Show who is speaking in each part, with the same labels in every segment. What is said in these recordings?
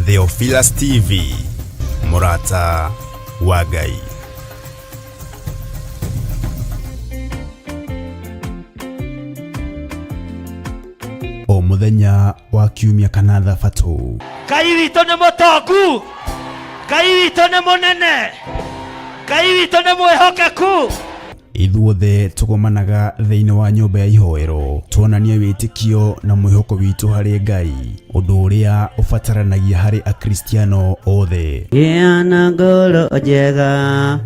Speaker 1: Theophilus TV, Murata wa Ngai. O muthenya wa kiumia kana thabatu,
Speaker 2: Ngai witũ nĩ mũtongu, Ngai witũ nĩ mũnene, Ngai witũ nĩ mwĩhokeku.
Speaker 1: ithuothe tũgomanaga thĩinĩ wa nyũmba ya ihoero tuonania wĩtĩkio na mwĩhoko witũ harĩ Ngai, ũndũ ũrĩa ũbataranagia harĩ akristiano othe.
Speaker 2: Gĩa na ngoro njega,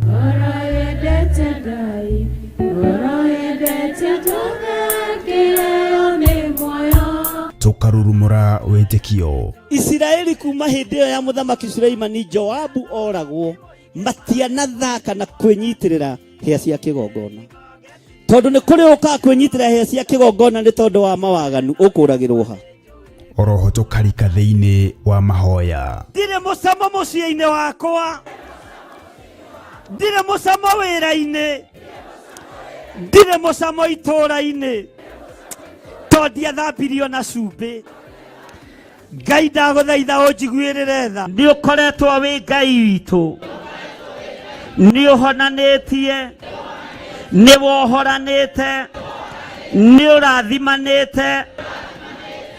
Speaker 1: tukarurumũra wĩtĩkio.
Speaker 3: Israeli kuma hĩndĩ ĩyo ya mũthamaki Suleimani Joabu oragwo matianathaka na kwĩnyitirĩra hĩa cia kĩgongona, tondũ nĩ kũrĩ ũka kwĩnyitirĩra hĩa cia kĩgongona nĩ tondũ wa mawaganu ũkũragĩrwo ha.
Speaker 1: Oroho tũkarika thĩinĩ wa mahoya.
Speaker 2: ndirĩ mũcamo mũciĩ-inĩ wakwa, ndirĩ mũcamo wĩra-inĩ, ndirĩ mũcamo itũũra-inĩ, tondũ ndiathambirio na cumbĩ. Ngai ndagũthaitha ũnjiguĩrĩre tha, nĩ ũkoretwo wĩ Ngai witũ, nĩ ũhonanĩtie, nĩ wohoranĩte, nĩ ũrathimanĩte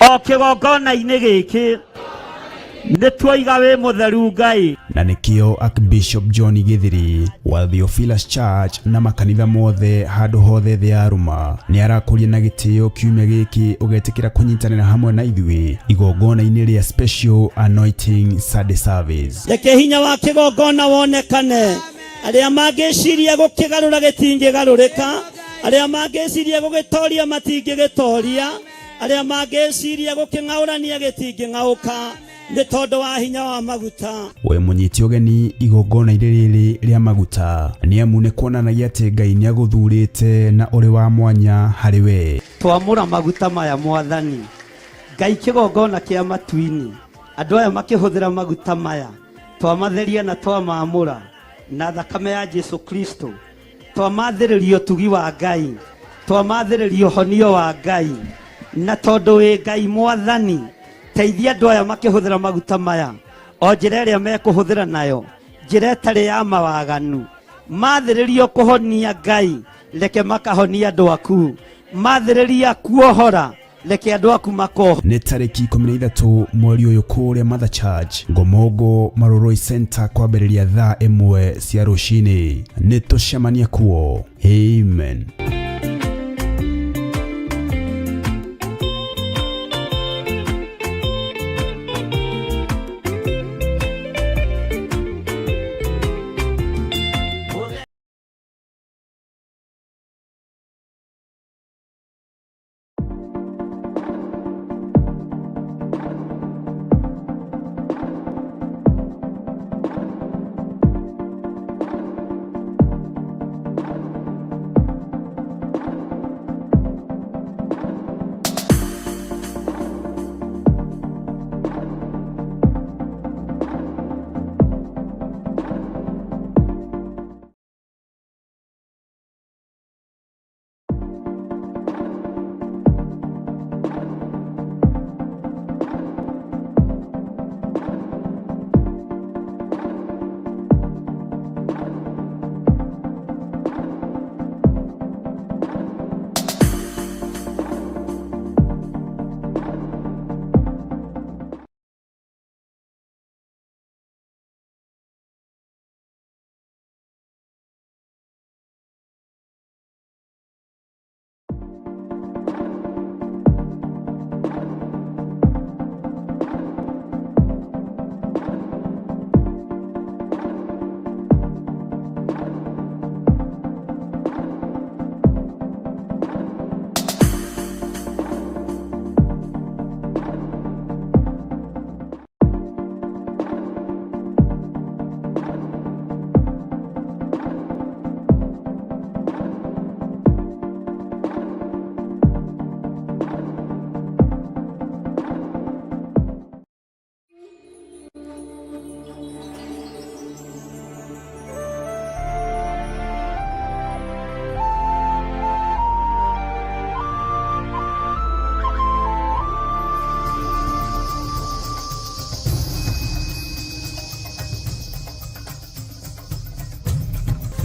Speaker 2: o kĩgongona-inĩ gĩkĩ, nĩ tuoiga wĩ mũtheru Ngai.
Speaker 1: Na nĩkĩo Archbishop John Githiri wa Theophilus Church na makanitha mothe handũ hothe thĩ ya rũma nĩ arakũria na gĩtĩo kiumia gĩkĩ ũgetĩkĩra kũnyitanĩra hamwe na ithuĩ igongona-inĩ rĩa Special Anointing Sunday Service.
Speaker 3: Reke hinya wa kĩgongona wonekane, arĩa mangĩciria gũkĩgarũra gĩtingĩgarũrĩka, arĩa mangĩciria gũgĩtoria matingĩgĩtoria, arĩa mangĩciria gũkĩng'aũrania gĩtingĩng'aũka, nĩ tondũ wa hinya wa maguta.
Speaker 1: We mũnyiti ũgeni igongona-inĩ rĩrĩ rĩa maguta nĩ amu nĩ kuonanagia atĩ Ngai nĩ agũthurĩte na ũrĩ wa mwanya harĩ we.
Speaker 3: Twamũra maguta maya Mwathani, Ngai kĩgongona kĩa matu-inĩ, andũ aya makĩhũthĩra maguta maya, twamatheria na twamamũra na thakame ya Jesu Kristo, twamathĩrĩrio ũtugi wa Ngai, twamathĩrĩrio honio wa Ngai, na tondũ wĩ Ngai Mwathani, teithia andũ aya makĩhũthĩra maguta maya, o njĩra ĩrĩa mekũhũthĩra nayo, njĩra ĩtarĩ ya mawaganu, mathĩrĩrio kũhonia Ngai, reke makahonia andũ aku, mathĩrĩria kuohora, reke andũ aku makoho.
Speaker 1: Nĩ tarĩki 13 mweri ũyũ kũrĩa Mother Church Ngomongo Maroroi Center kwambĩrĩria thaa 1 cia rũcinĩ. Nĩ tũcemanie kuo. Amen.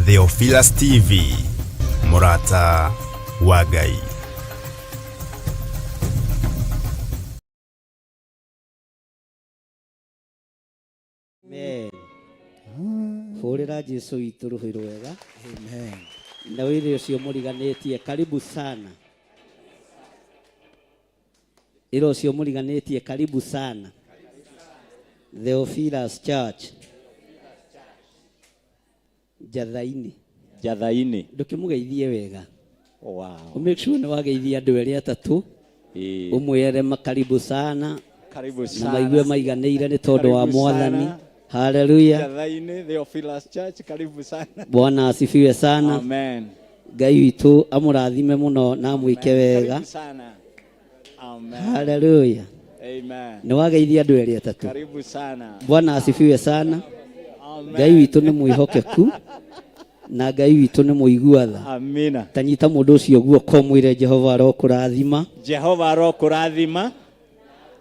Speaker 1: Theophilus TV, Murata wa Ngai.
Speaker 3: Amen. Hurira Jesu witũ rũhĩ rwega. Amen. Na wĩrĩ ũcio mũriganĩtie, karibu sana. Ĩro ũcio mũriganĩtie, karibu sana. Theophilus Church. Jathaini. Ndũkĩmũgeithie wega.
Speaker 4: Wow.
Speaker 3: Make sure nĩ wageithia andũ erĩ atatũ. Ũmwĩre karibu sana.
Speaker 4: Karibu sana.
Speaker 3: Na maigue maiganĩire nĩ tondũ wa Mwathani. Hallelujah.
Speaker 4: Jathaini, Theophilus Church, karibu sana.
Speaker 3: Bwana asifiwe sana.
Speaker 4: Amen.
Speaker 3: Ngai witũ amũrathime mũno na amwĩke wega.
Speaker 4: Karibu sana. Amen.
Speaker 3: Hallelujah.
Speaker 4: Amen.
Speaker 3: Nĩ wageithia andũ erĩ atatũ.
Speaker 4: Karibu sana.
Speaker 3: Bwana asifiwe sana.
Speaker 4: Amen.
Speaker 3: Ngai witũ nĩ mwĩhokeku na Ngai witũ nĩ mũigua-tha.
Speaker 4: Amina.
Speaker 3: Tanyita mũndũ ũcio guoko mwĩre Jehova arokũrathima.
Speaker 4: Jehova arokũrathima.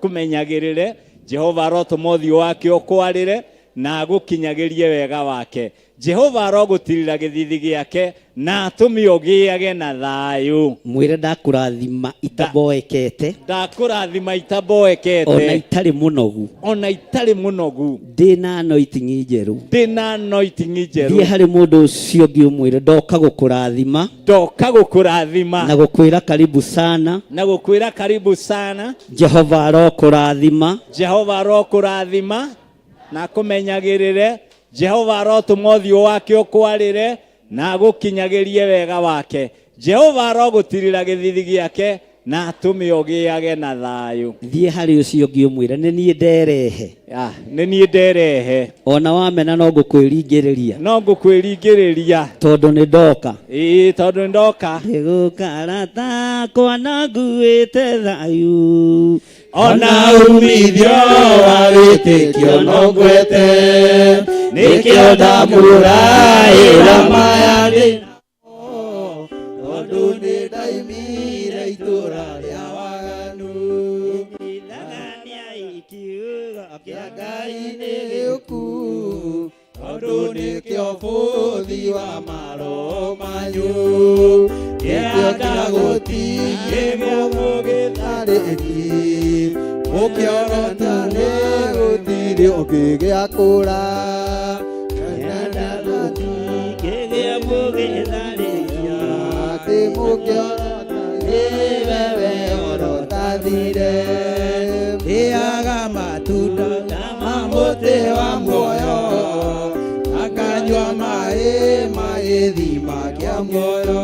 Speaker 4: Kumenyagĩrĩre. Jehova arotũma ũthiũ wake ũkwarĩre na agũkinyagĩrie wega wake. Jehova arogũtirira gĩthithi gĩake na atũme ũgĩage na thayũ.
Speaker 3: Mwĩre ndakũrathima itamboekete.
Speaker 4: Ndakũrathima itamboekete.
Speaker 3: Ona itarĩ mũnogu.
Speaker 4: Ona itarĩ mũnogu.
Speaker 3: Ndĩna anointing njerũ.
Speaker 4: Ndĩna anointing njerũ.
Speaker 3: Thiĩ harĩ mũndũ ũcio ũngĩ ũmwĩre ndoka gũkũrathima.
Speaker 4: Ndoka gũkũrathima.
Speaker 3: Na gũkwĩra karibu sana.
Speaker 4: Na gũkwĩra karibu sana.
Speaker 3: Jehova arokũrathima.
Speaker 4: Jehova arokũrathima na kũmenyagĩrĩre. Jehova arotũma ũthiũ wake ũkwarĩre na agũkinyagĩrie wega wake. Jehova arogũtirira gĩthithi gĩake na atũme ũgĩage na thayũ.
Speaker 3: Thiĩ harĩ ũcio ũngĩ ũmwĩre nĩ niĩ nderehe.
Speaker 4: Nĩ niĩ nderehe.
Speaker 3: Ona wamena no ngũkwĩringĩrĩria.
Speaker 4: No ngũkwĩringĩrĩria.
Speaker 3: Tondũ nĩ ndoka.
Speaker 4: Tondũ nĩ ndoka.
Speaker 3: Ngũkara takwa na nguĩte thayũ.
Speaker 4: Ona umithio wa wĩtĩkio no ngwete. Nĩkĩo ndamũraĩra maya ndĩ tondũ nĩ ndaimire itũũra rĩa waganu. Kĩa Ngai nĩ gĩũku tondũ nĩkĩo bũthi wa maroho manyu. Kĩrĩa gũtirĩ mũgĩtharĩki mũkĩorota nĩ gũtirĩ ũngĩgĩakũra. Kĩrĩa mũgĩtharĩkia atĩ mũkĩorota nĩ wewe orotathire. Rĩaga matunda ma mũtĩ wa muoyo akanyua maĩ ma gĩthima kĩa muoyo.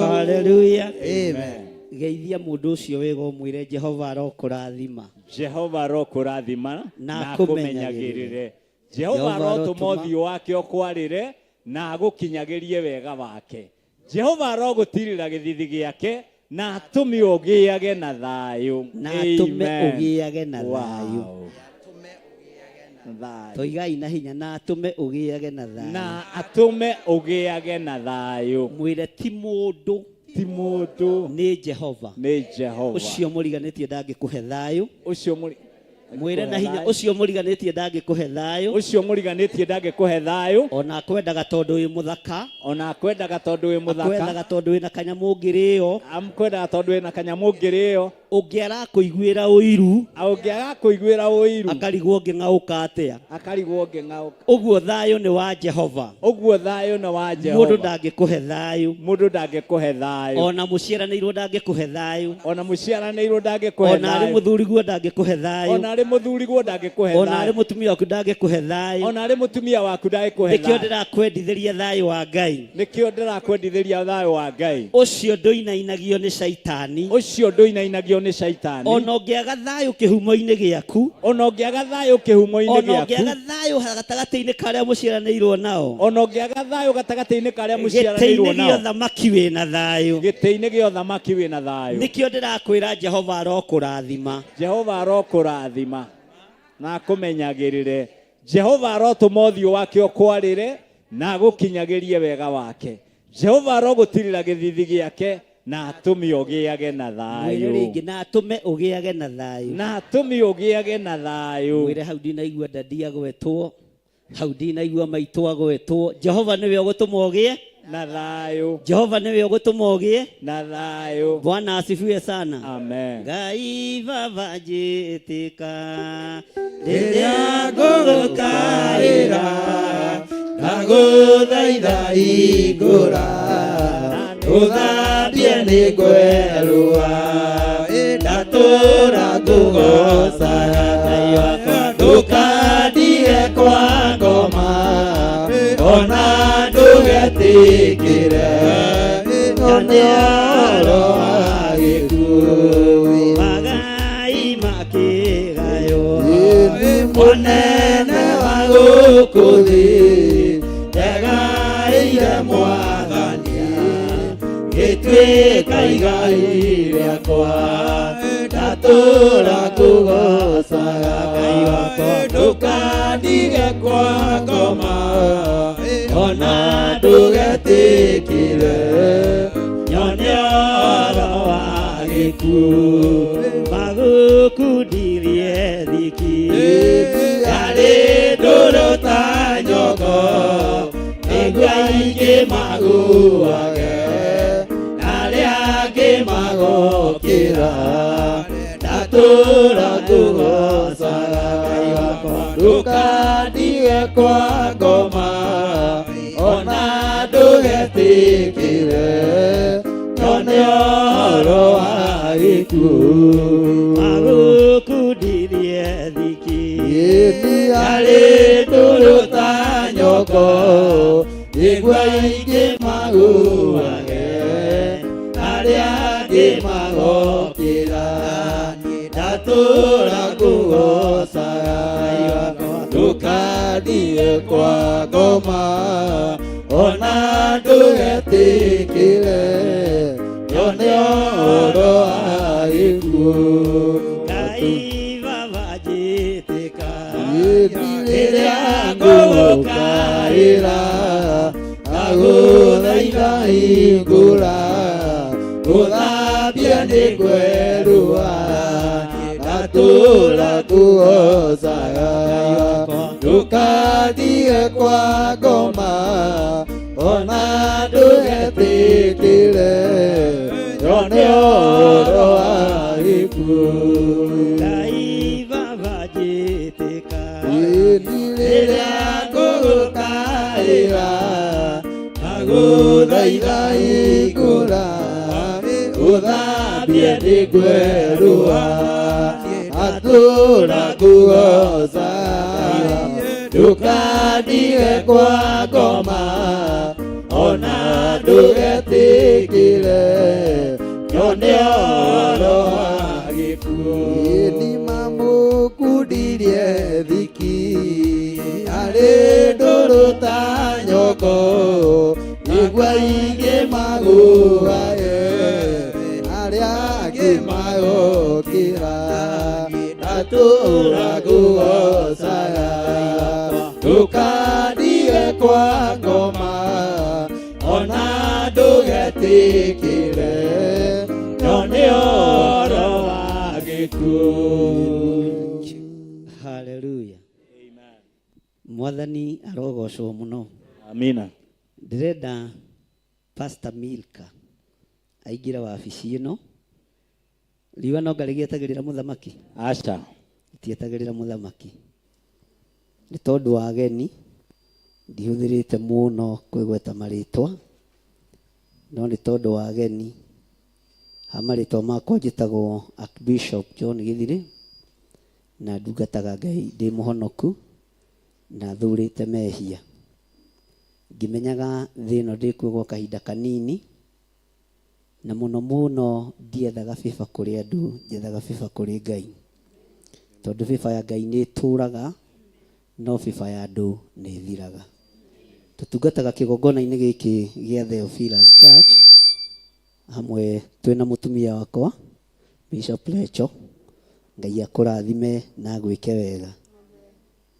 Speaker 3: Hallelujah.
Speaker 4: Amen.
Speaker 3: Geithia mũndũ ũcio wega ũmwĩre Jehova arokũrathima.
Speaker 4: Jehova arokũrathima
Speaker 3: na
Speaker 4: akũmenyagĩrĩre. Jehova arotũma ũthiũ wake ũkwarĩre na agũkinyagĩrie wega wake. Jehova arogũtirira gĩthithi gĩake na atũme ũgĩage na thayũ.
Speaker 3: Na atũme ũgĩage na thayũ. Toigai na hinya na atũme ũgĩage na thayũ.
Speaker 4: Na atũme ũgĩage na thayũ.
Speaker 3: Mwĩre ti mũndũ.
Speaker 4: Ti mũndũ.
Speaker 3: Nĩ Jehova.
Speaker 4: Nĩ Jehova.
Speaker 3: Ũcio mũriganĩtie ndangĩkũhe thayũ.
Speaker 4: Ũcio
Speaker 3: mwĩre na hinya ũcio mũriganĩtie ndangĩkũhe thayũ.
Speaker 4: Ũcio mũriganĩtie ndangĩkũhe thayũ.
Speaker 3: Ona akwendaga tondũ wĩ mũthaka.
Speaker 4: Ona akwendaga tondũ wĩ mũthaka.
Speaker 3: Akwendaga tondũ wĩna kanyamũ ngĩrĩo.
Speaker 4: Akwendaga tondũ wĩna kanyamũ ngĩrĩo.
Speaker 3: Ũngĩaga kũiguĩra ũiru.
Speaker 4: Ũngĩaga kũiguĩra ũiru.
Speaker 3: Akarigwo ngĩng'aũka atĩa.
Speaker 4: Akarigwo ngĩng'aũka.
Speaker 3: Ũguo thayũ nĩ wa Jehova.
Speaker 4: Ũguo thayũ nĩ wa Jehova.
Speaker 3: Mũndũ ndangĩkũhe thayũ.
Speaker 4: Mũndũ ndangĩkũhe thayũ.
Speaker 3: Ona mũciaranĩirwo ndangĩkũhe thayũ.
Speaker 4: Ona mũciaranĩirwo ndangĩkũhe thayũ.
Speaker 3: Ona arĩ mũthuriguo ndangĩkũhe thayũ.
Speaker 4: Ona arĩ mũthuriguo ndangĩkũhe thayũ.
Speaker 3: Ona arĩ mũtumia waku ndangĩkũhe thayũ.
Speaker 4: Ona arĩ mũtumia waku ndangĩkũhe thayũ.
Speaker 3: Nĩkĩo ndĩrakwendithĩria thayũ wa Ngai.
Speaker 4: Nĩkĩo ndĩrakwendithĩria thayũ wa Ngai.
Speaker 3: Ũcio ndũinainagio nĩ Shaitani.
Speaker 4: Ũcio ndũinainagio nĩ Shaitani.
Speaker 3: Ona ũngĩaga thayũ kĩhumo-inĩ gĩaku.
Speaker 4: Ona ũngĩaga thayũ kĩhumo-inĩ gĩaku.
Speaker 3: Ona ũngĩaga thayũ gatagatĩ-inĩ karĩa mũciaranĩirwo nao.
Speaker 4: Ona ũngĩaga thayũ gatagatĩ-inĩ karĩa mũciaranĩirwo nao.
Speaker 3: Gĩtĩ-inĩ gĩa ũthamaki wĩna thayũ.
Speaker 4: Gĩtĩ-inĩ gĩa ũthamaki wĩna thayũ.
Speaker 3: Nĩkĩo ndĩrakwĩra Jehova arokũrathima.
Speaker 4: Jehova arokũrathima na akũmenyagĩrĩre. Jehova arotũma ũthiũ wake ũkwarĩre na agũkinyagĩrie wega wake. Jehova arogũtirira gĩthithi gĩake na atũme ũgĩage na thayũ.
Speaker 3: Mwĩre rĩngĩ na atũme ũgĩage na thayũ.
Speaker 4: Na atũme ũgĩage na thayũ.
Speaker 3: Mwĩre hau ndinaigua ndandi agwetwo. hau ndinaigua maitũ agwetwo Jehova nĩwe ũgũtũma ũgĩe
Speaker 4: na thayo
Speaker 3: Jehova nĩwe ũgũtũma ũgĩe
Speaker 4: na thayo.
Speaker 3: Bwana asifiwe sana.
Speaker 4: Amen.
Speaker 3: Ngai baba njĩtĩka
Speaker 4: Rĩrĩa ngũgũkaĩra ndagũthaitha hingũra ũthambie nĩ ngwerũa ndatũra ngũgocaga Ngai wakwa ndũkandige kwa ngoma ona ndũgetĩkĩre nyone ũhoro wa gĩkuũ
Speaker 3: magai makĩgayo
Speaker 4: mũnene wa gũkũ thĩ ndegaĩire Mwathani gĩtuĩka igai rĩakwa ndatũra ngũgocaga Ngai wakwa ndũkandige kwa ngoma ona ndũgetĩkĩre nyone ũhoro wa gĩkuũ
Speaker 3: magũkundirie thiki
Speaker 4: yarĩ ndũrũ ta nyongo nĩguo aingĩ maguage arĩa angĩ magokĩra ndatũra ngũgocaga Ngai wakwa ndũkandige kwa ngoma ona ndũgetĩkĩre nyone ũhoro wa gĩkuũ
Speaker 3: magũkundirie thiki
Speaker 4: yarĩ ndũrũ ta nyongo nĩguo aingĩ maguage arĩa angĩ magokĩra ndatũra ngũgocaga ndũkandige kwa ngoma ona ndũgetĩkĩre nyone ũhoro wa gĩkuũ
Speaker 3: Ngai baba njĩtĩka
Speaker 4: rĩrĩa ngũgũkaĩra ndagũthaitha hingũra ũthambie nĩ ngwerũa ndatũra ngũgocaga ndũkandige kwa ngoma ona ndũgetĩkĩre nyone ũhoro wa gĩkuũ
Speaker 3: Ngai baba njĩtĩka
Speaker 4: rĩrĩa ngũgũkaĩra ndagũthaitha hingũra ũthambie nĩ ngwerũa ndatũra ngũgocaga ndũkandige kwa ngoma ona ndũgetĩkĩre nyone ũhoro wa gĩkuũ nĩmamũkundirie thiki arĩ ndũrũ ta nyongo nĩguo aingĩ maguage arĩa angĩ magokĩra ndatũra ngũgocaga ndũkandige kwa ngoma ona ndũgetĩkĩre nyone ũhoro wa gĩkuũ.
Speaker 3: Haleluya. Mwathani arogocwo mũno.
Speaker 4: Amina.
Speaker 3: Ndĩrenda Pastor Milka aingĩra wabici ĩno. Riũa no ngarĩgĩetagĩrĩra mũthamaki?
Speaker 4: Aca.
Speaker 3: Itietagĩrĩra mũthamaki. Nĩ tondũ wa ageni ndihũthĩrĩte mũno kwĩgweta marĩtwa, no nĩ tondũ wa ageni ha marĩtwa makwa njĩtagwo Archbishop John Gĩthirĩ na ndungataga Ngai ndĩ mũhonoku na thũrĩte mehia. Ngĩmenyaga thĩ ĩno ndĩkuo gwa kahinda kanini na mũno mũno ndiethaga biba kũrĩ andũ, njethaga biba kũrĩ Ngai, tondũ biba ya Ngai nĩ ĩtũraga no biba ya andũ nĩ ĩthiraga. Tũtungataga kĩgongona-inĩ gĩkĩ gĩa Theophilus Church hamwe twĩna mũtumia wakwa Bishop Lecho. Ngai akũrathime na gwĩke wega.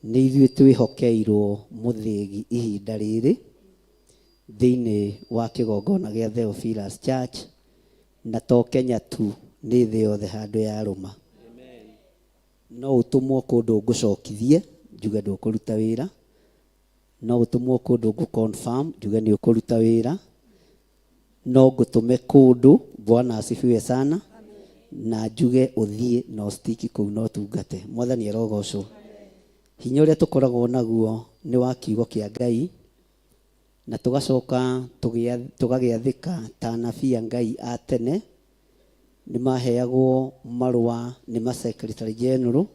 Speaker 3: Nĩ ithuĩ twĩhokeirwo mũthĩgi ihinda rĩrĩ thĩinĩ wa kĩgongona gĩa Theophilus Church, na to Kenya tu, nĩ thĩ yothe handũ yarũma. No ũtũmwo kũndũ ngũcokithie njuge ndũkũruta wĩra, no gũtũmwo kũndũ ngũ confirm njuge nĩ ũkũruta wĩra, no ngũtũme kũndũ Bwana asifiwe sana, na njuge ũthiĩ no stick kũu no tungate. Mwathani arogocwo. Hinya ũrĩa tũkoragwo naguo nĩ wa kiugo kĩa Ngai, na tũgacoka tũgagĩathĩka ta anabii a Ngai a tene nĩ maheagwo marũa nĩ ma secretary general,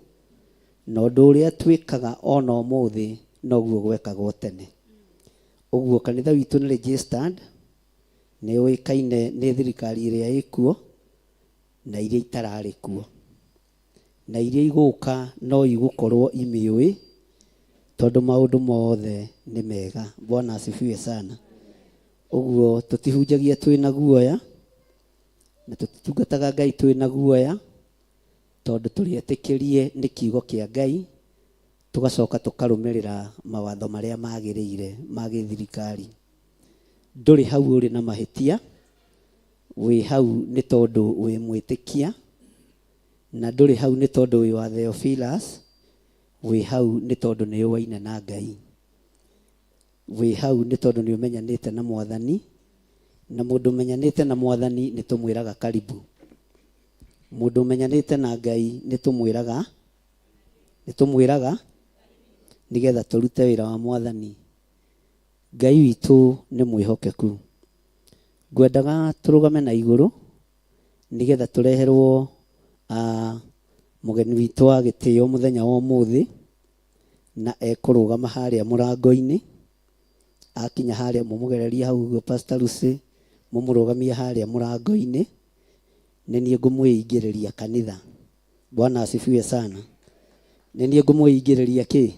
Speaker 3: na ũndũ ũrĩa twĩkaga ona ũmũthĩ noguo gwekagwo tene. Ũguo kanitha witũ nĩ registered, nĩ ũĩkaine nĩ thirikari ĩrĩa ĩkuo na iria itararĩ kuo, na iria igũka no igũkorwo imĩũĩ, tondũ maũndũ mothe nĩ mega. Bwana asifiwe sana. Ũguo tũtihunjagia twĩna guoya, na tũtungataga Ngai twĩna guoya, tondũ tũrĩetĩkĩrie nĩ kiugo kĩa Ngai, tũgacoka tũkarũmĩrĩra mawatho marĩa magĩrĩire ma gĩthirikari. Ndũrĩ hau ũrĩ na mahĩtia, wĩ hau nĩ tondũ wĩ mwĩtĩkia, na ndũrĩ hau nĩ tondũ wĩ wa Theophilus, wĩ hau nĩ tondũ nĩ ũwaine na Ngai. Wĩ hau nĩ tondũ nĩ ũmenyanĩte na Mwathani, na mũndũ ũmenyanĩte na Mwathani nĩ tũmwĩraga karibu. Mũndũ ũmenyanĩte na Ngai nĩ tũmwĩraga nĩgetha tũrute wĩra wa Mwathani. Ngai witũ nĩ mwĩhokeku. Ngwendaga tũrũgame na igũrũ nĩgetha tũreherwo mũgeni witũ wa gĩtĩo mũthenya wa ũmũthĩ, na ekũrũgama harĩa mũrango-inĩ. Akinya harĩa mũmũgereria hau ũguo Pastor Lucy, mũmũrũgamia harĩa mũrango-inĩ, nĩ niĩ ngũmwĩingĩrĩria kanitha. Bwana asifiwe sana. Nĩ niĩ ngũmwĩingĩrĩria kĩ?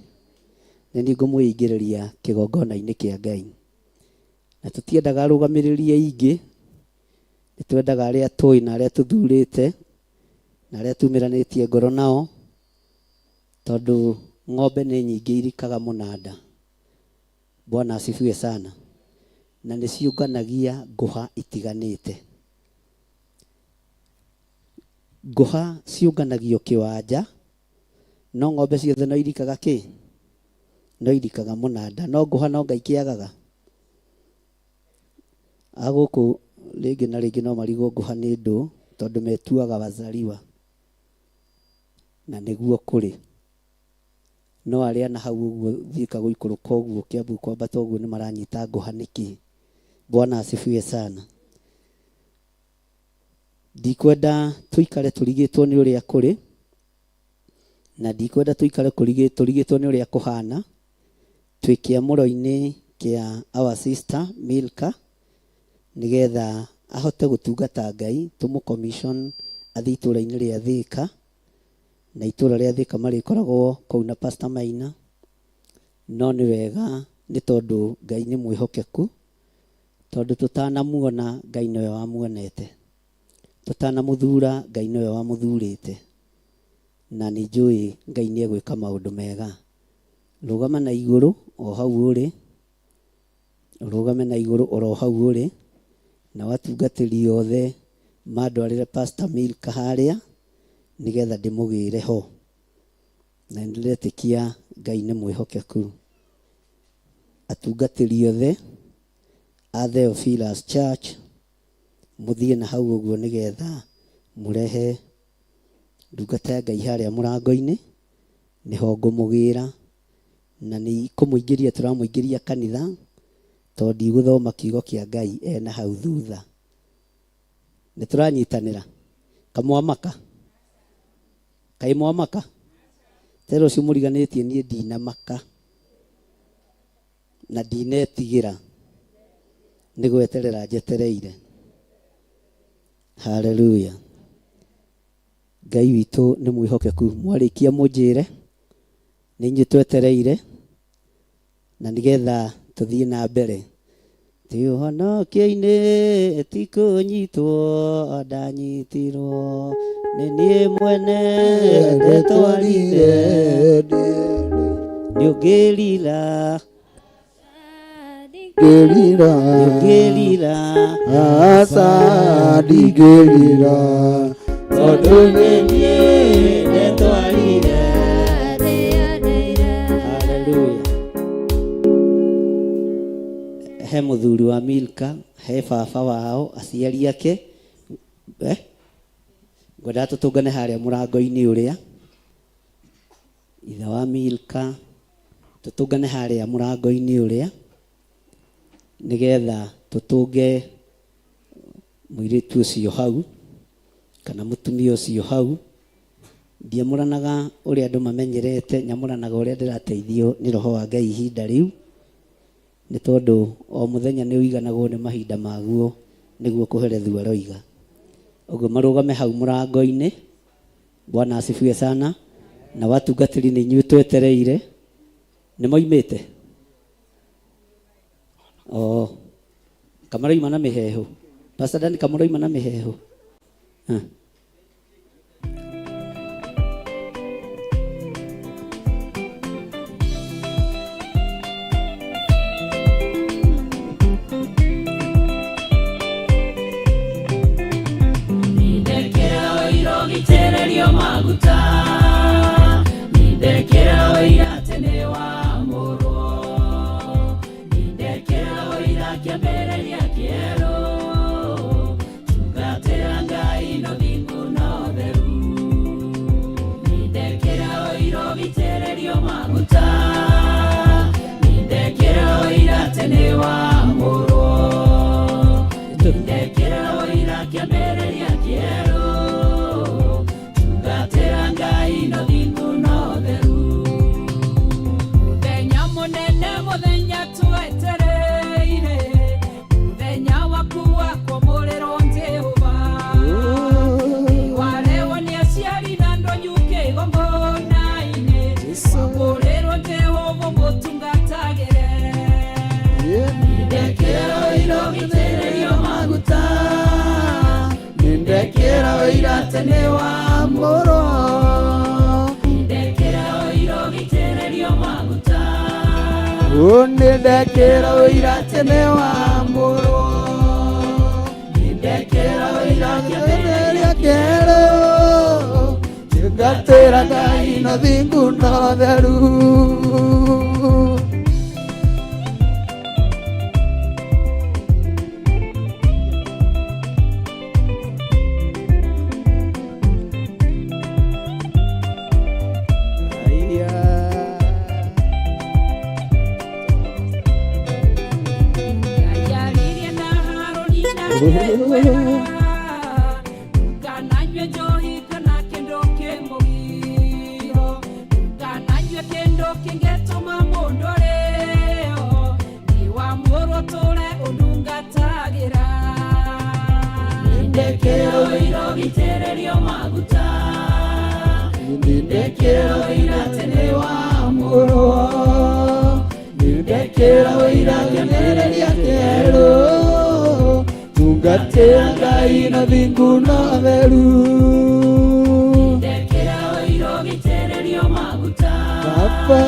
Speaker 3: Nĩ niĩ ngũmwĩingĩrĩria kĩgongona-inĩ kĩa Ngai. Na tũtiendaga arũgamĩrĩrie ingĩ, nĩ twendaga arĩa tũĩ na arĩa tũthurĩte na arĩa tumĩranĩtie ngoro nao, tondũ ng'ombe nĩ nyingĩ irikaga mũnanda. Bwana asifiwe sana. Na nĩ ciũnganagia ngũha itiganĩte. Ngũha ciũnganagio kĩwanja, no ng'ombe ciothe no irikaga kĩ? No irikaga mũnanda. No ngũha no Ngai kĩagaga. Agũkũ rĩngĩ na rĩngĩ no marigwo ngũha nĩ ndũ, tondũ metuaga wazaliwa, na nĩguo kũrĩ. No arĩa na hau ũguo thiĩka gũikũrũka ũguo Kĩambu kwambata ũguo nĩ maranyita ngũha nĩkĩ? Bwana asifiwe sana. Ndikwenda tũikare tũrigĩtwo nĩ ũrĩa kũrĩ, na ndikwenda tũikare tũrigĩtwo nĩ ũrĩa kũhana. Twĩ kĩamũro-inĩ kĩa our sister Milka, nĩgetha ahote gũtungata Ngai, tũmũ-commission athiĩ itũũra-inĩ rĩa Thĩka, na itũũra rĩa Thĩka marĩkoragwo kũu na Pastor Maina. No nĩ wega nĩ tondũ Ngai nĩ mwĩhokeku, tondũ tũtanamuona Ngai nĩwe wamuonete, tũtanamũthura Ngai nĩwe wamũthurĩte, na nĩ njũĩ Ngai nĩ egwĩka maũndũ mega. Rũgama na igũrũ o hau ũrĩ, rũgame na igũrũ oro hau ũrĩ, na watungatĩri othe mandwarĩre Pastor Milka harĩa, nĩgetha ndĩmũgĩre ho. Na nĩndĩretĩkia Ngai nĩ mwĩhokeku. Atungatĩri othe a Theophilus Church, mũthiĩ na hau ũguo nĩgetha mũrehe ndungata ya Ngai harĩa mũrango-inĩ, nĩho ngũmũgĩra, na nĩ kũmũingĩria tũramũingĩria kanitha, tondũ ndigũthoma kiugo kĩa Ngai ena hau thutha. Nĩ tũranyitanĩra. Kamwamaka? Kaĩ mwamaka? Tero ũcio mũriganĩtie niĩ ndinamaka, na ndinetigĩra, nĩ gweterera njetereire. Hallelujah. Ngai witũ nĩ mwĩhokeku. Mwarĩkia mũnjĩre nĩ inyuĩ twetereire, na nĩgetha tũthiĩ na mbere. Tĩũhonokia-inĩ ti kũnyitwo ndanyitirwo, nĩ niĩ mwene ndetwarire, nĩ ũngĩrira
Speaker 5: asa ndigĩrira, tondũ nĩ niĩ ndetwarire.
Speaker 3: Hallelujah. muthuri wa Milka, he baba wao, aciari ake. Ngwenda tutungane haria murango-ini uria. Ithe wa Milka, tutungane haria murango-ini uria. Nigetha tutunge muiritu ucio hau kana mutumia ucio hau. Ndiamuranaga uria andu mamenyerete, nyamuranaga uria ndirateithio ni roho wa Ngai ihinda riu, ni tondu o muthenya ni uiganagwo ni mahinda maguo niguo kuherethu aroiga. Uguo marugame hau murango-ini. Bwana asifiwe sana. Na watungatiri ni inyuĩ twetereire. Ni moimite kamaroima na miheho. Pastor Dan, kamaroima na miheho.
Speaker 6: Maguta nindekera oira tene wa moro, nindekera oira kiambereria kiero, tungatera Ngai no thingu no theru. Nindekera oira gitererio maguta, nindekera oira tene wa moro, nindekera oira kiambereria kiero, Ngai no thingu no theru. Muthenya munene, muthenya twetereire, muthenya waku wa kwamũrĩrwo Jehova. Warehwo nĩ aciari na ndonyu kĩgongona-inĩ, kwamũrĩrwo Jehova mũtungatagĩre. Nindekera oira gĩitĩrĩrio maguta, nindekera oira tene wa moro, nindekera oira gĩitĩrĩrio maguta, nindekera oira tene wa moro, nindekera oira kĩambĩrĩria kĩero, tungatĩra Ngai no thingu no theru. Kananywe johi kana kendo kemogiro, kananywe kendo kingetoma mondoreo, niwa moro tole odungatagira. Nindekera oira gĩitĩrĩrio maguta, nindekera oira tene wa moro, nindekera oira kĩambĩrĩria kĩero, tungatĩra Ngai no thingu no theru. Nindekera oira gĩitĩrĩrio maguta, Baba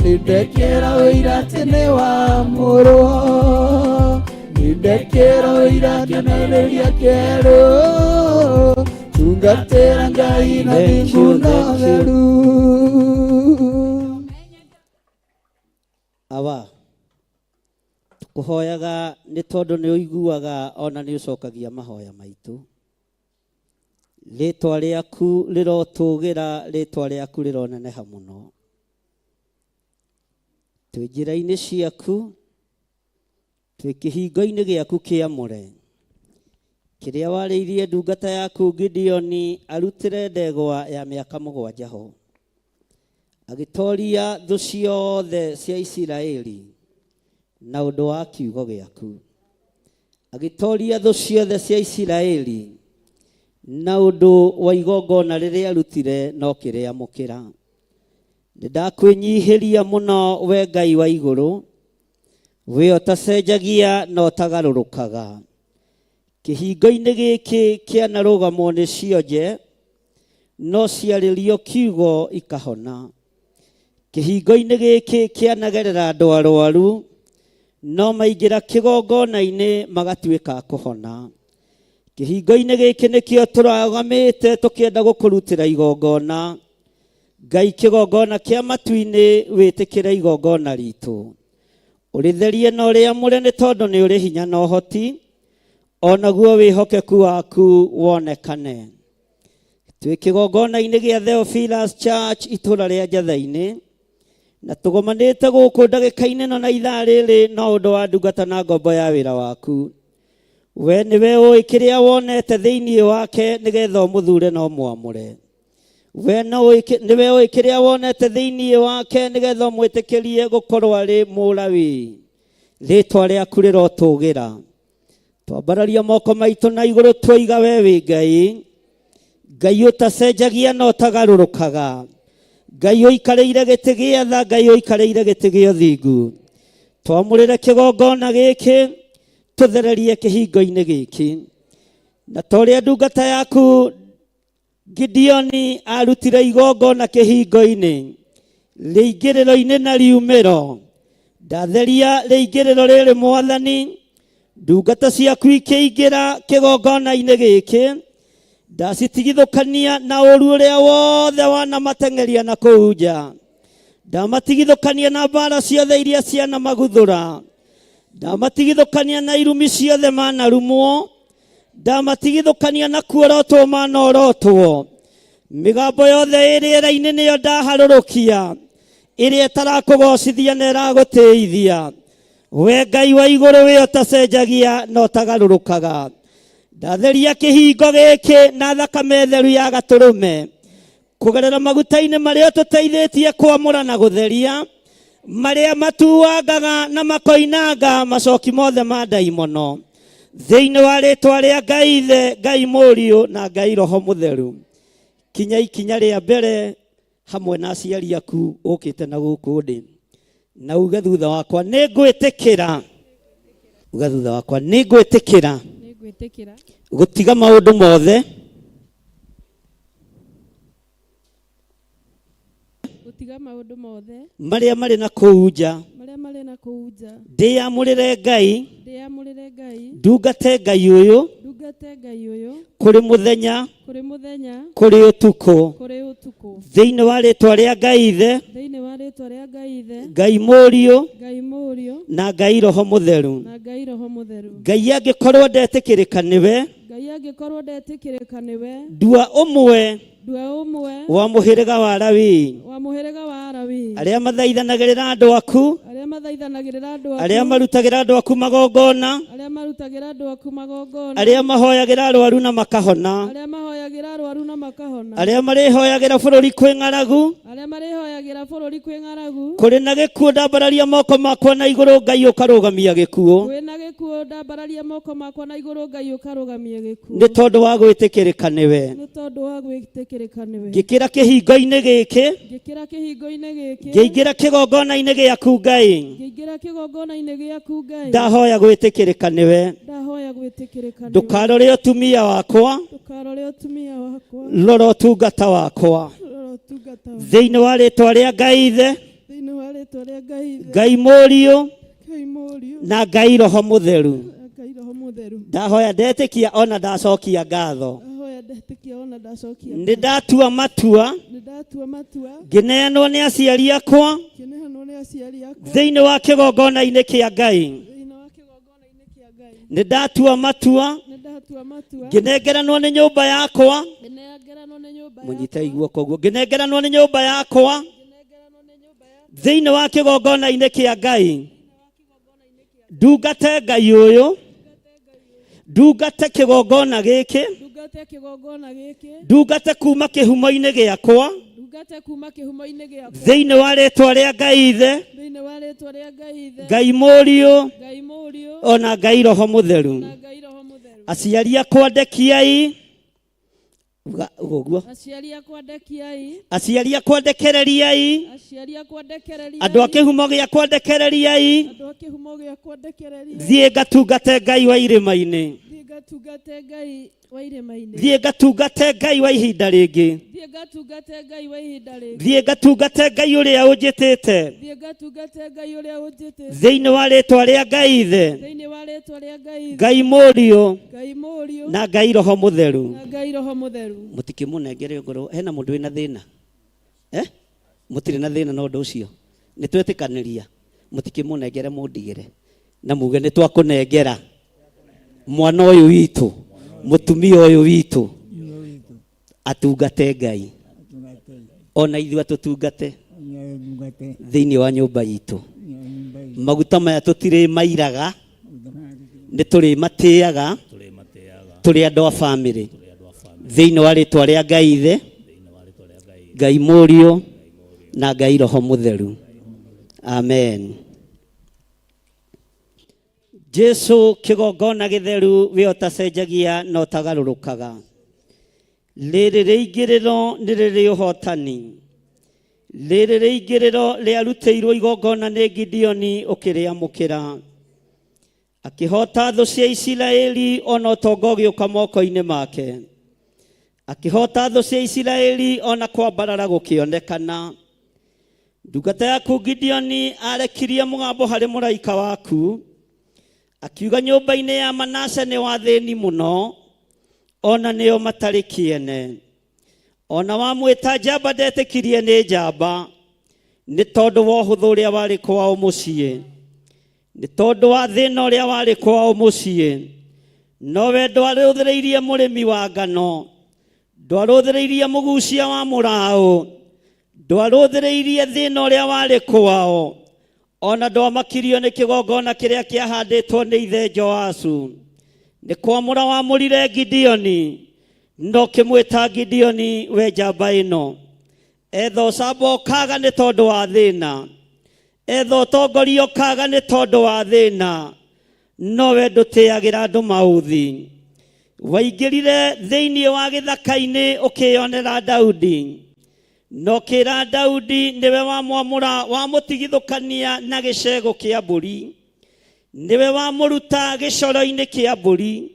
Speaker 6: nindekera oira tene wa moro, nindekera oira kĩambĩrĩria kĩero, tungatĩra Ngai no thingu no theru. Aba kuhoyaga ni tondu ni uiguaga ona ni ucokagia mahoya maitu. Ritwa riaku rirotugira, ritwa riaku rironeneha muno. Twi njĩra-inĩ ciaku, twi kĩhingo-inĩ gĩaku kĩamũre, kĩrĩa warĩirie ndungata yaku Gideoni arutĩre ndegwa ya mĩaka 7 ho, agĩtoria thũ ciothe cia Isiraeli na ũndũ wa kiugo gĩaku. Agĩtoria thũ ciothe cia Isiraeli na ũndũ wa igongona rĩrĩa arutire no kĩrĩamũkĩra. Nĩndakwĩnyihĩria mũno we Ngai wa igũrũ, we ũtacenjagia na ũtagarũrũkaga. Kĩhingo-inĩ gĩkĩ kĩanarũgamwo nĩ cionje, no ciarĩrio kiugo ikahona. Kĩhingo-inĩ gĩkĩ kĩanagerera andũ arwaru, no maingĩra kĩgongona-inĩ magatuĩka kũhona. Kĩhingo-inĩ gĩkĩ nĩkĩo tũrũgamĩte tũkĩenda gũkũrutĩra igongona. Ngai kĩgongona kĩa matu-inĩ wĩtĩkĩre igongona ritũ. ũrĩtherie na ũrĩamũre nĩ tondũ nĩ ũrĩ hinya na ũhoti, onaguo wĩhokeku waku wonekane. Twĩ kĩgongona-inĩ gĩa Theophilus Church itũũra rĩa Njatha-inĩ, na tũgomanĩte gũkũ ndagĩka-inĩ ĩno na ithaa rĩrĩ na ũndũ wa ndungata na ngombo ya wĩra waku. We nĩwe ũĩ kĩrĩa wonete thĩinĩ wake nĩgetha ũmũthure na ũmwamũre. We nĩwe ũĩ kĩrĩa wonete thĩinĩ wake nĩgetha ũmwĩtĩkĩrie gũkorwo arĩ mũrawi. Rĩĩtwa rĩaku rĩrotũgĩra. Twambararia moko maitũ na igũrũ twoiga we wĩ Ngai. Ngai ũtacenjagia na ũtagarũrũkaga. Ngai ũikarĩire gĩtĩ gĩa tha, Ngai ũikarĩire gĩtĩ gĩa ũthingu. Twamũrĩre kĩgongona gĩkĩ, tũthererie kĩhingo-inĩ gĩkĩ. Na torĩa ndungata yaku Gideoni arutire igongona kĩhingo-inĩ, rĩingĩrĩro-inĩ na riumĩro, ndatheria rĩingĩrĩro rĩrĩ Mwathani. Ndungata ciaku ikĩingĩra kĩgongona-inĩ gĩkĩ, ndacitigithũkania na ũru ũrĩa wothe wanamateng'eria na kũu nja. Ndamatigithũkania na mbara ciothe iria cianamaguthũra. Ndamatigithũkania na irumi ciothe manarumwo. Ndamatigithũkania na kuorotwo manorotwo. Mĩgambo yothe ĩrĩera-inĩ nĩyo ndaharũrũkia, ĩrĩa ĩtarakũgocithia na ĩragũtĩithia. We Ngai wa igũrũ wĩ ũtacenjagia na ũtagarũrũkaga. Ndatheria kĩhingo gĩkĩ na thakame theru ya gatũrũme, kũgerera maguta-inĩ marĩa tũteithĩtie kwamũra na gũtheria, marĩa matuangaga na makoinanga macoki mothe ma ndaimono. Thĩinĩ wa rĩĩtwa rĩa Ngai Ithe, Ngai Mũriũ na Ngai Roho Mũtheru. Kinya ikinya rĩa mbere hamwe na aciari aku ũkĩte na gũkũ ndĩ. Na uge thutha wakwa nĩ ngwĩtĩkĩra. Uga thutha wakwa nĩ ngwĩtĩkĩra gũtiga maũndũ mothe marĩa marĩ na kũu nja, ndĩamũrĩre Ngai, ndungate Ngai ũyũ kũrĩ mũthenya, kũrĩ ũtukũ. Thĩinĩ wa rĩĩtwa rĩa Ngai Ithe, Ngai Mũriũ na Ngai Roho Mũtheru. Ngai angĩkorwo ndetĩkĩrĩka nĩwe, ndua ũmwe wa mũhĩrĩga wa Lawi, arĩa mathaithanagĩrĩra andũ aku, arĩa marutagĩra andũ aku magongona, arĩa mahoyagĩra arwaru na makahona, arĩa marĩhoyagĩra bũrũri kwĩ ng'aragu, kũrĩ na gĩkuũ ndambararia moko makwa na igũrũ, Ngai ũkarũgamia gĩkuũ, nĩ tondũ wa gwĩtĩkĩrĩka nĩwe. Ngĩkĩra kĩhingo-inĩ gĩkĩ, ngĩingĩra kĩgongona-inĩ gĩaku Ngai, ndahoya gwĩtĩkĩrĩka nĩwe. Ndũkarore ũtumia wakwa, rora ũtungata wakwa. Thĩinĩ wa rĩĩtwa rĩa Ngai Ithe, Ngai Mũriũ na Ngai Roho Mũtheru. Ndahoya ndetĩkia ona ndacokia ngatho. Nĩ ndatua matua ngĩneanwo nĩ aciari akwa thĩinĩ wa kĩgongona-inĩ kĩa Ngai. Nĩ ndatua matua ngĩnengeranwo nĩ nyũmba yakwa, mũnyite iguoko ũguo, ngĩnengeranwo nĩ nyũmba yakwa thĩinĩ wa kĩgongona-inĩ kĩa Ngai. Ndungate Ngai ũyũ, ndungate kĩgongona gĩkĩ, ndungate kuma kĩhumo-inĩ gĩakwa thĩinĩ wa rĩĩtwa rĩa Ngai Ithe, Ngai Mũriũ ona Ngai Roho Mũtheru. Aciari akwa ndekiai, aciari akwa ndekereriai, andũ a kĩhumo gĩakwa ndekereriai, thiĩ ngatungate Ngai wa irĩma-inĩ, thiĩ ngatungate Ngai wa ihinda rĩngĩ, thiĩ ngatungate Ngai ũrĩa ũnjĩtĩte thĩinĩ wa rĩĩtwa rĩa Ngai Ithe, Ngai Mũriũ na Ngai Roho Mũtheru. Mũtikĩmũnengere ngoro. Hena mũndũ wĩna thĩna? Mũtirĩ na thĩna na ũndũ ũcio? Nĩ twetĩkanĩria mutikimunengere mundigire na muge nĩ twakũnengera mwana ũyũ witũ mũtumia ũyũ witũ atungate Ngai ona ithuĩ atũtungate thĩinĩ wa nyũmba itũ. Maguta maya tũtirĩ mairaga, nĩ tũrĩ matĩaga, tũrĩ andũ a bamĩrĩ thĩinĩ wa rĩtwa rĩa Ngai Ithe, Ngai Mũriũ na Ngai Roho Mũtheru. Amen. Jesu kĩgongona gĩtheru we ũtacenjagia na ũtagarũrũkaga. Rĩrĩ rĩingĩrĩro nĩ rĩrĩ ũhotani. Rĩrĩ rĩingĩrĩro rĩarutĩirwo igongona nĩ Gideoni ũkĩrĩamũkĩra. Akĩhota thũ cia Isiraeli ona ũtonga ũgĩũka moko-inĩ make. Akĩhota thũ cia Isiraeli ona kwambarara gũkĩonekana. Ndungata yaku Gideoni arekirie mũgambo harĩ mũraika waku. Akiuga nyũmba-inĩ ya Manase nĩ wathĩni mũno, ona nĩo matarĩ kĩene. Ona wamwĩta njamba ndetĩkirie nĩ njamba, nĩ tondũ wa ũhũthũ ũrĩa warĩ kwao mũciĩ, nĩ tondũ wa thĩna ũrĩa warĩ kwao mũciĩ. Nowe ndwarũthĩrĩirie mũrĩmi wa ngano, ndwarũthĩrĩirie mũgucia wa mũraũ, ndwarũthĩrĩirie thĩna ũrĩa warĩ kwao, ona ndwamakirio nĩ kĩgongona kĩrĩa kĩahandĩtwo nĩ ithe Joashu. Nĩ kwamũra wamũrire Gideoni, no kĩmwĩta Gideoni we njamba ĩno. Etha ũcamba ũkaga nĩ tondũ wa thĩna, etha ũtongoria ũkaga nĩ tondũ wa thĩna, no we ndũtĩagĩra andũ maũthĩ. Waingĩrire thĩinĩ wa gĩthaka-inĩ ũkĩonera Daudi, no kĩra Daudi nĩwe wamwamũra wamũtigithũkania na gĩcego kĩa mbũri, nĩwe wamũruta gĩcoro-inĩ kĩa mbũri,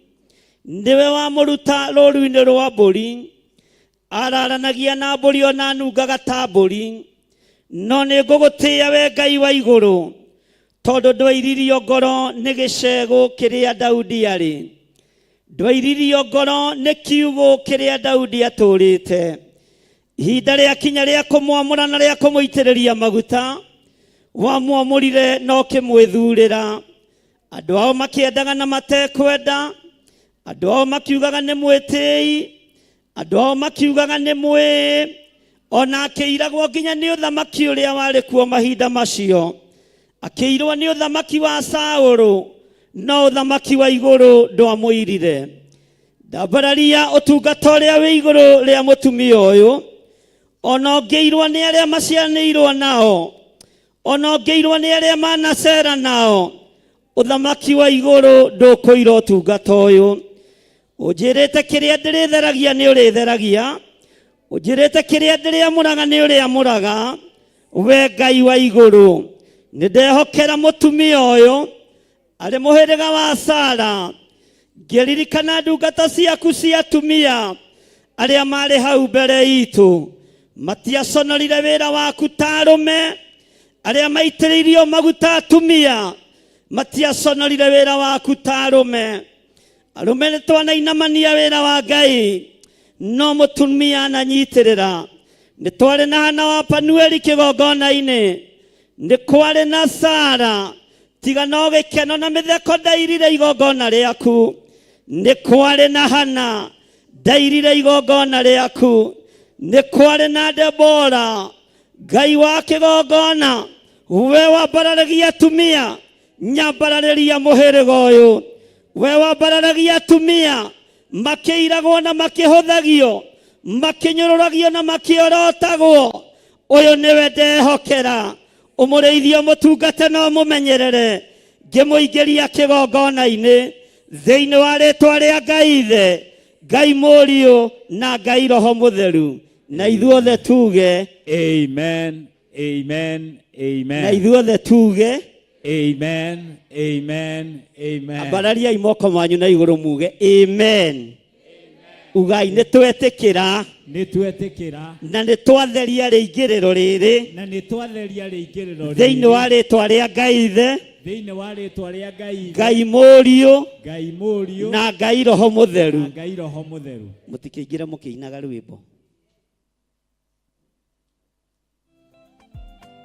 Speaker 6: nĩwe wamũruta rũũru-inĩ rwa mbũri. Araranagia na mbũri ona nungaga ta mbũri, no nĩ ngũgũtĩĩa we Ngai wa igũrũ, tondũ ndwairirio ngoro nĩ gĩcego kĩrĩa Daudi arĩ, ndwairirio ngoro nĩ kiugo kĩrĩa Daudi atũrĩte. Ihinda rĩakinya rĩa kũmwamũra na rĩa kũmũitĩrĩria maguta, wamwamũrire no kĩmwĩthurĩra. Andũ ao makĩendaga na matekwenda, andũ ao makiugaga nĩ mwĩtĩi, andũ ao makiugaga nĩ mwĩĩ, ona akĩiragwo nginya nĩ ũthamaki ũrĩa warĩ kuo mahinda macio. Akĩirwo nĩ ũthamaki wa Saũlũ, no ũthamaki wa igũrũ ndwamũirire. Ndambararia ũtungata ũrĩa wĩ igũrũ rĩa mũtumia ũyũ, ona ũngĩirwo nĩ arĩa maciaranĩirwo nao, ona ũngĩirwo nĩ arĩa manacera nao, ũthamaki wa igũrũ ndũkũira ũtungata ũyũ. Ũnjĩrĩte kĩrĩa ndĩrĩtheragia nĩ ũrĩtheragia, ũnjĩrĩte kĩrĩa ndĩrĩamũraga nĩ ũrĩamũraga, we Ngai wa igũrũ. Nĩ ndehokera mũtumia ũyũ arĩ mũhĩrĩga wa Sara, ngĩririkana ndungata ciaku cia atumia arĩa marĩ hau mbere itũ, matiaconorire wĩra waku ta arũme arĩa maitĩrĩirio maguta atumia, matiaconorire wĩra waku ta arũme. Arũme nĩ twanainamania wĩra wa Ngai, no mũtumia ananyitĩrĩra. Nĩ twarĩ na Hana wa Panueli kĩgongona-inĩ, nĩ kwarĩ na Sara, tiga no gĩkeno na mĩtheko ndairire igongona rĩaku. Nĩ kwarĩ na Hana, ndairire igongona rĩaku. Nĩ kwarĩ na Debora, Ngai wa kĩgongona, we wambararagia atumia, nyambararĩria mũhĩrĩga ũyũ. We wambararagia atumia, makĩiragwo na makĩhũthagio, makĩnyũrũragio na makĩorotagwo. Ũyũ nĩwe ndehokera, ũmũrĩithie mũtungate na ũmũmenyerere, ngĩmũingĩria kĩgongona-inĩ thĩinĩ wa rĩtwa rĩa Ngai Ithe, Ngai Mũriũ na Ngai Roho Mũtheru. Na ithuothe tuge
Speaker 4: Amen, amen, amen.
Speaker 6: Na ithuothe tuge
Speaker 4: Amen, amen, amen.
Speaker 6: Ambarariai moko manyu na igũrũ muge amen. Ugai nĩ twetĩkĩra na nĩ twatheria rĩingĩrĩro rĩrĩ thĩinĩ wa rĩtwa rĩa Ngai Ithe, Ngai Mũriũ na Ngai Roho Mũtheru. Mũtikĩingĩre mũkĩinaga rwĩmbo.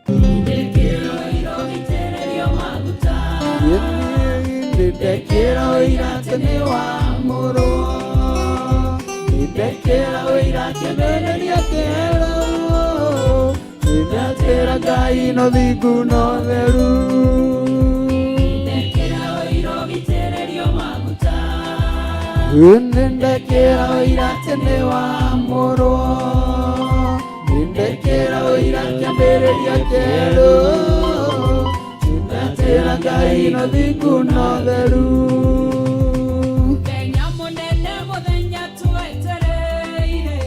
Speaker 7: Ndekera iro gitere
Speaker 5: nindekera wira tene wa moro nindekera wira tene ria kero nindekera Ngai no thingu no theru nindekera wira gitererio maguta nindekera wira tene wa moro nindekera wira kiambereria kero nindekera Ngai no thingu no theru
Speaker 7: Menya munene muthenya twetereire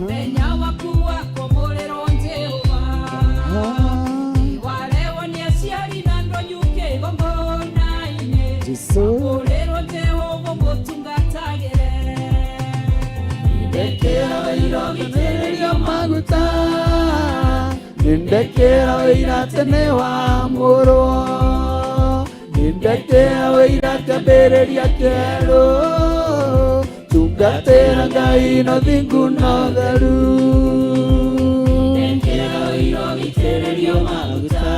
Speaker 7: menya waku wako muriro Jehova warewo ni aciari na ndonyuke igongona-inĩ muriro Jehova mutungatagĩre
Speaker 5: nindekera wira gitererio maguta nindekera wira tene wa moro nindekera wira kiambereria kero tungatĩra Ngai no thingu no theru nindekera wira gitererio maguta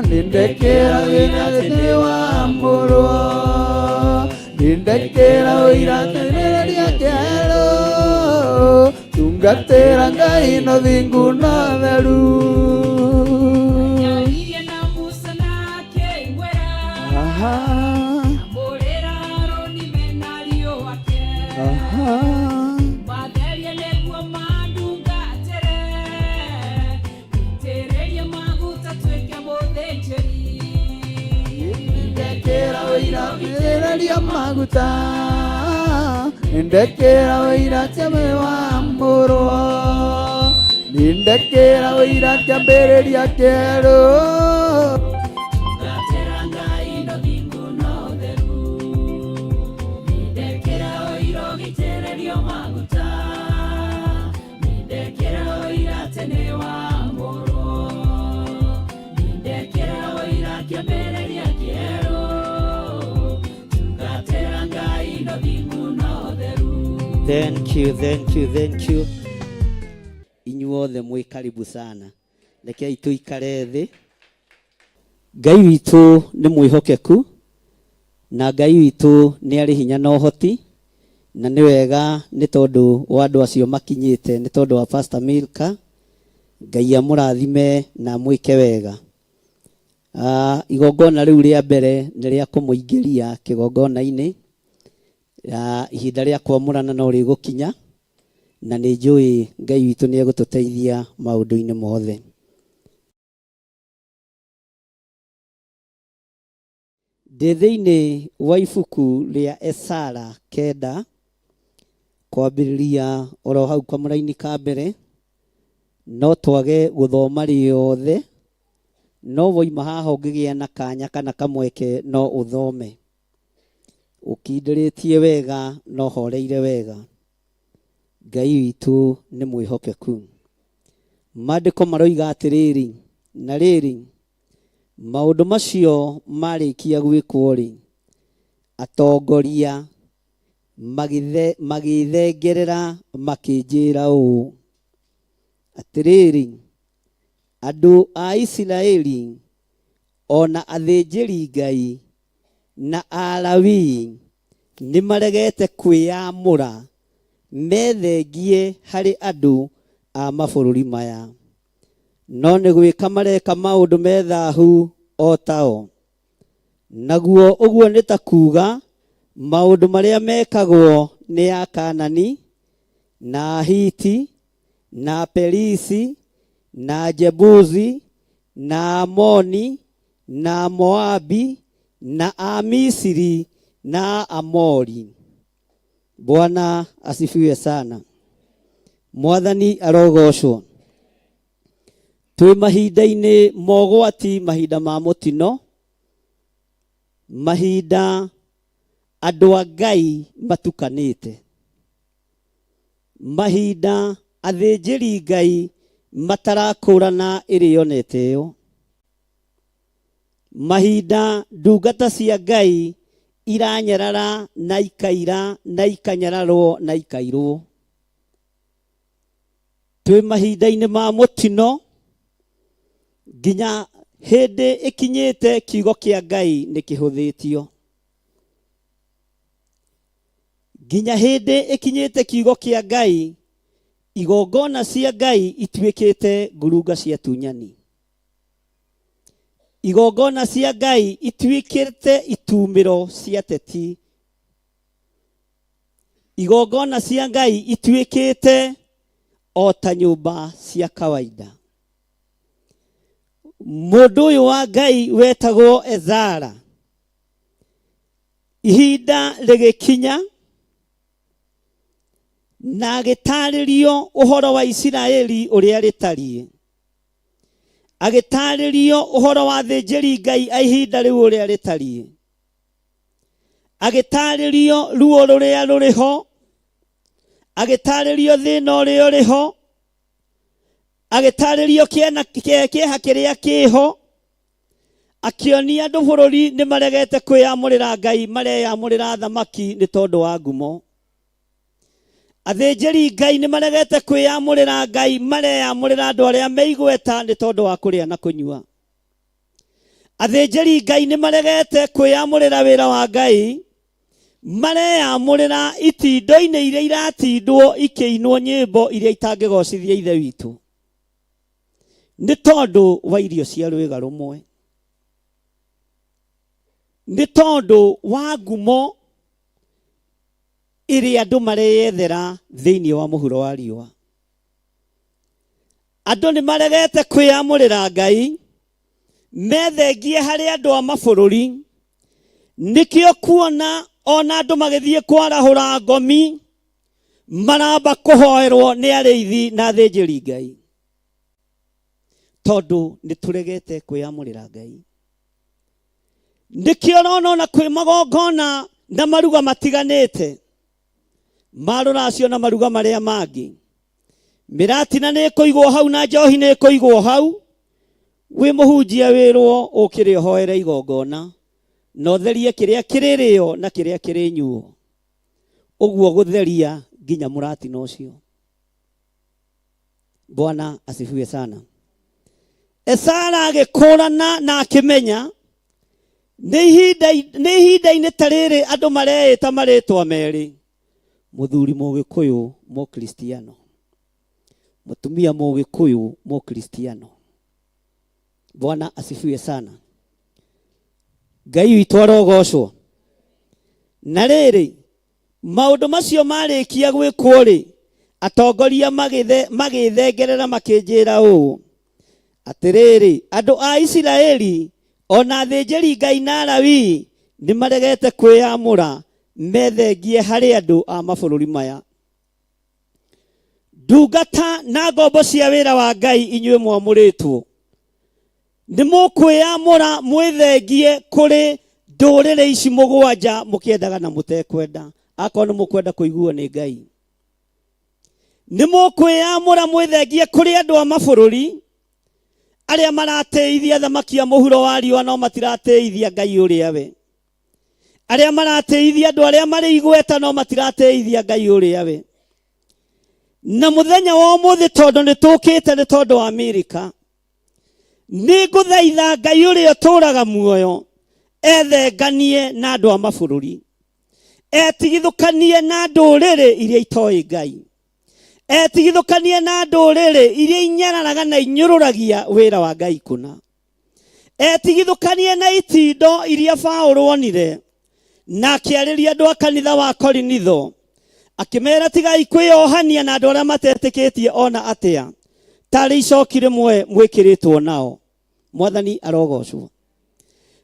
Speaker 5: nindekera wira tene wa moro nindekera wira kiambereria kero tungatĩra Ngai no thingu no theru
Speaker 7: Nyaria na Musa nake ingwera murĩra Harũni mena riũake matherie nĩguo mandungatĩre itĩrĩrie maguta tuĩke mũthĩnjĩri
Speaker 5: nindekera wira gitererio maguta nindekera wira tene wa moro nindekera wira kiambereria kero tungatĩra Ngai no thingu no theru nindekera wira gitererio maguta nindekera wira tene wa moro nindekera wira kiambereria kero tungatĩra Ngai no thingu no theru
Speaker 6: Thank you, thank you, thank you. Inyuothe mwĩ karibu sana. Rekei tuikare thĩ. Ngai witũ nĩ mwĩhokeku na Ngai witũ nĩ arĩ hinya na ũhoti na nĩ wega nĩ tondũ wa andũ acio makinyĩte nĩ tondũ wa Pastor Milka. Ngai amũrathime na mwĩke wega. Igongona rĩu rĩa mbere nĩ rĩa kũmũingĩria kĩgongona-inĩ. Ihinda rĩa kwamũrana no rĩgũkinya na nĩ njũĩ Ngai witũ nĩ egũtũteithia maũndũ-inĩ mothe. Ndĩ thĩinĩ wa ibuku rĩa Esara 9 kwambĩrĩria oro hau kamũra-inĩ ka mbere no twage gũthoma rĩothe no woima haha ũngĩgĩa na kanya kana kamweke no ũthome. Ukindĩrĩtie wega no horeire wega. Ngai witũ nĩ mwĩhokeku. Maandĩko maroiga atĩrĩrĩ na rĩrĩ maũndũ macio marĩkia gwĩkwo rĩ atongoria magĩthengerera makĩnjĩra ũũ atĩrĩrĩ andũ a Isiraeli ona athĩnjĩri Ngai na Alawii nĩ maregete kwĩyamũra methengie harĩ andũ a mabũrũri maya no nĩ gwĩka mareka maũndũ me thaahu o tao. Naguo ũguo nĩ ta kuuga maũndũ marĩa mekagwo nĩ Akaanani na Ahiti na Perisi na Jebusi na Amoni na Moabi na Amisiri na Amori. Bwana asifiwe sana. Mwathani arogocwo. Twĩ mahinda-inĩ mogwati, mahinda ma mũtino, mahinda andũ a Ngai matukanĩte, mahinda athĩnjĩri Ngai matarakũrana ĩrĩo na ĩtĩo, mahinda ndungata cia Ngai iranyarara na ikaira na ikanyararwo na ikairwo. Twĩ mahinda-inĩ ma mũtino nginya Hĩndĩ ĩkinyĩte kiugo kĩa Ngai nĩ kĩhũthĩtio. Nginya hĩndĩ ĩkinyĩte kiugo kĩa Ngai, igongona cia Ngai ituĩkĩte ngurunga cia tunyani. Igongona cia Ngai ituĩkĩte itumĩro cia teti. Igongona cia Ngai ituĩkĩte o ta nyũmba cia kawaida. Mũndũ ũyũ wa Ngai wetagwo Ezara, ihinda rĩgĩkinya na agĩtarĩrio ũhoro wa Isiraeli ũrĩa rĩtariĩ. Agĩtarĩrio ũhoro wa athĩnjĩri Ngai a ihinda rĩu ũrĩa rĩtariĩ. Agĩtarĩrio ruo rũrĩa rũrĩho. Agĩtarĩrio thĩna ũrĩa ũrĩho. Agĩtarĩrio kĩeha kĩrĩa kĩho. Akĩonia andũ bũrũri nĩ maregete kwĩyamũrĩra Ngai, mareyamũrĩra thamaki nĩ tondũ wa ngumo. Athĩnjĩri Ngai nĩ maregete kwĩyamũrĩra Ngai, mareyamũrĩra andũ arĩa meigweta nĩ tondũ wa kũrĩa na kũnyua. Athĩnjĩri Ngai nĩ maregete kwĩyamũrĩra wĩra wa Ngai, mareyamũrĩra itindo-inĩ iria iratindwo ikĩinwo nyĩmbo iria itangĩgocithia ithe witũ nĩ tondũ wa irio cia rwĩga rũmwe, nĩ tondũ wa ngumo ĩrĩa andũ mareyethera thĩinĩ wa mũhuro wa riũa. Andũ nĩ maregete kwĩyamũrĩra Ngai, methengie harĩ andũ a mabũrũri. Nĩkĩo kuona ona andũ magĩthiĩ kwarahũra ngomi maramba kũhoerwo nĩ arĩithi na athĩnjĩri Ngai, tondũ nĩ tũregete kwĩyamũrĩra Ngai. Nĩkĩo ona kwĩ magongona na maruga matiganĩte, marũracio na maruga marĩa mangĩ. Mĩratina nĩ ĩkũigwo hau na njohi nĩ ĩkũigwo hau. Wĩ mũhunjia wĩrwo ũkĩrĩ ũhoere igongona na ũtherie kĩrĩa kĩrĩrĩo na kĩrĩa kĩrĩnyuo. Ũguo gũtheria nginya mũratina ũcio. Bwana asifiwe sana. Ezara agĩkũrana na akĩmenya nĩ ihinda-inĩ ta rĩrĩ andũ mareĩta marĩtwa merĩ: mũthuri mũgĩkũyũ mũkristiano, mũtumia mũgĩkũyũ mũkristiano. Bwana asifiwe sana. Ngai witũ arogocwo. Na rĩrĩ, maũndũ macio marĩkia gwĩkwo rĩ, atongoria magĩthengerera makĩnjĩra ũũ atĩrĩrĩ, andũ a Isiraeli ona athĩnjĩri Ngai na Alawii nĩ maregete kwĩyamũra, methengie harĩ andũ a mabũrũri maya. Ndungata na ngombo cia wĩra wa Ngai, inyuĩ mwamũrĩtwo, nĩ mũkwĩyamũra mwĩthengie kũrĩ ndũrĩrĩ ici mũgwanja, mũkĩendaga na mũtekwenda. Akorwo nĩ mũkwenda kũiguo nĩ Ngai, nĩ mũkwĩyamũra mwĩthengie kũrĩ andũ a mabũrũri arĩa maratĩithia thamaki ya mũhuro wa riũa no matiratĩithia Ngai ũrĩa we, arĩa maratĩithia andũ arĩa marĩ igweta no matiratĩithia Ngai ũrĩa we. Na mũthenya wa ũmũthĩ, tondũ nĩ tũkĩte nĩ tondũ wa Amerika, nĩ ngũthaitha Ngai ũrĩa ũtũũraga muoyo ethenganie na andũ a mabũrũri, etigithũkanie na ndũrĩrĩ iria itoĩ Ngai, etigithũkanie na ndũrĩrĩ iria inyararaga na inyũrũragia wĩra wa Ngai kũna, etigithũkanie na itindo iria Paũlũ onire na akĩarĩria andũ a kanitha wa Korinitho, akĩmera tigai kwĩyohania na andũ arĩa matetĩkĩtie ona atĩa, tarĩ icoki rĩmwe mwĩkĩrĩtwo nao. Mwathani arogocwo.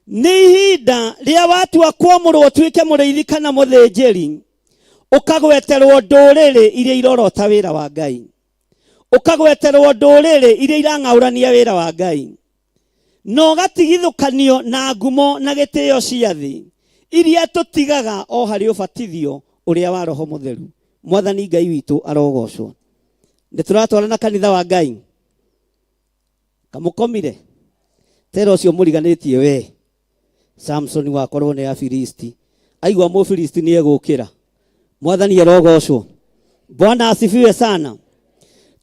Speaker 6: Nĩ ihinda rĩa watua kwamũrwo tuĩke mũrĩithi kana mũthĩnjĩri, ũkagweterwo ndũrĩrĩ iria irorota wĩra wa Ngai, ũkagweterwo ndũrĩrĩ iria irang'aũrania wĩra wa Ngai, na ũgatigithũkanio na ngumo na gĩtĩo cia thĩ iria tũtigaga o harĩ ũbatithio ũrĩa wa Roho Mũtheru. Mwathani Ngai witũ arogocwo. Nĩ tũratwara na kanitha wa Ngai kamũkomire tera ũcio mũriganĩtie we Samson wakorwo nĩ Afilisti, aigua Mũfilisti nĩ egũkĩra. Mwathani arogocwo. Bwana asifiwe sana.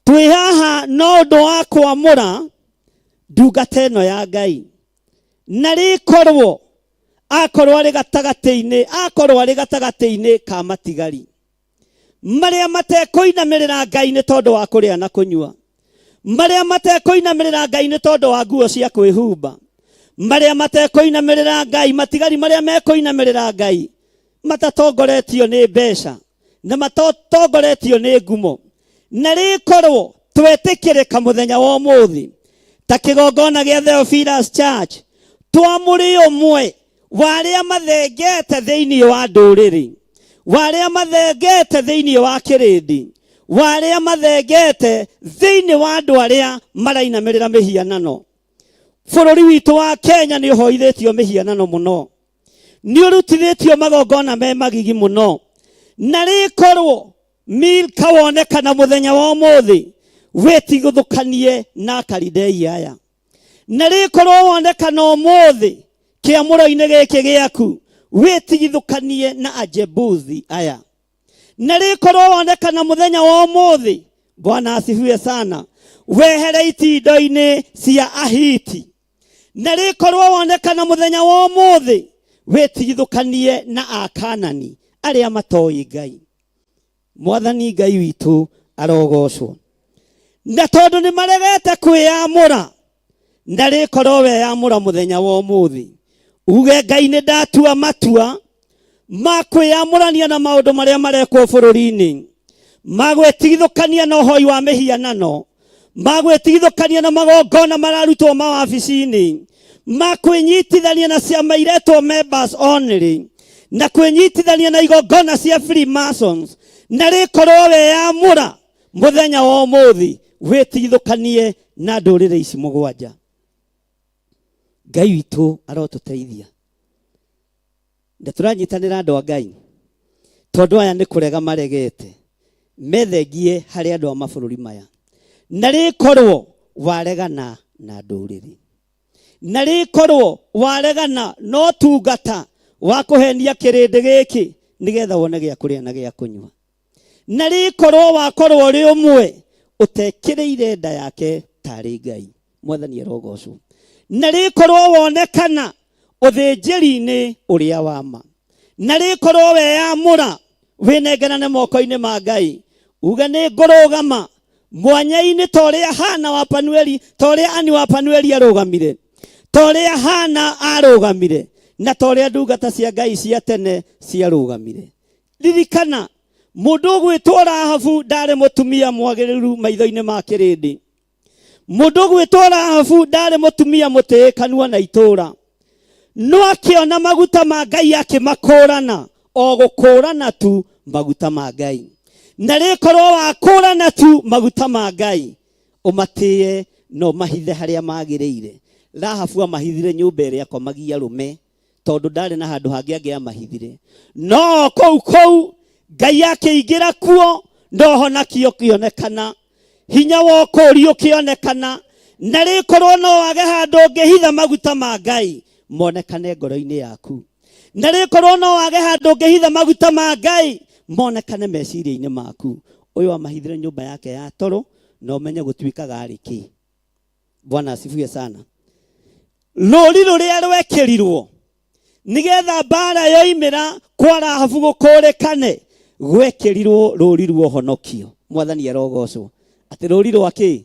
Speaker 6: Twĩ haha no ũndũ wa kwamũra ndungata ĩno ya Ngai na rĩkorwo akorwo arĩ gatagatĩ-inĩ ka matigari marĩa matekũinamĩrĩra Ngai nĩ tondũ wa kũrĩa na kũnyua, marĩa matekũinamĩrĩra Ngai nĩ tondũ wa nguo cia kwĩhumba, marĩa matekũinamĩrĩra Ngai, matigari marĩa mekũinamĩrĩra Ngai matatongoretio nĩ mbeca na matatongoretio nĩ ngumo, na rĩkorwo twetĩkĩrĩka mũthenya wa ũmũthĩ ta kĩgongona gĩa Theophilus Church twamũrĩ ũmwe wa arĩa mathengete thĩinĩ wa ndũrĩrĩ, wa arĩa mathengete thĩinĩ wa kĩrĩndĩ, wa arĩa mathengete thĩinĩ wa andũ arĩa marainamĩrĩra mĩhianano. Bũrũri witũ wa Kenya nĩ ũhoithĩtio mĩhianano mũno, nĩ ũrutithĩtio magongona me magigi mũno, na rĩkorwo Milka wonekana mũthenya wa ũmũthĩ wĩtigithũkanie na Akalidei aya, na rĩkorwo wonekana ũmũthĩ kĩamũro-inĩ gĩkĩ gĩaku wĩtigithũkanie na Ajebuthi aya, na rĩkorwo wonekana mũthenya wa ũmũthĩ, Bwana asifiwe sana, wehere itindo-inĩ cia Ahiti, na rĩkorwo wonekana mũthenya wa ũmũthĩ wĩtigithũkanie na Akanani arĩa matoĩ Ngai. Mwathani Ngai witũ arogocwo. Na tondũ nĩ maregete kwĩyamũra, na rĩkorwo weyamũra mũthenya wa ũmũthĩ, uge Ngai nĩ ndatua matua ma kwĩyamũrania na maũndũ marĩa marekwo bũrũri-inĩ, magwĩtigithũkania na ũhoi wa mĩhianano, magwĩtigithũkania na magongona mararutwo mawabici-inĩ, makwĩnyitithania na ciama iretwo members only, na kwĩnyitithania na igongona cia Freemasons, na rĩkorwo weyamũra mũthenya wa ũmũthĩ wĩtigithũkanie na ndũrĩrĩ ici mũgwanja. Ngai witũ arotũteithia, na tũranyitanĩra andũ a Ngai tondũ aya nĩ kũrega maregete methengie harĩ andũ a mabũrũri maya, na rĩkorwo waregana na ndũrĩrĩ, na rĩkorwo waregana no tungata wa kũhenia kĩrĩndĩ gĩkĩ nĩgetha wone gĩa kũrĩa na gĩa kũnyua, na rĩkorwo wakorwo ũrĩ ũmwe ũtekĩrĩire nda yake tarĩ Ngai. Mwathani arogocwo. Na rĩkorwo wonekana ũthĩnjĩri-inĩ ũrĩa wa ma, na rĩkorwo weyamũra wĩnengerane moko-inĩ ma Ngai, uga nĩ ngũrũgama mwanya-inĩ ta ũrĩa Hana wa Panueli, ta ũrĩa Ani wa Panueli arũgamire, ta ũrĩa Hana arũgamire, na ta ũrĩa ndungata cia Ngai cia tene ciarũgamire. Ririkana mũndũ ũgwĩtwo Rahabu ndarĩ mũtumia mwagĩrĩru maitho-inĩ ma kĩrĩndĩ, mũndũ ũgwĩtwo Rahabu ndarĩ mũtumia mũtĩĩkanu na itũũra, no akĩona maguta ma Ngai akĩmakũrana, o gũkũrana tu maguta ma Ngai. Na rĩkorwo wakũrana tu maguta ma Ngai ũmatĩye no mahithe harĩa magĩrĩire. Rahabu amahithire nyũmba ĩrĩa akomagia arũme tondũ ndarĩ na handũ hangĩ angĩamahithire, no kũu Ngai akĩingĩra kuo no honakio kĩonekana, hinya wa ũkũũri ũkĩonekana, na rĩkorwo no wage handũ ũngĩhitha maguta ma Ngai monekane ngoro-inĩ yaku, na rĩkorwo no wage handũ ũngĩhitha maguta ma Ngai monekane meciria-inĩ maku. Ũyũ amahithire nyũmba yake ya toro na ũmenye gũtuĩkaga arĩ kĩ. Bwana asifiwe sana. Rũri rũrĩa rwekĩrirwo nĩgetha mbara yoimĩra kwa Rahabu gũkũrĩkane, gwekĩrirwo rũri rwa ũhonokio. Mwathani arogocwo. Atĩ rũri rwa kĩ?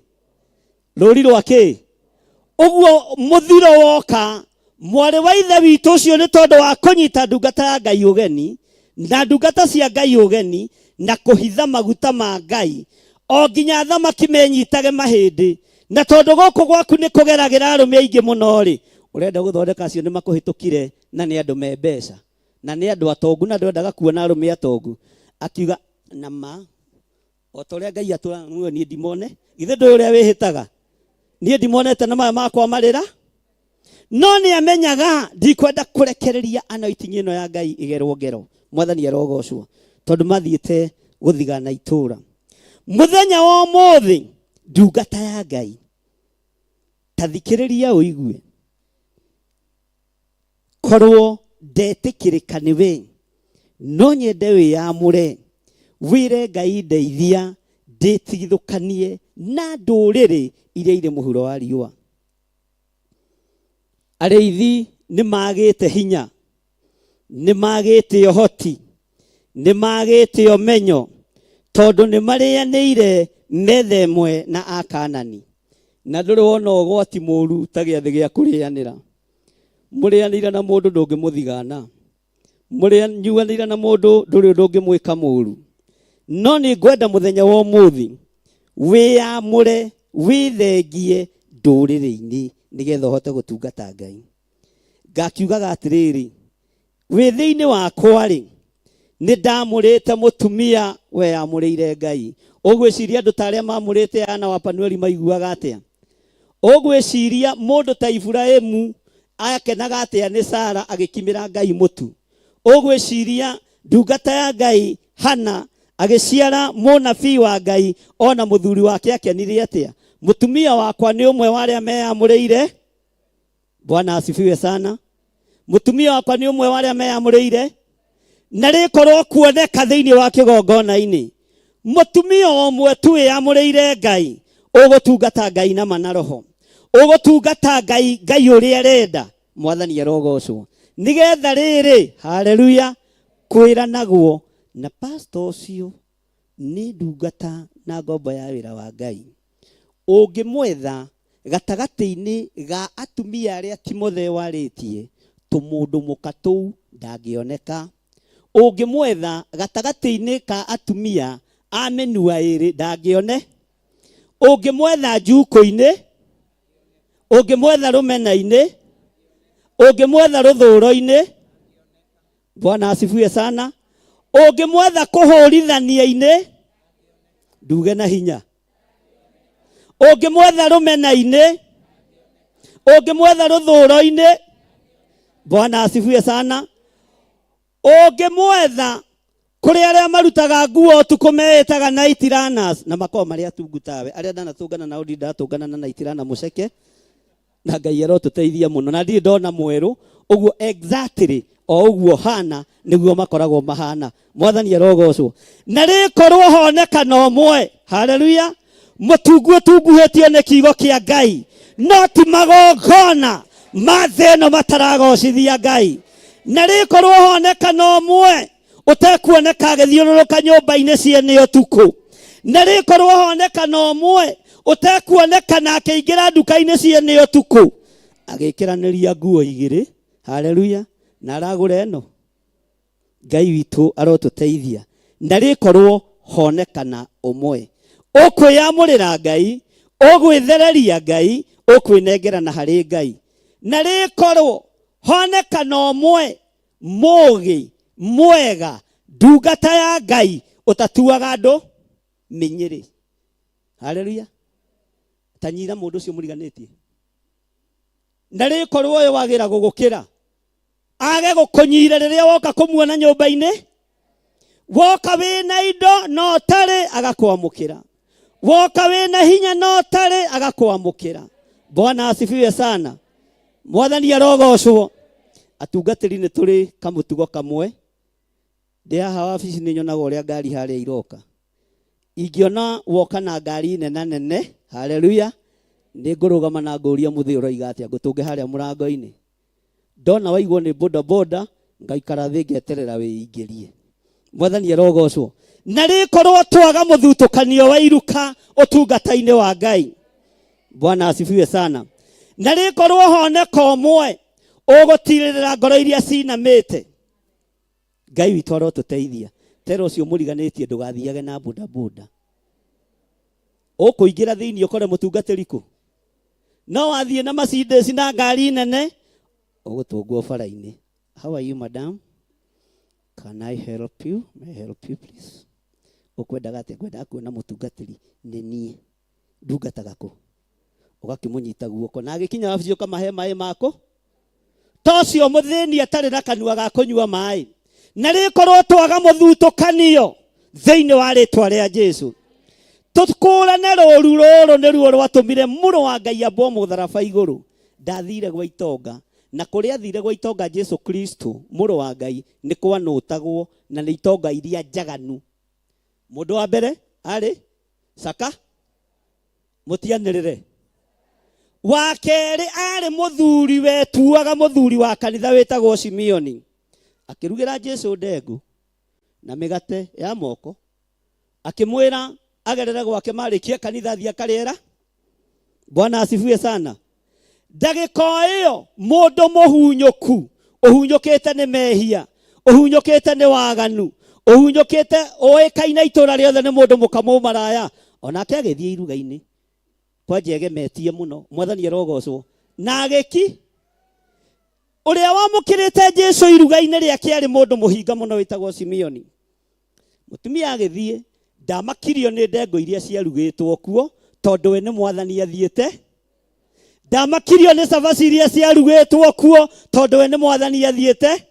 Speaker 6: Rũri rwa kĩ? Ũguo mũthiro woka, mwarĩ wa ithe witũ ũcio nĩ tondũ wa kũnyita ndungata ya Ngai ũgeni na ndungata cia Ngai ũgeni na kũhitha maguta ma Ngai, o nginya thamaki menyitage mahĩndĩ, na tondũ gũkũ gwaku nĩ kũgeragĩra arũme aingĩ mũno rĩ, ũrenda gũthondeka acio nĩ makũhĩtũkire na nĩ andũ me mbeca na nĩ andũ atongu na ndwendaga kuona arũme atongu. Akiuga nama o ta ũrĩa Ngai atũra muoyo niĩ ndimone, githĩ ndũĩ ũrĩa wĩhĩtaga, niĩ ndimonete na maya makwa marĩra, no nĩ amenyaga ndikwenda kũrekereria anointing ĩno ya Ngai ĩgerwo ngero. Mwathani arogocwo tondũ mathiĩte gũthigana itũũra. Mũthenya wa ũmũthĩ ndungata ya Ngai, ta thikĩrĩria ũigue, korwo ndetĩkĩrĩka nĩwe, no nyende wĩyamũre wĩre Ngai ndeithia ndĩtigithũkanie na ndũrĩrĩ iria irĩ mũhuro wa riũa. arĩithi nĩ magĩte hinya, nĩ magĩte ũhoti, nĩ magĩte ũmenyo, tondũ nĩ marĩanĩire metha ĩmwe na Akaanani. Na ndũrĩ wona ũgwati mũũru ta gĩathĩ gĩa kũrĩanĩra. Mũrĩanĩire na mũndũ ndũngĩmũthigana, mũrĩanyuanĩire na mũndũ ndũrĩ ũndũ ũngĩmwĩka mũũru. No nĩ ngwenda mũthenya wa ũmũthĩ wĩamũre, wĩthengie ndũrĩrĩ-inĩ nĩgetha ũhote gũtungata Ngai. Ngakiugaga atĩrĩrĩ, wĩ thĩinĩ wakwa-rĩ, nĩ ndamũrĩte mũtumia we amũrĩire Ngai. Ũgwĩciria andũ ta arĩa mamũrĩte Ana wa Panueli maiguaga atĩa? Ũgwĩciria mũndũ ta Iburahĩmu akenaga atĩa nĩ Sara agĩkimĩra Ngai mũtu? Ũgwĩciria ndungata ya Ngai Hana agĩciara mũnabii wa Ngai ona mũthuri wake akenire atĩa? Mũtumia wakwa nĩ ũmwe wa arĩa meyamũrĩire. Bwana asifiwe sana. Mũtumia wakwa nĩ ũmwe wa arĩa meyamũrĩire. Na rĩkorwo kuoneka thĩinĩ wa kĩgongona-inĩ. Mũtumia ũmwe tu wĩyamũrĩire Ngai, ũgũtungata Ngai na ma na roho. Ũgũtungata Ngai ũrĩa arenda. Mwathani arogocwo. Nĩgetha rĩrĩ, haleluya, kwĩra naguo na pastor ũcio nĩ ndungata na ngombo ya wĩra wa Ngai. Ũngĩmwetha gatagatĩ-inĩ ga atumia arĩa Timotheo warĩtie, tũmũndũ mũkatũ ndangĩoneka. Ũngĩmwetha gatagatĩ-inĩ ka atumia a menua ĩrĩ ndangĩone. Ũngĩmwetha njukũ-inĩ, ũngĩmwetha rũmena-inĩ, ũngĩmwetha rũthũũro-inĩ. Bwana asifiwe sana. Ũngĩmwetha kũhũrithania-inĩ, nduge na hinya. Ũngĩmwetha rũmena-inĩ, ũngĩmwetha rũthũũro-inĩ. Bwana asifiwe sana. Ũngĩmwetha kũrĩ arĩa marutaga nguo ũtukũ meĩtaga night runners, na makorwo marĩ atungu tawe. Arĩa ndanatũngana nao ndatũngana na night runner mũceke, na Ngai arotũteithia mũno, na ndirĩ ndona mwerũ. Ũguo exactly o ũguo hana nĩguo makoragwo mahana. Mwathani arogocwo. Na rĩkorwo honekana ũmwe, haleluya, mũtungu ũtunguhĩtio nĩ kiugo kĩa Ngai, no ti magongona ma thĩ ĩno mataragocithia Ngai. Na rĩkorwo honekana ũmwe ũtekuoneka agĩthiũrũrũka nyũmba-inĩ ciene ũtukũ. Na rĩkorwo honekana ũmwe ũtekuonekana akĩingĩra nduka-inĩ ciene ũtukũ agĩkĩranĩria nguo igĩrĩ, haleluya, na aragũra ĩno. Ngai witũ arotũteithia. Na rĩkorwo honekana ũmwe ũkwĩyamũrĩra Ngai, ũgwĩthereria Ngai, ũkwĩnengerana harĩ Ngai. Na rĩkorwo honekana ũmwe mũũgĩ mwega, ndungata ya Ngai, ũtatuaga andũ mĩnyĩrĩ. Haleluya. Tanyira mũndũ ũcio mũriganĩtie. Na rĩkorwo ũyũ wagĩra gũgũkĩra, age gũkũnyire rĩrĩa woka kũmuona nyũmba-inĩ. Woka wĩna indo no tarĩ agakwamũkĩra. Woka wĩna hinya no tarĩ agakwamũkĩra. Bwana asifiwe sana. Mwathani arogocwo. Atungatĩri nĩ tũrĩ kamũtugo kamwe. Ndĩ haha wabici nĩ nyonaga ũrĩa ngari harĩa iroka. Ingĩona woka na ngari nene, haleluya, nĩ ngũrũgama na ngũria mũthĩ ũroiga atĩa, ngũtũnge harĩa mũrango-inĩ. Ndona waigwo nĩ boda boda, ngaikara thĩ ngeterera wĩingĩrie. Mwathani arogocwo. Na rĩkorwo twaga mũthutũkanio wa iruka ũtungata-inĩ wa Ngai. Bwana asifiwe sana. Na rĩkorwo honeka ũmwe ũgũtirĩrĩra ngoro iria cinamĩte. Ngai witũ arotũteithia. Tera ũcio mũriganĩtie ndũgathiage na boda boda. Ũkũingĩra thĩinĩ ũkore mũtungatĩri kũ? No wathiĩ na Mercedes na ngari nene, ũgũtũngwo bara-inĩ. How are you, madam? Can I help you? May I help you, please? Ũkwendaga atĩa? Ngwendaga kuona mũtungatĩri nĩ niĩ. Ndungataga kũ? Ũgakĩmũnyita guoko. Na agĩkinya wabici ũkamahe maĩ mako. Tocio mũthĩni atarĩ na kanua ga kũnyua maĩ. Na rĩkorwo twaga mũthutũkanio thĩinĩ wa rĩtwa rĩa Jesũ. Tũkũrane rũũru rũrũ nĩruo rwatũmire mũrũ wa Ngai ambwo mũtharaba igũrũ. Ndathire gwa itonga. Na kũrĩa athire gwa itonga Jesũ Kristo mũrũ wa Ngai nĩ kwanũtagwo na nĩ itonga iria njaganu. Mũndũ wa mbere arĩ Saka. Mũtianĩrĩre. wa kerĩ arĩ mũthuri wetuaga mũthuri wa kanitha wĩtagwo Simeoni, akĩrugĩra Jesu ndengũ na mĩgate ya moko, akĩmwĩra agerere gwake marĩkie kanitha athiĩ akarĩera. Bwana asifiwe sana. Ndagĩka ĩyo mũndũ mũhunyũku, ũhunyũkĩte nĩ mehia, ũhunyũkĩte nĩ waganu, ũhunyũkĩte ũĩkaine itũũra rĩothe nĩ mũndũ mũkamũ maraya, onake agĩthiĩ iruga-inĩ kwanja egemetie mũno, Mwathani arogocwo, na agĩki ũrĩa wamũkĩrĩte Jesu iruga-inĩ rĩake arĩ mũndũ mũhinga mũno wĩtagwo Simeoni. Mũtumia agĩthiĩ, ndamakirio nĩ ndengũ iria ciarugĩtwo kuo, tondũ we nĩ Mwathani athiĩte. Ndamakirio nĩ cabaci iria ciarugĩtwo kuo, tondũ we nĩ Mwathani athiĩte.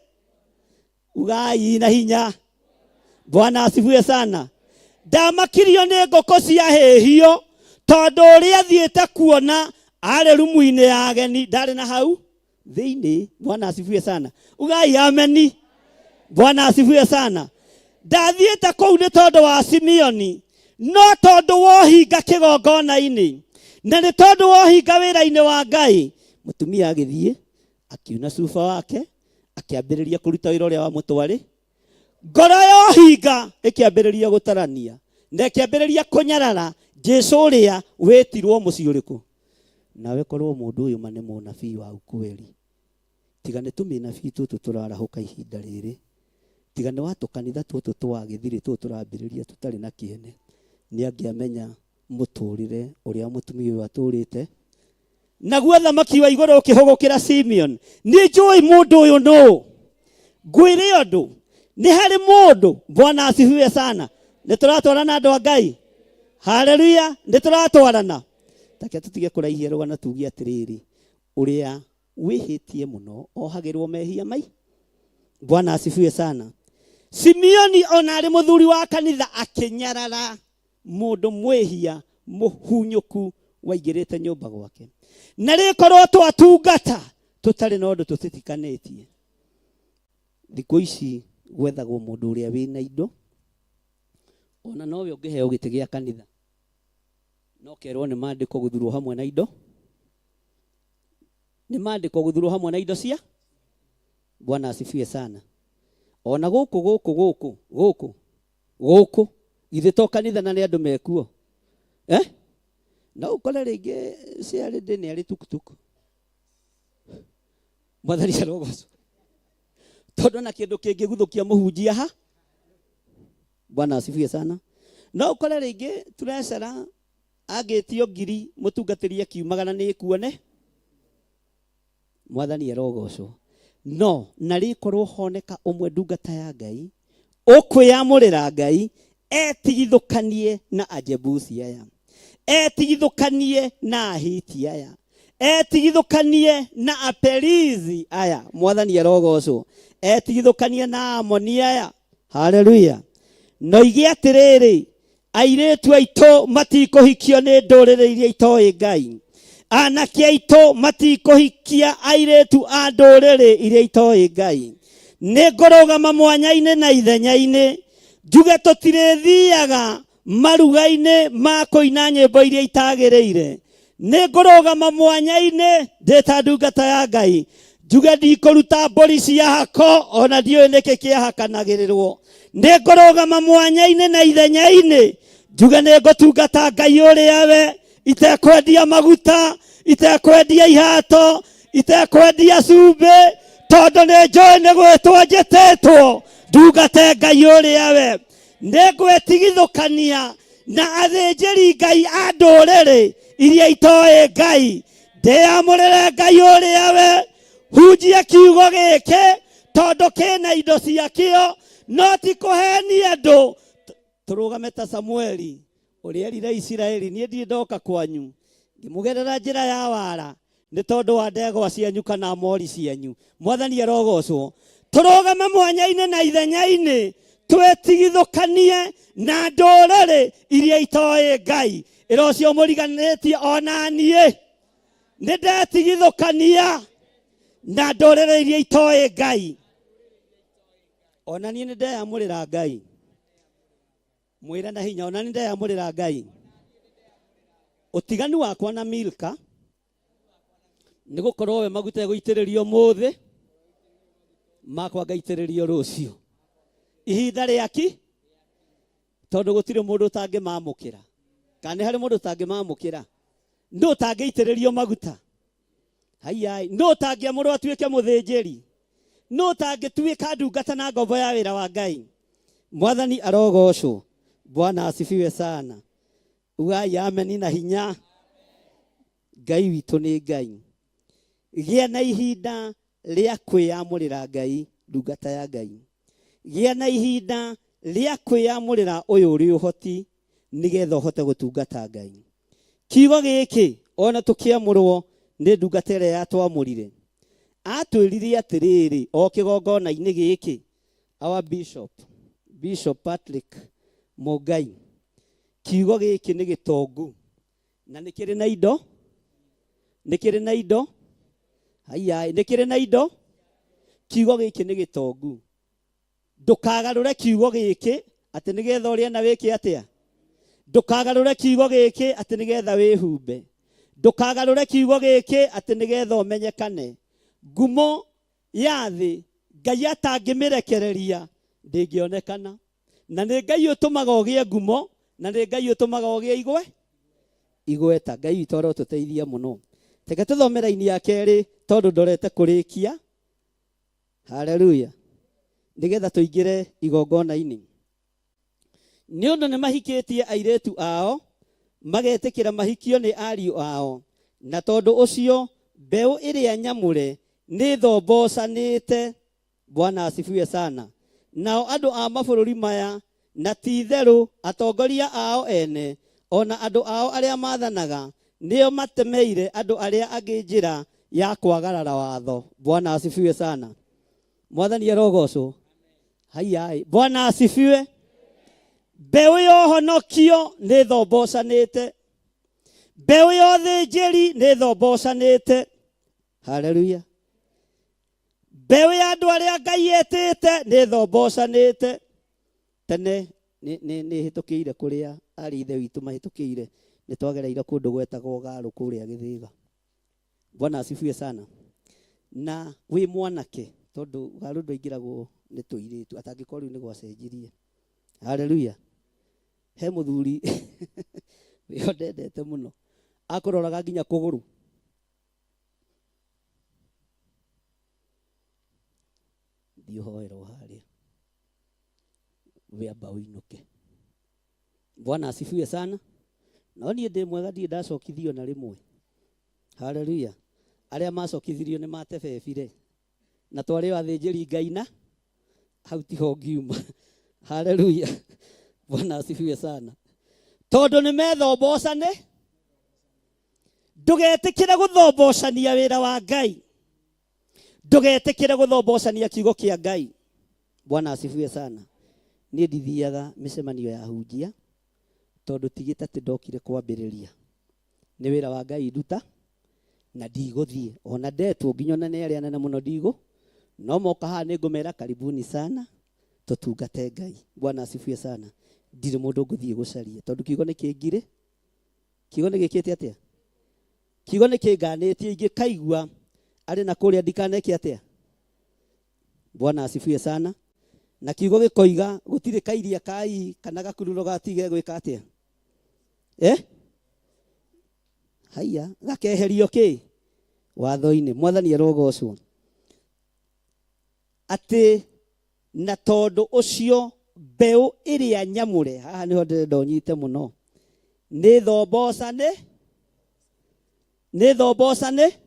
Speaker 6: Ugai na hinya. Bwana asifiwe sana. Ndamakirio nĩ ngũkũ ciahĩhio, tondũ ũrĩa athiĩte kuona arĩ rumu-inĩ ya ageni ndarĩ na hau thĩinĩ. Bwana asifiwe sana. Ugai ameni. Bwana asifiwe sana. Ndathiĩte kũu nĩ tondũ wa Simeoni, no tondũ wohinga kĩgongona-inĩ, na nĩ tondũ wohinga wĩra-inĩ wa Ngai. Mũtumia agĩthiĩ akiuna cuba wake, akĩambĩrĩria kũruta wĩra ũrĩa wa mũtwarĩ. Ngoro yohinga ĩkĩambĩrĩria gũtarania na ĩkĩambĩrĩria kũnyarara Jesu ũrĩa wĩtirwo mũciĩ ũrĩkũ. Nawe korwo mũndũ ũyũ nĩ mũnabii wa ukweli, tiga nĩ tũmĩnabii tũtũ tũrarahũka ihinda rĩrĩ, tiga nĩ watũ kanitha tũtũ twagĩthirĩ tũtũ tũrambĩrĩria tũtarĩ na kĩene, nĩ angĩamenya mũtũrĩre ũrĩa mũtumia ũyũ atũrĩte. Naguo thamaki wa igũrũ ũkĩhũgũkĩra Simeon, nĩ njũĩ mũndũ ũyũ nũ. Ngwĩre ũndũ, nĩ harĩ mũndũ, Bwana asifiwe sana, nĩ tũratwarana andũ a Ngai. Haleluya, nĩ tũratwarana. Take tũtige kũraihia rũgana tuge atĩrĩrĩ, ũrĩa wĩhĩtie mũno ohagĩrwo mehia mai. Bwana asifiwe sana. Simeoni ona arĩ mũthuri wa kanitha akĩnyarara mũndũ mwĩhia mũhunyũku waingĩrĩte nyũmba gwake. Na rĩkorwo twatungata tũtarĩ na ũndũ tũtĩtikanĩtie. Thikũ ici gwethagwo mũndũ ũrĩa wĩna indo, ona nowe ũngĩheo gĩtĩ gĩa kanitha, no kerwo nĩ maandĩko gũthurwo hamwe na indo, nĩ maandĩko gũthurwo hamwe na indo cia. Bwana asifiwe sana. Ona gũkũ ithe to kanitha na nĩ andũ mekuo, na ũkore rĩngĩ ciarĩ ndĩ nĩ arĩ tukutuku. Mwathani arogocwo, tondũ na kĩndũ kĩngĩguthũkia mũhunjia ha. Bwana asifiwe sana. No ũkore rĩngĩ turecera agĩtio ngiri mũtungatĩri akiumagana nĩ kuone. Mwathani arogocwo. No na rĩkorwo honeka ũmwe ndungata ya Ngai ũkwĩyamũrĩra Ngai, etigithũkanie na Ajebusi aya, etigithũkanie na Ahiti aya, etigithũkanie na Aperizi aya. Mwathani arogocwo. Etigithũkanie na Amoni aya. Haleluya. No ige atĩrĩrĩ, airĩtu aitũ matikũhikio nĩ ndũrĩrĩ iria itoĩ Ngai, anake aitũ matikũhikia airĩtu a ndũrĩrĩ iria itoĩ Ngai. Nĩ ngũrũgama mwanya-inĩ na ithenya-inĩ, njuge tũtirĩthiaga maruga-inĩ ma kũina nyĩmbo iria itagĩrĩire. Nĩ ngũrũgama mwanya-inĩ ndĩ ta ndungata ya Ngai, njuge ndikũruta mbũri cia hako, ona ndiũĩ nĩkĩ kĩahakanagĩrĩrwo. Nĩ ngũrũgama mwanya-inĩ na ithenya-inĩ, njuge nĩ ngũtungata Ngai ũrĩa we, itekwendia maguta, itekwendia ihato, itekwendia cumbĩ, tondũ nĩ njũĩ nĩ gwĩtwo njĩtĩtwo ndungate Ngai ũrĩa we. Nĩ ngwĩtigithũkania na athĩnjĩri Ngai a ndũrĩrĩ iria itoĩ Ngai, ndĩamũrĩre Ngai ũrĩa we, hunjia kiugo gĩkĩ tondũ kĩna indo ciakĩo, no ti kũhenia andũ. Tũrũgame ta Samueli ũrĩa erire Isiraeli, niĩ ndirĩ ndoka kwanyu ngĩmũgerera njĩra ya wara nĩ tondũ wa ndegwa cianyu kana mori cianyu. Mwathani arogocwo. Tũrũgame mwanya-inĩ na ithenya-inĩ, twĩtigithũkanie na ndũrĩrĩ iria itoĩ Ngai. Ĩro cio mũriganĩtie ona niĩ nĩ ndetigithũkania na ndũrĩrĩ iria itoĩ Ngai. Ona niĩ nĩ ndeyamũrĩra Ngai. Mwĩra na hinya, ona nĩ ndeyamũrĩra Ngai. Ũtiganu wakwa na Milka nigukorwo we maguta eguitĩrĩrio mũthĩ makwa ngaitĩrĩrio rũciũ ihinda rĩaki tondũ gũtirĩ mũndũ ũtangĩmamũkĩra kana harĩ mũndũ ũtangĩmamũkĩra nũ ũtangĩitĩrĩrio maguta haiyai nũ ũtangĩamũrwo atuĩke mũthĩnjĩri nũ ũtangĩtuĩka ndungata na ngombo ya wĩra wa Ngai. Mwathani arogocwo. Bwana asifiwe sana. Ugai ameni na hinya. Ngai witũ nĩ Ngai. Gĩa na ihinda rĩa kwĩyamũrĩra Ngai, ndungata ya Ngai. Gĩa na ihinda rĩa kwĩyamũrĩra ũyũ ũrĩ ũhoti nĩgetha ũhote gũtungata Ngai. Kiugo gĩkĩ ona tũkĩamũrwo nĩ ndungata ĩrĩa yatwamũrire atwĩrire atĩrĩrĩ o kĩgongona-inĩ gĩkĩ our Bishop Patrick Mũngai, kiugo gĩkĩ nĩ gĩtongu na nĩ kĩrĩ na indo haiyai nĩ kĩrĩ na indo. Kiugo gĩkĩ nĩ gĩtongu, ndũkagarũre kiugo gĩkĩ atĩ nĩgetha ũrĩa na wĩke atĩa. Ndũkagarũre kiugo gĩkĩ atĩ nĩgetha wĩhumbe. Ndũkagarũre kiugo gĩkĩ atĩ nĩgetha ũmenyekane. Ngumo ya thĩ Ngai atangĩmĩrekereria ndĩngĩonekana, na nĩ Ngai ũtũmaga ũgĩe ngumo, na nĩ Ngai ũtũmaga ũgĩe igweta. Ngai witũ arotũteithia mũno. Teke tũthome raini ya kerĩ tondũ ndorete kũrĩkia. Haleluya. Nĩgetha tũingĩre igongona-inĩ. Nĩ ũndũ nĩ mahikĩtie airĩtu ao magetĩkĩra mahikio nĩ ariũ ao, na tondũ ũcio mbeũ ĩrĩa nyamũre nĩ thombocanĩte. Bwana asifiwe sana. Nao andũ a mabũrũri maya na ti-itherũ atongoria ao ene ona andũ ao arĩa mathanaga nĩo matemeire andũ arĩa angĩ njĩra ya kwagarara watho. Bwana asifiwe sana. Mwathani arogocwo. Haiyai. Bwana asifiwe. Mbeũ ya ũhonokio nĩ thombocanĩte. Mbeũ ya ũthĩnjĩri nĩ thombocanĩte. Haleluya. Mbeũ ya andũ arĩa Ngai etĩte nĩ thombocanĩte. Tene nĩ hĩtũkĩire kũrĩa ari ithe witũ mahĩtũkĩire nĩ twagereire kũndũ gwetagwo Garũ kũrĩa Gĩthĩga. Bwana asifiwe sana. Na wĩ mwanake tondũ Garũ ndũingĩragwo nĩ tũirĩtu atangĩkorwo rĩu nĩ gwacenjirie. Haleluya. He mũthuri wĩho ndendete mũno akũroraga nginya kũgũrũ. Thiũhoerwo harĩa wĩamba ũinũke. Bwana asifiwe sana. No niĩ ndĩ mwega ndirĩ ndacokithio na rĩmwe. Haleluya. Arĩa macokithirio nĩ matebebire na twarĩ athĩnjĩri Ngai na hau tiho ngiuma. Haleluya. Bwana asifiwe sana. Tondũ nĩ methombocane. Ndũgetĩkĩre gũthombocania wĩra wa Ngai. Ndũgetĩkĩre gũthombocania kiugo kĩa Ngai. Bwana asifiwe sana. Niĩ ndithiaga mĩcemanio ya hunjia tondũ tigĩta atĩ ndokire kwambĩrĩria. Nĩ wĩra wa Ngai nduta na ndigũthiĩ. Ona ndetwo nginya na nĩ arĩa anene mũno ndigũ. No moka haha nĩ ngũmera karibuni sana tũtungate Ngai. Bwana asifiwe sana. Ndirĩ mũndũ ngũthiĩ gũcaria tondũ kiugo nĩ kĩngire. Kiugo nĩ gĩkĩte atĩa? Kiugo nĩ kĩnganĩtie ingĩkaigua arĩ na kũrĩa ndikaneke atĩa. Bwana asifiwe sana. Na kiugo gĩkoiga gũtirĩ kairia kai kana gakururo gatige gwĩka atĩa. Haiya gakeherio kĩ watho-inĩ. Mwathani arogocwo. Atĩ na tondũ ũcio mbeũ ĩrĩa nyamũre, haha nĩho ndĩrenda ũnyite mũno, nĩ thombocane.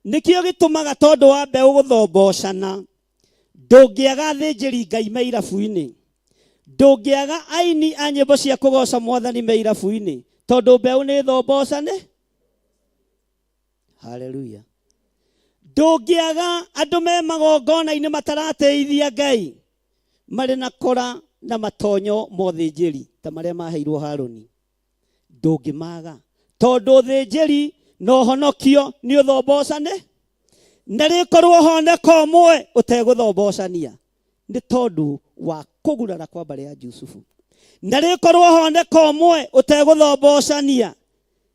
Speaker 6: Nĩkĩo gĩtũmaga tondũ wa mbeũ gũthombocana ndũngĩaga athĩnjĩri Ngai me irabu-inĩ. Ndũngĩaga aini a nyĩmbo cia kũgoca Mwathani me irabu-inĩ tondũ mbeũ nĩ thombocane. Haleluya. Ndũngĩaga andũ me magongona-inĩ matarateithia Ngai marĩ na kora na matonyo mothĩnjĩri ta marĩa maheirwo Harũni. Ndũngĩmaga tondũ thĩnjĩri no honokio nĩ ũthombocane. Na rĩkorwo honeka ũmwe ũtegũthombocania nĩ tondũ wa kũgurara kwa mbarĩ ya Jusufu. Na rĩkorwo honeka ũmwe ũtegũthombocania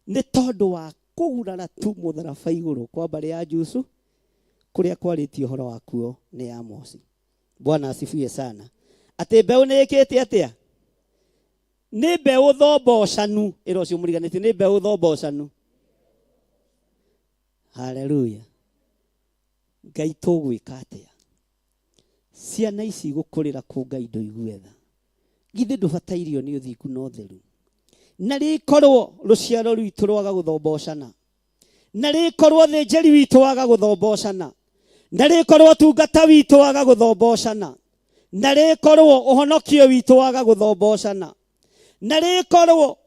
Speaker 6: nĩ tondũ wa kũgurara tu mũtharaba igũrũ kwa mbarĩ ya Jusu kũrĩa kwarĩtio ũhoro wakuo nĩ Amosi. Bwana asifiwe sana. Atĩ mbeũ nĩ ĩkĩte atĩa? Nĩ mbeũ thombocanu. Ĩra ũcio mũriganĩtie, nĩ mbeũ thombocanu. Haleluya. Ngai tũgwĩka atĩa? Ciana ici gũkũrĩra kũ Ngai ndũigue tha. Githĩ ndũbatairio nĩ ũthingu na ũtheru? Na rĩkorwo rũciaro rwitũ rwaga gũthombocana. Na rĩkorwo thĩnjĩri witũ waga gũthombocana. Na rĩkorwo tungata witũ waga gũthombocana. Na rĩkorwo ũhonokio witũ waga gũthombocana. Na rĩkorwo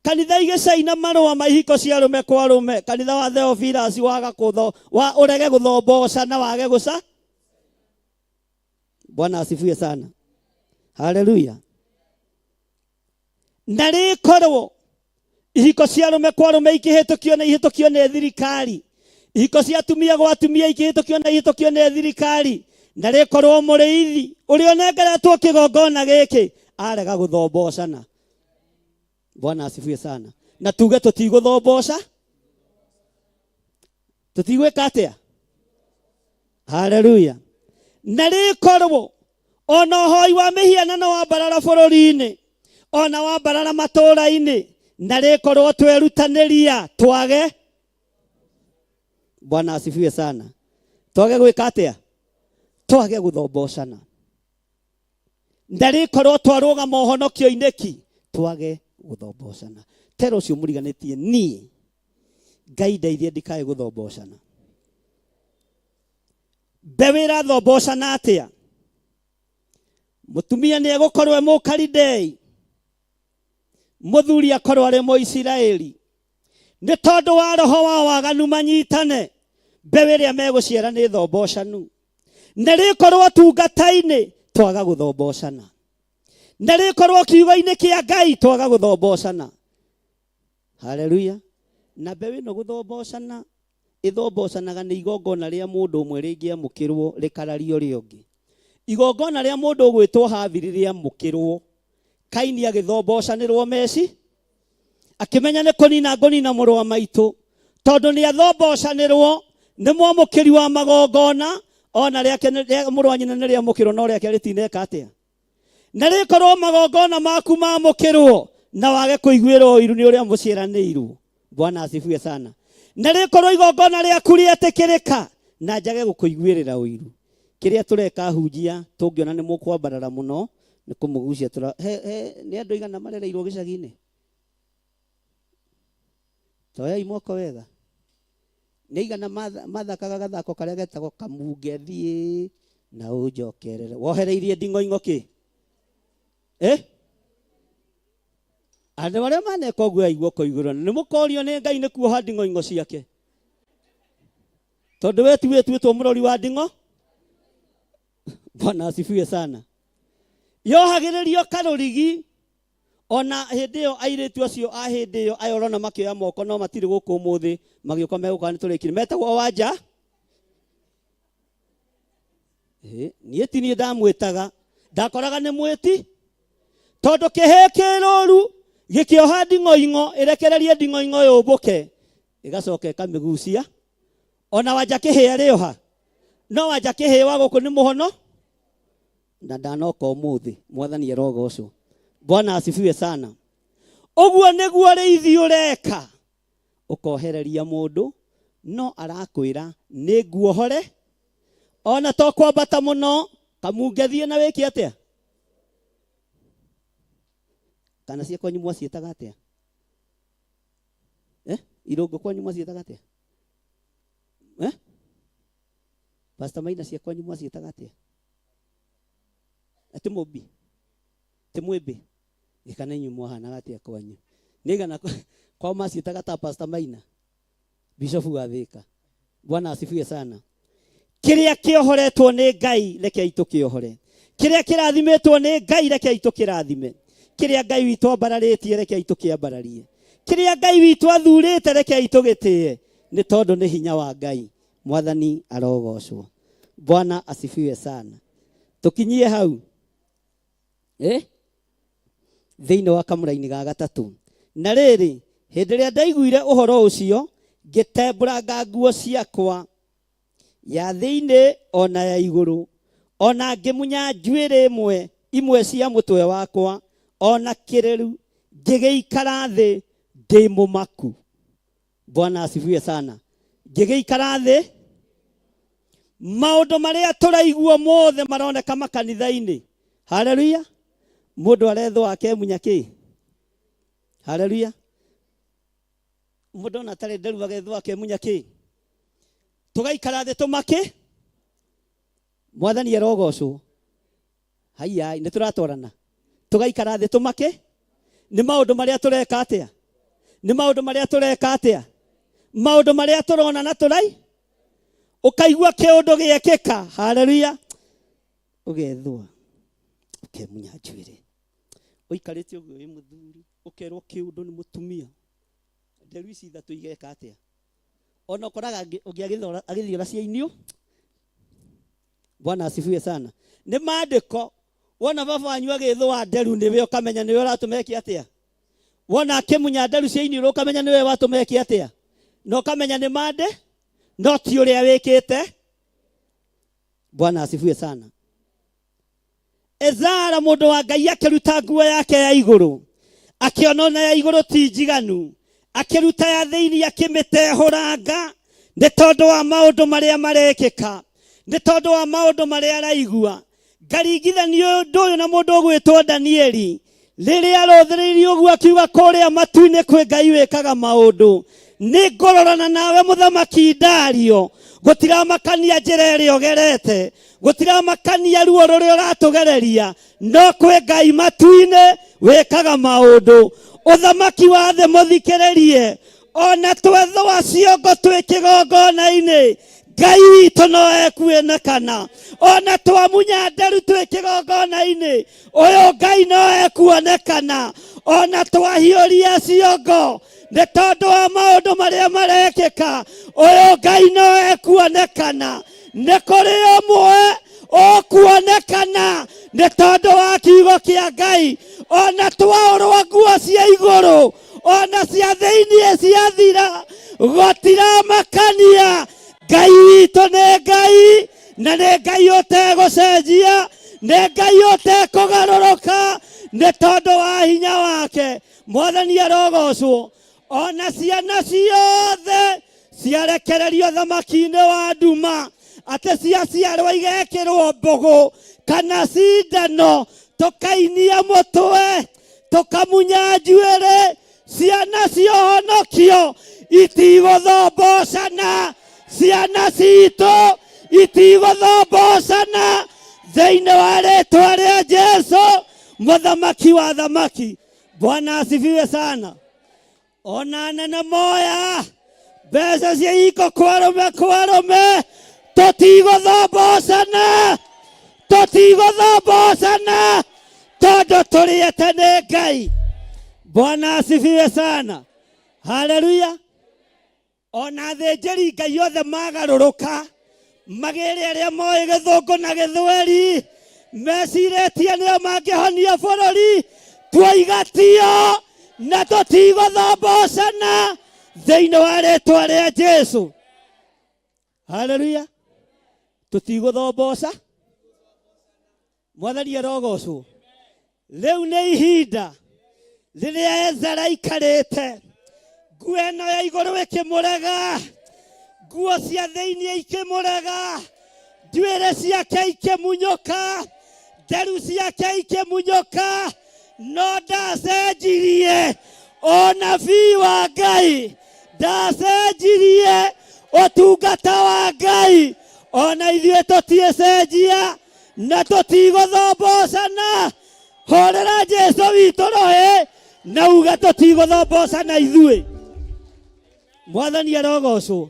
Speaker 6: kanitha igĩcaina marũa ma ihiko cia arũme kwa arũme, kanitha wa Theophilus waga ũrege gũthombocana, wage gũca. Bwana asifiwe sana. Haleluya. Na rĩkorwo ihiko cia arũme kwa arũme ikĩhĩtũkio na ihĩtũkio nĩ thirikari, ihiko cia atumia gwa atumia ikĩhĩtũkio na ihĩtũkio nĩ thirikari, na rĩkorwo mũrĩithi ũrĩa ũnengeretwo kĩgongona gĩkĩ arega gũthombocana. Bwana asifiwe sana. Na tuge tũtigũthomboca, tũtigwĩka atĩa? Haleluya. Na rĩkorwo ona ũhoi wa mĩhianano wa mbarara bũrũri-inĩ, ona wa mbarara matũũra-inĩ, na rĩkorwo twerutanĩria twage. Bwana asifiwe sana. Twage gwĩka atĩa? Twage gũthombocana. Na rĩkorwo twarũgama ũhonokio-inĩ ki, twage gũthombocana. Tera ũcio mũriganĩtie, niĩ Ngai ndeithie ndikae gũthombocana. Mbeũ ĩrathombocana atĩa? Mũtumia nĩ egũkorwo e Mũkalidei, mũthuri akorwo arĩ Mũisiraeli. Nĩ tondũ wa roho wa waganu manyitane, mbeũ ĩrĩa megũciara nĩ thombocanu. Na rĩkorwo tungata-inĩ twaga gũthombocana. Na rĩkorwo kiugo-inĩ kĩa Ngai twaga gũthombocana. Haleluya. Na mbeũ ĩno gũthombocana ĩthombocanaga nĩ igongona rĩa mũndũ ũmwe rĩngĩamũkĩrwo rĩkarario rĩa ũngĩ. Igongona rĩa mũndũ ũgwĩtwo Habili rĩamũkĩrwo, Kaini agĩthombocanĩrwo meci, akĩmenya nĩ kũnina ngũnina mũrũ wa maitũ, tondũ nĩ athombocanĩrwo nĩ mwamũkĩri wa magongona, ona rĩake mũrũ wa nyina nĩ rĩamũkĩrwo no rĩake rĩtineka atĩa. Na rĩkorwo magongona maku mamũkĩrwo na wage kũiguĩrwo ũiru nĩ ũrĩa mũciaranĩirwo. Bwana asifiwe sana. Na rĩkorwo igongona rĩaku rĩetĩkĩrĩka na njage gũkũiguĩrĩra ũiru. Kĩrĩa tũreka hunjia tũngĩona nĩ mũkwambarara mũno nĩ kũmũgucia nĩ andũ igana marereirwo gĩcagi-inĩ. Toyai moko wega. Nĩ igana mathakaga gathako karĩa getagwo kamunge thiĩ na ũnjokerere. Wohereirie nding'oing'o kĩ? Andũ arĩa maneka ũguo aigua kũiguĩrwo nĩ mũkorio nĩ Ngai nĩ kuoha nding'oing'o ciake. Tondũ we tuĩtwo mũrori wa nding'o. Bwana asifiwe sana. Yohagĩrĩrio karũrigi, ona hĩndĩ ĩyo airĩtu acio a hĩndĩ ĩyo ayorona makĩoya moko no matirĩ gũkũ ũmũthĩ magĩũka megũka nĩ tũrĩkire. Metagwo wanja. Niĩ ti niĩ ndamwĩtaga, ndakoraga nĩ mwĩti. Tondũ kĩhĩ kĩrũru gĩkĩoha nding'oing'o, ĩrekererie nding'oing'o yũmbũke ĩgacoka ĩkamĩgucia. Ona wanja kĩhĩ arĩoha, no wanja kĩhĩ wa gũkũ nĩ mũhono na ndanoka ũmũthĩ. Mwathani arogocwo. Bwana asifiwe sana. Ũguo nĩguo rĩithi ũreka, ũkohereria mũndũ no arakwĩra nĩ nguohore, ona to kwambata mũno, kamunge thiĩ na wĩke atĩa. Kana cia kwanyu mwaciĩtaga atĩa? Irũngũ kwanyu mwaciĩtaga atĩa? Pastor Maina cia kwanyu mwaciĩtaga atĩa? Ati mũmbi, ti mwĩmbi, kana inyuĩ mwahanaga atĩa kwanyu? Nĩgana kwa maciĩtaga ta Pastor Maina, Bishop wa Thika. Bwana asifiwe sana. Kĩrĩa kĩohoretwo nĩ Ngai reke itũkĩohore. Kĩrĩa kĩrathimĩtwo nĩ Ngai reke itũkĩrathime. Kĩrĩa Ngai witũ ambararĩtie reke itũkĩambararie. Kĩrĩa Ngai witũ athurĩte reke itũgĩtĩe, nĩ tondũ nĩ hinya wa Ngai. Mwathani arogocwo. Bwana asifiwe sana. Tukinyie hau. Thĩinĩ wa kamũra-inĩ ga gatatũ. Na rĩrĩ, hĩndĩ ĩrĩa ndaiguire ũhoro ũcio, ngĩtembũranga nguo ciakwa ya thĩinĩ ona ya igũrũ, ona ngĩmunya njuĩrĩ imwe cia mũtwe wakwa, ona kĩrĩru ngĩgĩikara thĩ ndĩ mũmaku. Bwana asifiwe sana. Ngĩgĩikara thĩ. Maũndũ marĩa tũraigua mothe maroneka makanitha-inĩ. Haleluya. Mũndũ arethwo akemunya kĩ? Haleluya. Mũndũ ona tarĩ nderu agethwo akemunya kĩ? Tũgaikara thĩ tũmake. Mwathani arogocwo. Haiya, nĩ tũratwarana. Tũgaikara thĩ tũmake. Nĩ maũndũ marĩa tũreka atĩa? Nĩ maũndũ marĩa tũreka atĩa? Maũndũ marĩa tũrona na tũrai. Ũkaigua kĩũndũ gĩekĩka. Haleluya. Ũgethwo. Ũkemunya njuĩrĩ. Ũikarĩte ũguo wĩ mũthuri. Ũkerwo kĩũndũ nĩ mũtumia. Nderu ici ithatũ igeka atĩa? Ona ũkoraga agĩthiĩ racia-inĩ. Bwana asifiwe sana. Nĩ maandĩko. Wona baba wanyu agĩthũa nderu nĩwe ũkamenya nĩwe ũratũmeki atĩa? Wona akĩmunya nderu cia-inĩ ũkamenya nĩwe watũmeki atĩa? Na ũkamenya nĩ mande? No ti ũrĩa wĩkĩte. Bwana asifiwe sana. Ezara mũndũ wa Ngai akĩruta nguo yake ya igũrũ. Akĩona ona ya igũrũ ti njiganu. Akĩruta ya thĩinĩ akĩmĩtehũranga. Nĩ tondũ wa maũndũ marĩa marekĩka. Nĩ tondũ wa maũndũ marĩa araigua. Ngaringithania ũndũ ũyũ na mũndũ ũgwĩtwo Danieli. Rĩrĩa arothereirie ũguo akiuga kũrĩa matu-inĩ kwĩ Ngai wĩkaga maũndũ. Nĩ ngororana nawe mũthamaki Dario. Gũtiramakania njĩra ĩrĩa ũgerete. Gũtiramakania ruo rũrĩa ũratũgereria. No kwĩ Ngai matu-inĩ wĩkaga maũndũ. Ũthamaki wa thĩ mũthikĩrĩrie. Ona twethũa ciongo twĩ kĩgongona-inĩ. Ngai witũ no ekuonekana. Ona twamunya nderu twĩ kĩgongona-inĩ. Ũyũ Ngai no ekuonekana. Ona twahiũria ciongo. Nĩ tondũ wa maũndũ marĩa marekĩka. Ũyũ Ngai no ekuonekana. Nĩ kũrĩ ũmwe ũkuonekana. Nĩ tondũ wa kiugo kĩa Ngai. Ona twaũrwo nguo cia igũrũ. Ona cia thĩinĩ ciathira. Gũtiramakania. Ngai witũ nĩ Ngai. Na nĩ Ngai ũtegũcenjia. Nĩ Ngai ũtekũgarũrũka. Nĩ tondũ wa hinya wake. Mwathani arogocwo. Ona ciana ciothe ciarekererio thamaki-inĩ wa nduma. Atĩ ciaciarwo igekĩrwo mbũgũ kana cindano. Tũkainia mũtwe. Tũkamunya njuĩrĩ. Ciana ciohonokio. Itigũthombocana. Ciana citũ itigũthombocana. Thĩinĩ wa rĩĩtwa rĩa Jesũ. Mũthamaki wa thamaki. Bwana asifiwe sana. Ona nene moya. Mbeca cia iko kwarume. Tũtigũthombocana. Tũtigũthombocana. Tondũ tũrĩete nĩ Ngai. Bwana asifiwe sana. Haleluya. Ona thĩnjĩri Ngai othe magarũrũka. Magĩrĩ arĩa moĩ Gĩthũngũ na Gĩthweri. Mecirĩtie nĩo mangĩhonia bũrũri. Twoigatio na tũtigũthombocana. Thĩinĩ wa rĩĩtwa rĩa Jesũ. Haleluya. Tũtigũthomboca. Mwathani arogocwo. Rĩu nĩ ihinda rĩrĩa Ezara aikarĩte. Nguo ĩno ya igũrũ ĩkĩmũrega. Nguo cia thĩinĩ ikĩmũrega. Njuĩrĩ ciake ikĩmunyũka. Nderu ciake ikĩmunyũka. No ndacenjirie ũnabii wa Ngai. Ndacenjirie ũtungata wa Ngai. Ona ithuĩ tũtiĩcenjia na tũtigũthombocana. Horera Jesũ witũ roĩ. Na uga tũtigũthombocana ithuĩ. Mwathani arogocwo.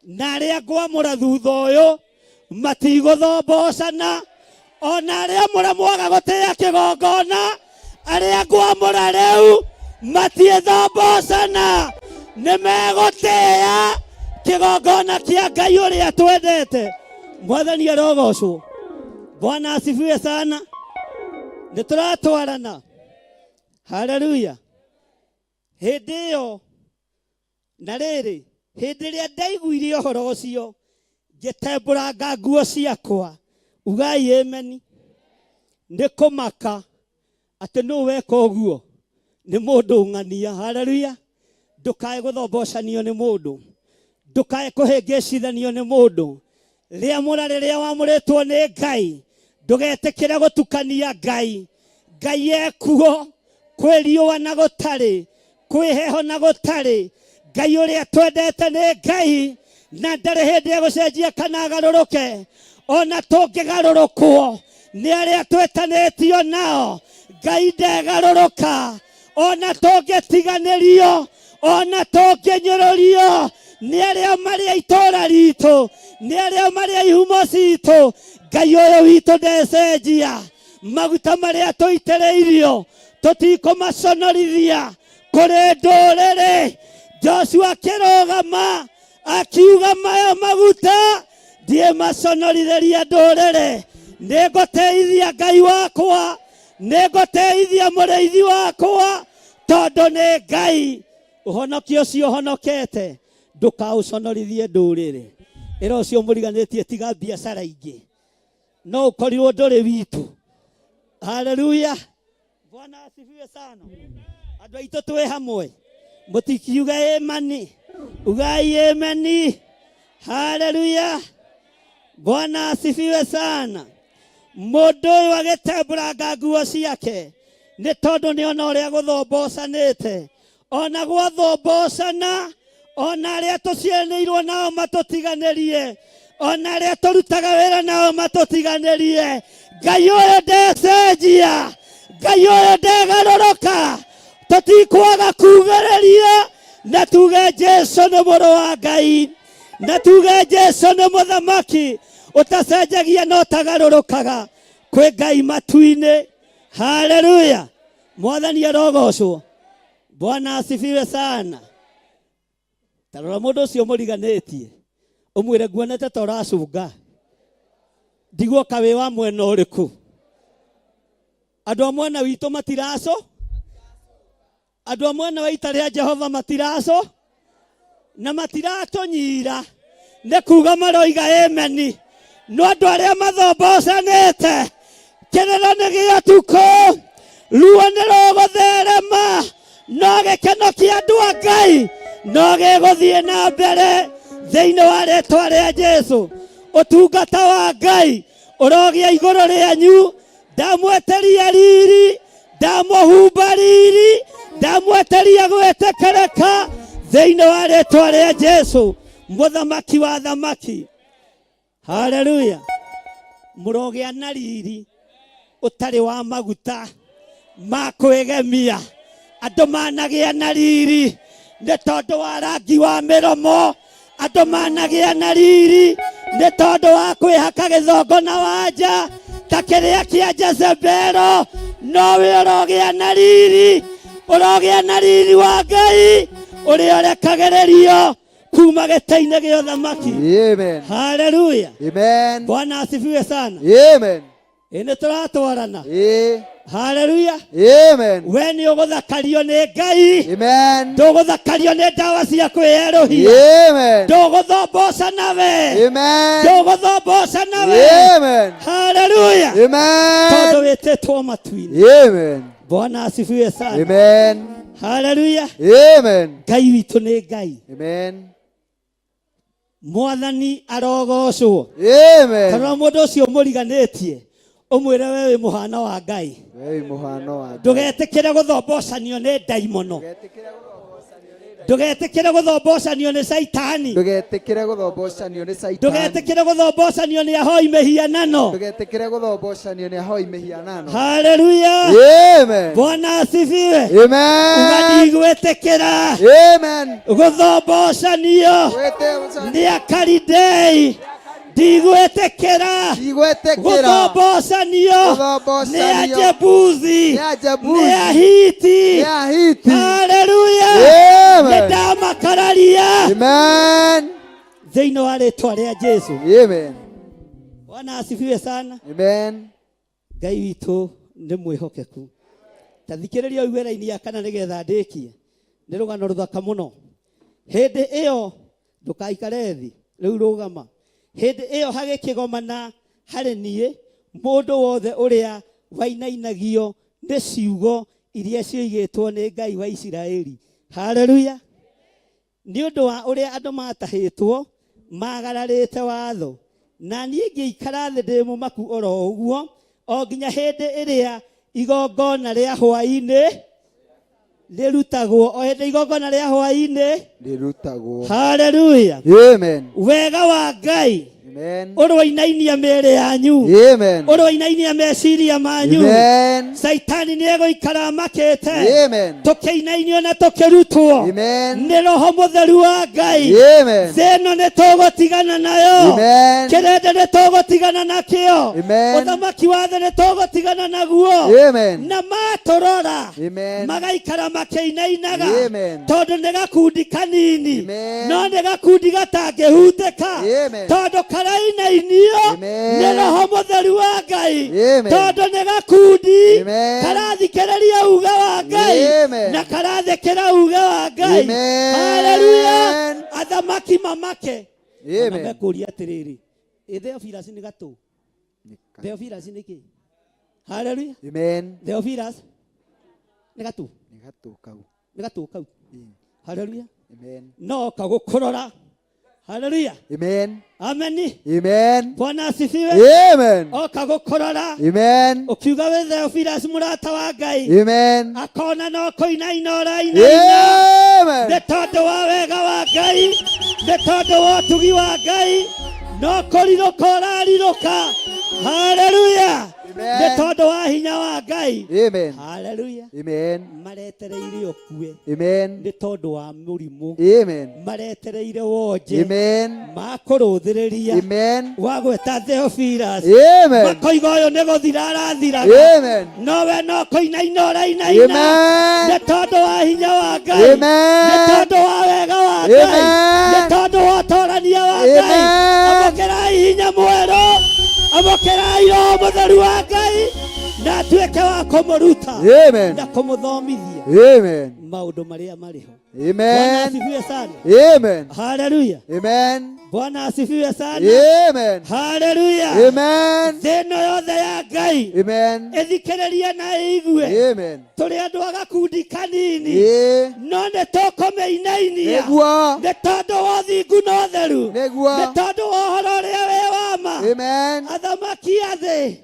Speaker 6: Na arĩa ngwamũra thutha ũyũ matigũthombocana. Ona arĩa mũramwaga gũtĩĩa kĩgongona. Arĩa ngwamũra rĩu matiĩthombocana. Nĩ megũtĩĩa kĩgongona kĩa Ngai ũrĩa twendete. Mwathani arogocwo. Bwana asifiwe sana. Nĩ tũratwarana. Haleluya. Hĩndĩ ĩyo na rĩrĩ Hĩndĩ ĩrĩa ndaiguire ũhoro ũcio ngĩtembũranga nguo ciakwa. Ugai ameni. Nĩ kũmaka atĩ nũ weka ũguo nĩ mũndũ ng'ania. Haleluya. Ndũkae gũthombocanio nĩ mũndũ, ndũkae kũhĩngĩcithanio nĩ mũndũ. Rĩamũra rĩrĩa wamũrĩtwo nĩ Ngai, ndũgetĩkĩre gũtukania Ngai. Ngai ekuo, kwĩ riũa na gũtarĩ, kwĩ heho na gũtarĩ. Ngai ũrĩa twendete nĩ Ngai, na ndarĩ hĩndĩ ya gũcenjia kana agarũrũke. Ona tũngĩgarũrũkwo nĩ arĩa twĩtanĩtio nao, Ngai ndegarũrũka. Ona tũngĩtiganĩrio, ona tũngĩnyũrũrio nĩ arĩa marĩ a itũũra ritũ, nĩ arĩa marĩ a ihumo citũ, Ngai ũyũ witũ ndecenjia. Maguta marĩa tũitĩrĩirio tũtikũmaconorithia kũrĩ ndũrĩrĩ. Joshua akĩrũgama akiuga maya maguta ndiĩmaconorithĩria ndũrĩrĩ. Nĩngũteithia Ngai wakwa, nĩngũteithia mũrĩithi wakwa, tondũ nĩ Ngai. Ũhonokio ũcio ũhonokete ndũkaũconorithie ndũrĩrĩ. Ĩra ũcio mũriganĩtie tiga biacara ingĩ, no ũkorirwo ndũrĩ witũ. Haleluya. Bwana asifiwe sana. Andũ aitũ twĩ hamwe, mũtikiuga ameni. Ugai ameni. Haleluya. Bwana asifiwe sana. Mũndũ ũyũ agĩtembũranga nguo ciake nĩ tondũ nĩona ũrĩa gũthombocanĩte. Ona gwathomboocana, ona arĩa tũciaranĩirwo nao matũtiganĩrie, ona arĩa tũrutaga wĩra nao matũtiganĩrie. Ngai ũyũ ndecenjia, Ngai ũyũ ndegarũrũka. Tũtikwaga kugĩrĩria na tuge Jesũ nĩ mũrũ wa Ngai, na tuge Jesũ nĩ mũthamaki ũtacenjagia na ũtagarũrũkaga. Kwĩ Ngai matu-inĩ. Haleluya. Mwathani arogocwo. Bwana asifiwe sana. Tarora mũndũ ũcio mũriganĩtie, ũmwĩre nguonete ta ũracunga. Ndiguoka wĩ wa mwena ũrĩkũ? Andũ a mwena witũ matiraco, andũ a mwena wa ita rĩa Jehova matiraco, na matiratũnyira. Nĩ kuuga maroiga ameni. No andũ arĩa mathombocanĩte, kĩrĩro nĩ gĩatukũ, ruo nĩ rũgũtherema, no gĩkeno kĩa andũ a Ngai no gĩgũthiĩ na mbere thĩinĩ wa rĩĩtwa rĩa Jesũ. Ũtungata wa Ngai ũrogĩa igũrũ rĩanyu. Ndamweteria riri, ndamũhumba riri, ndamweteria gwĩtĩkĩrĩka thĩinĩ wa rĩĩtwa rĩa Jesũ, mũthamaki wa thamaki. Haleluya. Mũrogĩa na riri ũtarĩ wa maguta ma kwĩgemia. Andũ managĩa na riri nĩ tondũ wa rangi wa mĩromo. Andũ managĩa na riri nĩ tondũ wa kwĩhaka gĩthongo na wanja ta kĩrĩa kĩa Jezebelo. Nowe ũrogĩa na riri, ũrogĩa na riri wa Ngai ũrĩa ũrekagĩrĩrio kuma gĩtĩ-inĩ gĩa ũthamaki.
Speaker 8: Amen.
Speaker 6: Haleluya.
Speaker 8: Amen.
Speaker 6: Bwana asifiwe sana.
Speaker 8: Amen.
Speaker 6: Nĩ tũratwarana. Haleluya.
Speaker 8: Amen.
Speaker 6: We nĩ ũgũthakario nĩ Ngai.
Speaker 8: Amen.
Speaker 6: Ndũgũthakario nĩ ndawa cia kwĩyerohia.
Speaker 8: Amen.
Speaker 6: Ndũgũthomboca nawe.
Speaker 8: Amen.
Speaker 6: Ndũgũthomboca nawe.
Speaker 8: Amen.
Speaker 6: Haleluya.
Speaker 8: Amen.
Speaker 6: Tondũ wĩtĩtwo matu-inĩ.
Speaker 8: Amen.
Speaker 6: Bwana asifiwe sana.
Speaker 8: Amen.
Speaker 6: Haleluya.
Speaker 8: Amen.
Speaker 6: Ngai witũ nĩ Ngai.
Speaker 8: Amen.
Speaker 6: Mwathani arogocwo.
Speaker 8: Amen.
Speaker 6: Tarora mũndũ ũcio mũriganĩtie, ũmwĩre we wĩ mũhano wa Ngai.
Speaker 8: Wei muhano wa Ngai.
Speaker 6: Ndũgetĩkĩre gũthombocanio nĩ ndaimono. Ndũgetĩkĩre gũthombocanio nĩ Saitani.
Speaker 8: Ndũgetĩkĩre gũthombocanio nĩ Saitani.
Speaker 6: Ndũgetĩkĩre gũthombocanio nĩ ahoi mĩhianano.
Speaker 8: Ndũgetĩkĩre gũthombocanio nĩ ahoi mĩhianano.
Speaker 6: Haleluya.
Speaker 8: Amen.
Speaker 6: Bwana asifiwe.
Speaker 8: Amen.
Speaker 6: Ugadigwĩtĩkĩra
Speaker 8: Amen.
Speaker 6: gũthombocanio nĩ Akalidei. Ndigwĩtĩkĩra gũthombocanio nĩ Ajebusi, nĩ Ahiti. Haleluya. Nĩ ndamakararia
Speaker 8: Amen.
Speaker 6: thĩinĩ wa rĩĩtwa rĩa Jesũ.
Speaker 8: Amen.
Speaker 6: Bwana asifiwe sana.
Speaker 8: Amen.
Speaker 6: Ngai witũ nĩ mwĩhokeku. Ta thikĩrĩria ũigwe raini ya kana nĩgetha ndĩkie. Nĩ rũgano rũthaka mũno. Hĩndĩ ĩyo ndukaikare thi riu rugama hindi iyo hagikigomana hari nie mundu wothe uria wainainagio ni ciugo iria cioigĩtwo nĩ Ngai wa Isiraeli. Haleluya. Nĩ ũndũ wa ũrĩa andũ matahĩtwo magararĩte watho, na niĩ ngĩikara thĩ ndĩ mũmaku oro ũguo o nginya hĩndĩ ĩrĩa igongona rĩa hwaĩ-inĩ rĩrutagwo, o hĩndĩ igongona rĩa hwaĩ-inĩ
Speaker 8: rĩrutagwo.
Speaker 6: Haleluya.
Speaker 8: Amen.
Speaker 6: Wega wa Ngai
Speaker 8: Amen.
Speaker 6: ũrwainainia mĩĩrĩ yanyu,
Speaker 8: Amen.
Speaker 6: ũrwainainia meciria manyu.
Speaker 8: Amen.
Speaker 6: Saitani nĩegũikara makĩte
Speaker 8: Amen.
Speaker 6: tũkĩinainio na tũkĩrutwo
Speaker 8: Amen.
Speaker 6: nĩ Roho Mũtheru wa Ngai.
Speaker 8: Amen.
Speaker 6: Thĩ ĩno nĩtũgũtigana nayo,
Speaker 8: Amen.
Speaker 6: kĩrĩndĩ nĩtũgũtigana nakĩo,
Speaker 8: Amen.
Speaker 6: ũthamaki wa thĩ nĩtũgũtigana naguo,
Speaker 8: Amen.
Speaker 6: na matũrora
Speaker 8: Amen.
Speaker 6: magaikara makĩinainaga
Speaker 8: Amen.
Speaker 6: tondũ nĩ gakundi kanini
Speaker 8: Amen.
Speaker 6: no nĩ gakundi gatangĩhutĩka
Speaker 8: Amen.
Speaker 6: tondũ karainainio
Speaker 8: Amen.
Speaker 6: nĩ Roho Mũtheru wa Ngai.
Speaker 8: Amen.
Speaker 6: Tondũ nĩ gakundi
Speaker 8: Amen.
Speaker 6: karathikĩrĩria uga wa Ngai
Speaker 8: Amen.
Speaker 6: na karathĩkĩra uga wa Ngai.
Speaker 8: Amen.
Speaker 6: Haleluya. Athamaki mamake.
Speaker 8: Amen.
Speaker 6: Mekũria atĩrĩrĩ, Theophilus nĩ gatũ? Theophilus nĩ kĩ? Haleluya.
Speaker 8: Amen.
Speaker 6: Theophilus nĩ gatũ?
Speaker 8: Nĩ gatũ kau.
Speaker 6: Nĩ gatũ kau. Haleluya.
Speaker 8: Amen.
Speaker 6: No kagũkũrora. Haleluya.
Speaker 8: Amen.
Speaker 6: Ameni.
Speaker 8: Amen.
Speaker 6: Bwana asifiwe.
Speaker 8: Amen.
Speaker 6: O kagũkũrora.
Speaker 8: Amen.
Speaker 6: Ukiuga wĩ Theophilus mũrata wa Ngai,
Speaker 8: Amen.
Speaker 6: akona no kũinaina ũrainaina
Speaker 8: Amen.
Speaker 6: nĩ tondũ wa wega wa Ngai, nĩ tondũ wa ũtugi wa Ngai, no kũrirũka ũrarirũka. Haleluya.
Speaker 8: Amen.
Speaker 6: Nĩ tondũ wa hinya wa Ngai.
Speaker 8: Amen.
Speaker 6: Haleluya.
Speaker 8: Amen.
Speaker 6: Maretereire ũkue
Speaker 8: Amen.
Speaker 6: nĩ tondũ wa mũrimũ,
Speaker 8: Amen.
Speaker 6: maretereire wonje,
Speaker 8: Amen.
Speaker 6: makũrũthĩrĩria
Speaker 8: Amen.
Speaker 6: wa gweta Theophilus,
Speaker 8: Amen.
Speaker 6: makoiga ũyũ nĩ gũthira arathiraga,
Speaker 8: Amen.
Speaker 6: nowe no kũinaina ũrainaina
Speaker 8: Amen.
Speaker 6: nĩ tondũ wa hinya wa Ngai,
Speaker 8: Amen.
Speaker 6: nĩ tondũ wa wega wa Ngai,
Speaker 8: Amen.
Speaker 6: nĩ tondũ wa ũtorania wa Ngai.
Speaker 8: Amen.
Speaker 6: Amũkĩrai hinya mwerũ, amũkĩrai Roho Mũtheru wa Ngai na atuĩke wa kũmũruta
Speaker 8: Amen.
Speaker 6: na kũmũthomithia
Speaker 8: Amen.
Speaker 6: maũndũ marĩa marĩ ho. Bwana
Speaker 8: Amen.
Speaker 6: asifiwe sana.
Speaker 8: Amen.
Speaker 6: Haleluya.
Speaker 8: Amen.
Speaker 6: Bwana asifiwe sana.
Speaker 8: Amen.
Speaker 6: Haleluya.
Speaker 8: Amen.
Speaker 6: Thĩ ĩno yothe ya Ngai
Speaker 8: Amen.
Speaker 6: ĩthikĩrĩrie na ĩigue.
Speaker 8: Amen.
Speaker 6: Tũrĩ andũ a gakundi kanini
Speaker 8: Ĩĩ.
Speaker 6: no nĩ tũkũmĩinainia
Speaker 8: Nĩguo.
Speaker 6: nĩ tondũ wa ũthingu na ũtheru,
Speaker 8: Nĩguo.
Speaker 6: nĩ tondũ wa ũhoro ũrĩa wĩ wa ma.
Speaker 8: Amen.
Speaker 6: Athamaki a thĩ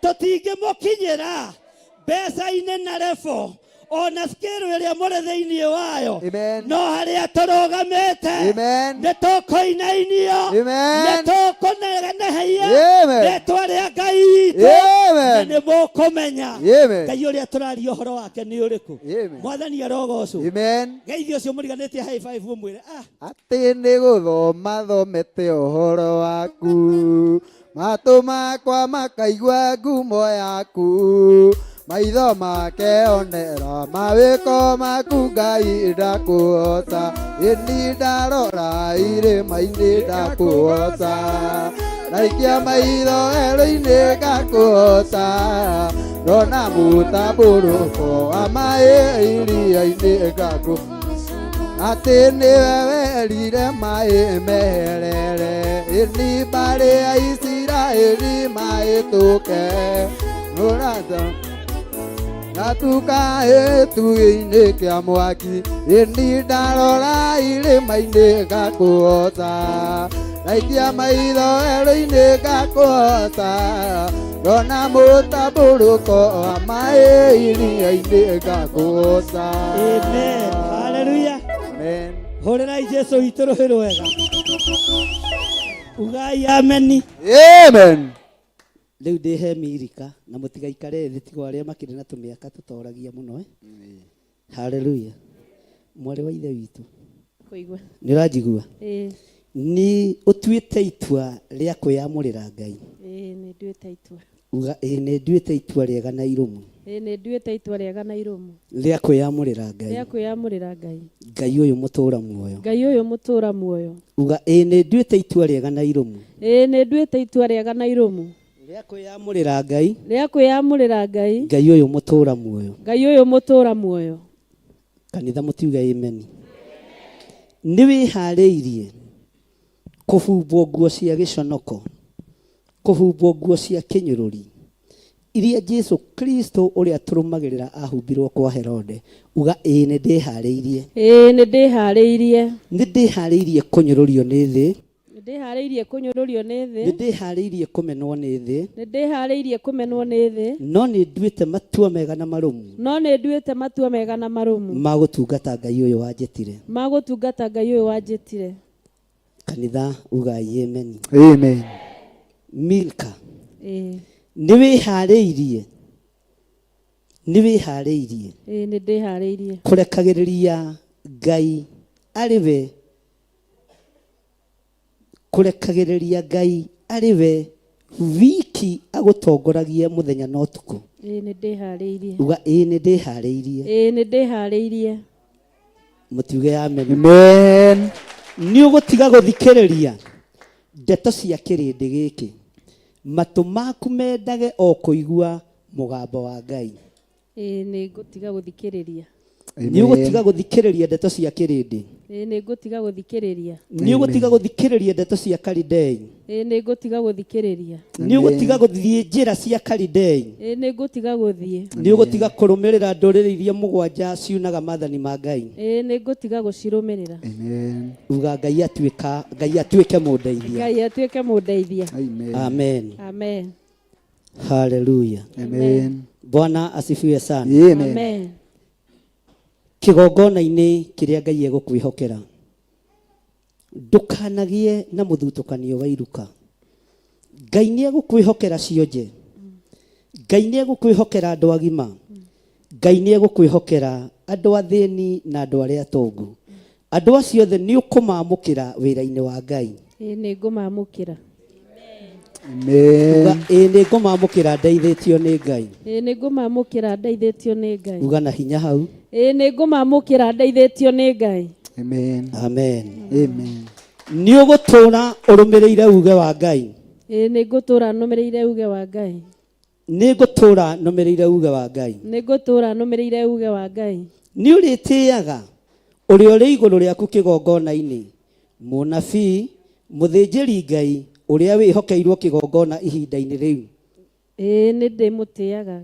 Speaker 6: tũtingĩmũkinyĩra mbeca-inĩ na rebo ona skĩrũ ĩrĩa mũrĩ thĩinĩ wayo,
Speaker 8: Amen.
Speaker 6: no harĩa tũrũgamĩte
Speaker 8: Amen.
Speaker 6: nĩ tũkũinainio,
Speaker 8: Amen.
Speaker 6: nĩ tũkũneneheia
Speaker 8: Amen.
Speaker 6: rĩĩtwa rĩa Ngai witũ, na
Speaker 8: Amen.
Speaker 6: nĩ mũkũmenya
Speaker 8: Amen.
Speaker 6: Ngai ũrĩa tũraria ũhoro wake nĩ ũrĩkũ.
Speaker 8: Amen.
Speaker 6: Mwathani arogocwo.
Speaker 8: Amen.
Speaker 6: Geithio ũcio mũriganĩtie high five ũmwĩre
Speaker 8: Atĩ nĩ gũthoma thomete ũhoro waku, matũ makwa makaigua ngumo yaku, maitho make onera mawĩko maku Ngai ndakũhoca, ĩni ndarora irĩma-inĩ ndakũhoca, ndaikia maitho werũ-inĩ ngakũhoca, ndona mũtambũrũko wa maĩ iria-inĩ ngakũhoca. Atĩ nĩwe werire maĩ meherere, ĩni mbarĩ ya Isiraeli mahĩtũke, nũratha ngatuka gĩtugĩ-inĩ kĩa mwaki, ĩni ndarora irĩma-inĩ ngakũhoca, ndaikia maitho werũ-inĩ ngakũhoca, ndona mũtambũrũko wa maĩ iria-inĩ ngakũhoca.
Speaker 6: amen. Haleluya.
Speaker 8: Amen.
Speaker 6: Hũrĩrai Jesũ witũ rũhĩ rwega. Ugai ameni.
Speaker 8: Amen.
Speaker 6: Rĩu ndĩhe mirika na mũtigaikare thĩ tiga arĩa makĩrĩ na tũmĩaka tũtoragia mũno. Haleluya. Mwarĩ wa ithe witũ.
Speaker 7: Kũigua.
Speaker 6: Nĩ ũranjigua? Ni ũtuĩte itua rĩa kwĩyamũrĩra Ngai.
Speaker 7: Nĩ nduĩte itua.
Speaker 6: Uga nĩ nduĩte itua rĩega na irũmu.
Speaker 7: Nĩ nduĩte itua rĩega na irũmu.
Speaker 6: Rĩa kwĩyamũrĩra Ngai.
Speaker 7: Rĩa kwĩyamũrĩra Ngai.
Speaker 6: Ngai ũyũ mũtũra muoyo.
Speaker 7: Ngai ũyũ mũtũra muoyo.
Speaker 6: Uga nĩ nduĩte itua rĩega na irũmu.
Speaker 7: Nĩ nduĩte itua rĩega na irũmu.
Speaker 6: Rĩa kwĩyamũrĩra Ngai.
Speaker 7: Rĩa kwĩyamũrĩra Ngai.
Speaker 6: Ngai ũyũ mũtũra muoyo.
Speaker 7: Ngai ũyũ mũtũra muoyo.
Speaker 6: Kanitha mũtiuga amen. Nĩ wĩharĩirie kũhumbwo nguo cia gĩconoko, kũhumbwo nguo cia kĩnyũrũri iria Jesu Kristo ũrĩa tũrũmagĩrĩra ahumbirwo kwa Herode. Uga ĩĩ nĩ ndĩharĩirie.
Speaker 7: Ĩĩ nĩ ndĩharĩirie.
Speaker 6: Nĩ ndĩharĩirie kũnyũrũrio nĩ thĩ.
Speaker 7: Nĩ ndĩharĩirie kũnyũrũrio nĩ thĩ.
Speaker 6: Nĩ ndĩharĩirie kũmenwo nĩ thĩ.
Speaker 7: Nĩ ndĩharĩirie kũmenwo nĩ thĩ.
Speaker 6: No nĩ nduĩte matua mega na marũmu.
Speaker 7: No nĩ nduĩte matua mega na marũmu.
Speaker 6: Ma gũtungata Ngai ũyũ wanjĩtire.
Speaker 7: Ma gũtungata Ngai ũyũ wanjĩtire.
Speaker 6: Kanitha ugai amen.
Speaker 8: Amen.
Speaker 6: Milka.
Speaker 7: Ĩĩ.
Speaker 6: Nĩ wĩharĩirie. Nĩ wĩharĩirie.
Speaker 7: Ĩĩ nĩ ndĩharĩirie.
Speaker 6: Kũrekagĩrĩria Ngai arĩ we. Kũrekagĩrĩria Ngai arĩ we wiki agũtongoragia mũthenya na ũtukũ.
Speaker 7: Ĩĩ nĩ ndĩharĩirie.
Speaker 6: Uga ĩĩ nĩ ndĩharĩirie.
Speaker 7: Ĩĩ nĩ ndĩharĩirie.
Speaker 6: Mũtiuge amen.
Speaker 8: Amen.
Speaker 6: Nĩ ũgũtiga gũthikĩrĩria ndeto cia kĩrĩndĩ gĩkĩ. Matũ maku mendage o kũigua mũgambo wa Ngai.
Speaker 7: Ĩĩ nĩ ngũtiga gũthikĩrĩria.
Speaker 6: Nĩ ũgũtiga gũthikĩrĩria ndeto cia kĩrĩndĩ.
Speaker 7: Ĩĩ nĩ ngũtiga gũthikĩrĩria.
Speaker 6: Nĩ ũgũtiga gũthikĩrĩria ndeto cia Kalidei.
Speaker 7: Ĩĩ nĩ ngũtiga gũthikĩrĩria.
Speaker 6: Nĩ ũgũtiga gũthiĩ njĩra cia Kalidei.
Speaker 7: Ĩĩ nĩ ngũtiga gũthiĩ.
Speaker 6: Nĩ ũgũtiga kũrũmĩrĩra ndũrĩrĩ iria mũgwanja ciunaga maathani ma Ngai.
Speaker 7: Ĩĩ nĩ ngũtiga gũcirũmĩrĩra.
Speaker 8: Amen.
Speaker 6: Uga Ngai atuĩke mũndeithia.
Speaker 7: Ngai atuĩke mũndeithia.
Speaker 8: Amen.
Speaker 6: Amen.
Speaker 7: Amen.
Speaker 6: Hallelujah.
Speaker 8: Amen.
Speaker 6: Bwana asifiwe sana.
Speaker 8: Amen.
Speaker 7: Amen.
Speaker 6: Kĩgongona-inĩ kĩrĩa Ngai egũkwĩhokera, ndũkanagie na mũthutũkanio wa iruka. Ngai nĩ egũkwĩhokera cionje. Ngai nĩ egũkwĩhokera andũ agima. Ngai nĩ egũkwĩhokera andũ athĩni na andũ arĩa atongu. Andũ acio othe nĩ ũkũmamũkĩra wĩra-inĩ wa Ngai.
Speaker 7: Ĩĩ nĩ ngũmamũkĩra.
Speaker 8: Amen.
Speaker 6: Ĩĩ nĩ ngũmamũkĩra ndeithĩtio nĩ Ngai.
Speaker 7: Ĩĩ nĩ ngũmamũkĩra ndeithĩtio nĩ Ngai.
Speaker 6: Uga na hinya hau.
Speaker 7: Ĩĩ nĩ ngũmamũkĩra ndeithĩtio nĩ Ngai.
Speaker 8: Amen.
Speaker 6: Amen.
Speaker 8: Amen.
Speaker 6: Nĩ ũgũtũũra ũrũmĩrĩire uge wa Ngai.
Speaker 7: Ĩĩ nĩ ngũtũũra nũmĩrĩire uge wa Ngai.
Speaker 6: Nĩ ngũtũũra nũmĩrĩire uge wa Ngai.
Speaker 7: Nĩ ngũtũũra nũmĩrĩire uge wa Ngai.
Speaker 6: Nĩ ũrĩtĩaga ũrĩa ũrĩ igũrũ rĩaku kĩgongona-inĩ, mũnabii, mũthĩnjĩri Ngai ũrĩa wĩhokeirwo kĩgongona ihinda-inĩ rĩu.
Speaker 7: Ĩĩ nĩ ndĩmũtĩaga.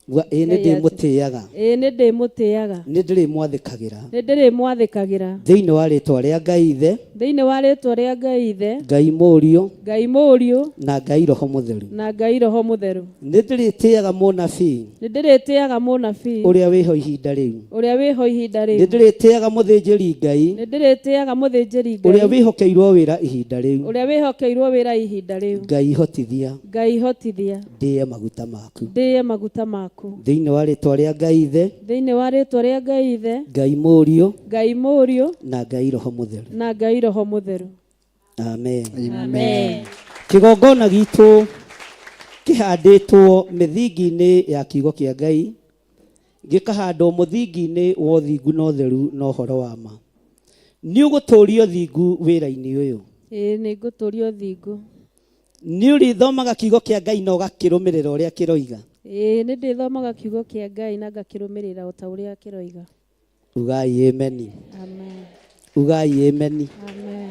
Speaker 6: Ĩĩ nĩ ndĩmũtĩaga.
Speaker 7: Ĩĩ nĩ ndĩmũtĩaga.
Speaker 6: Nĩ ndĩrĩmwathĩkagĩra.
Speaker 7: Nĩ ndĩrĩmwathĩkagĩra.
Speaker 6: Thĩinĩ wa rĩĩtwa rĩa Ngai Ithe.
Speaker 7: Thĩinĩ wa rĩĩtwa rĩa Ngai Ithe.
Speaker 6: Ngai Mũriũ.
Speaker 7: Ngai Mũriũ.
Speaker 6: Na Ngai Roho Mũtheru.
Speaker 7: Na Ngai Roho Mũtheru.
Speaker 6: Nĩ ndĩrĩtĩaga mũnabii.
Speaker 7: Nĩ ndĩrĩtĩaga mũnabii.
Speaker 6: Ũrĩa wĩho ihinda rĩu.
Speaker 7: Ũrĩa wĩho ihinda rĩu.
Speaker 6: Nĩ ndĩrĩtĩaga mũthĩnjĩri Ngai.
Speaker 7: Nĩ ndĩrĩtĩaga mũthĩnjĩri Ngai.
Speaker 6: Ũrĩa wĩhokeirwo wĩra ihinda rĩu.
Speaker 7: Ũrĩa wĩhokeirwo wĩra ihinda rĩu.
Speaker 6: Ngai hotithia.
Speaker 7: Ngai hotithia.
Speaker 6: Ndĩe maguta maku.
Speaker 7: Ndĩe maguta maku.
Speaker 6: Thĩinĩ wa rĩĩtwa rĩa Ngai Ithe.
Speaker 7: Thĩinĩ wa rĩĩtwa rĩa Ngai Ithe.
Speaker 6: Ngai Mũriũ.
Speaker 7: Ngai Mũriũ.
Speaker 6: Na Ngai Roho Mũtheru.
Speaker 7: Na Ngai Roho Mũtheru.
Speaker 6: Amen.
Speaker 7: Amen.
Speaker 6: Kĩgongona gitũ kĩhandĩtwo mĩthingi-inĩ ya kiugo kĩa Ngai, gĩkahandwo mũthingi-inĩ wa ũthingu na ũtheru na ũhoro wa ma. Nĩ ũgũtũũrio thingu wĩra-inĩ ũyũ.
Speaker 7: Ĩĩ nĩ ngũtũũrio thingu.
Speaker 6: Nĩ ũrĩthomaga kiugo kĩa Ngai na ũgakĩrũmĩrĩra ũrĩa kĩroiga.
Speaker 7: Ĩĩ nĩ ndĩthomaga kiugo kĩa Ngai na ngakĩrũmĩrĩra o ta ũrĩa kĩroiga.
Speaker 6: Ugai amen.
Speaker 7: Amen.
Speaker 6: Ugai amen.
Speaker 7: Amen.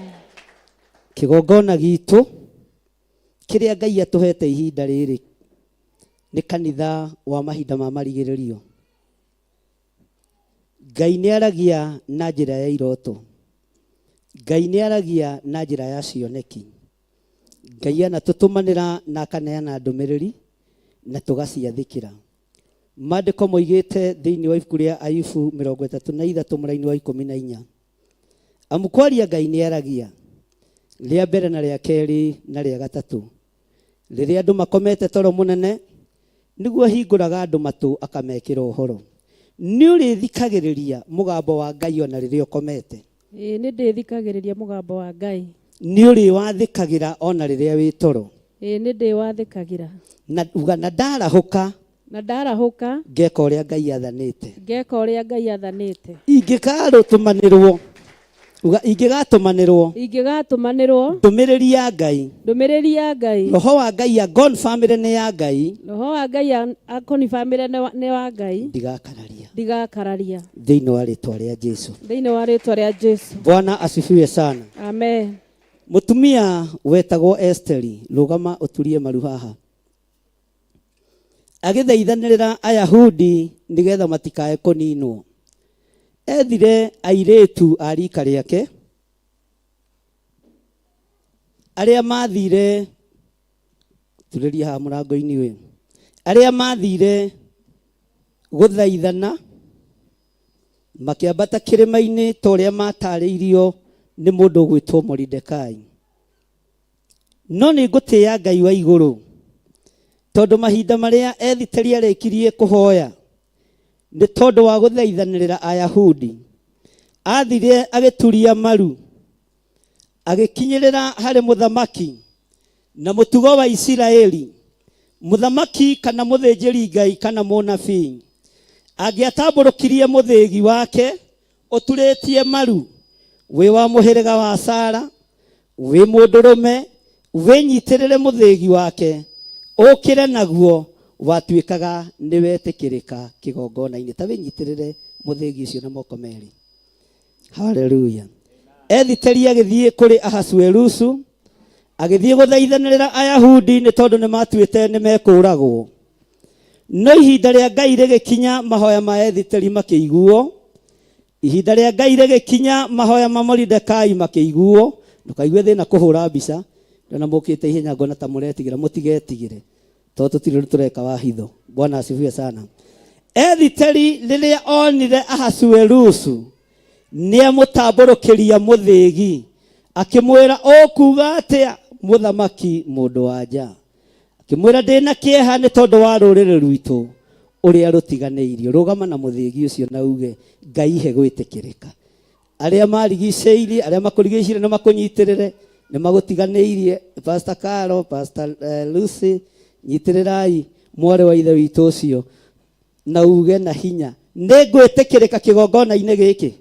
Speaker 6: Kĩgongona gitũ kĩrĩa Ngai atũhete ihinda rĩrĩ nĩ kanitha wa mahinda ma marigĩrĩrio. Ngai nĩ aragia na njĩra ya iroto. Ngai nĩ aragia na njĩra ya cioneki. Ngai anatũtũmanĩra na akaneana ndũmĩrĩri na tũgaciathĩkĩra. Maandĩko moigĩte thĩinĩ wa ibuku rĩa Ayubu 33 mũraini wa 14. Amu kwaria Ngai nĩ aragia rĩa mbere na rĩa kerĩ na rĩa gatatũ. Rĩrĩa andũ makomete toro mũnene nĩguo hingũraga andũ matũ akamekĩra ũhoro. Nĩ ũrĩthikagĩrĩria mũgambo wa Ngai ona rĩrĩa ũkomete.
Speaker 7: Ĩĩ nĩ ndĩthikagĩrĩria mũgambo wa Ngai.
Speaker 6: Nĩ ũrĩwathĩkagĩra ona rĩrĩa wĩ toro.
Speaker 7: Ĩĩ nĩ ndĩwathĩkagĩra.
Speaker 6: Na uga na ndarahũka.
Speaker 7: Na ndarahũka.
Speaker 6: Ngeka ũrĩa Ngai athanĩte.
Speaker 7: Ngeka ũrĩa Ngai athanĩte.
Speaker 6: Ingĩkarũtũmanĩrwo. Uga ingĩgatũmanĩrwo.
Speaker 7: Ingĩgatũmanĩrwo.
Speaker 6: Ndũmĩrĩri ya Ngai.
Speaker 7: Ndũmĩrĩri ya Ngai.
Speaker 6: Roho wa Ngai agonfamĩre nĩ ya Ngai.
Speaker 7: Roho wa Ngai akonifamĩre nĩ wa Ngai.
Speaker 6: Ndigakararia.
Speaker 7: Ndigakararia.
Speaker 6: Thĩinĩ wa rĩĩtwa rĩa Jesũ.
Speaker 7: Thĩinĩ wa rĩĩtwa rĩa Jesũ.
Speaker 6: Bwana asifiwe sana.
Speaker 7: Amen.
Speaker 6: Mutumia wetagwo Esteri, rugama uturie maru haha. Agithaithanirira Ayahudi nigetha matikae kuninwo. Ethire airetu a rika riake aria mathire tureria ha murango-ini uyu aria mathire guthaithana makiambata kirima-ini toria matariirio ni mundu gwitwo Mordekai. No ni ngutia Ngai wa iguru tondu mahinda maria ethiteri arekirie kuhoya ni tondu wa guthaithanirira Ayahudi. Athire agituria maru agikinyirira hari muthamaki na mutugo wa Isiraeli. Muthamaki kana muthinjiri Ngai kana munabii agiatamburukirie muthigi wake uturitie maru we wa muhiriga wa Sara we mundurume we nyitirire muthigi wake ukire naguo watuikaga ni wetikirika kigongona-ini ta winyitirire muthigi ucio na moko meri. Haleluya. Ethiteri agithie kuri Ahasuerusu agithie guthaithanirira Ayahudi ni tondu ni matuite ni mekuragwo. No ihinda ria Ngai rigikinya mahoya ma ethiteri makiiguo. Ihinda ria Ngai rigikinya mahoya ma Mordekai makiiguo. Ndukaigue thina kuhura mbica na mukite ihenya ngona ta muretigira mutigetigire tondu tutire tureka wa hitho. Bwana asifiwe sana. Ethiteri riria onire Ahasuerusu ni amutamburukiria muthigi akimwira okuga atia muthamaki mundu wanja akimwira ndina kieha ni tondu wa rurire rwitu uria rutiganeirio. Rugama na muthigi ucio na uge Ngai he gwitikirika. Aria marigiceirie aria makurigicire na makunyitirire ni magutiganeirie. Pastor Carol, Pastor Lucy, nyitirirai mware wa ithe witu ucio na uge na hinya ni gwitikirika kigongona-ini giki.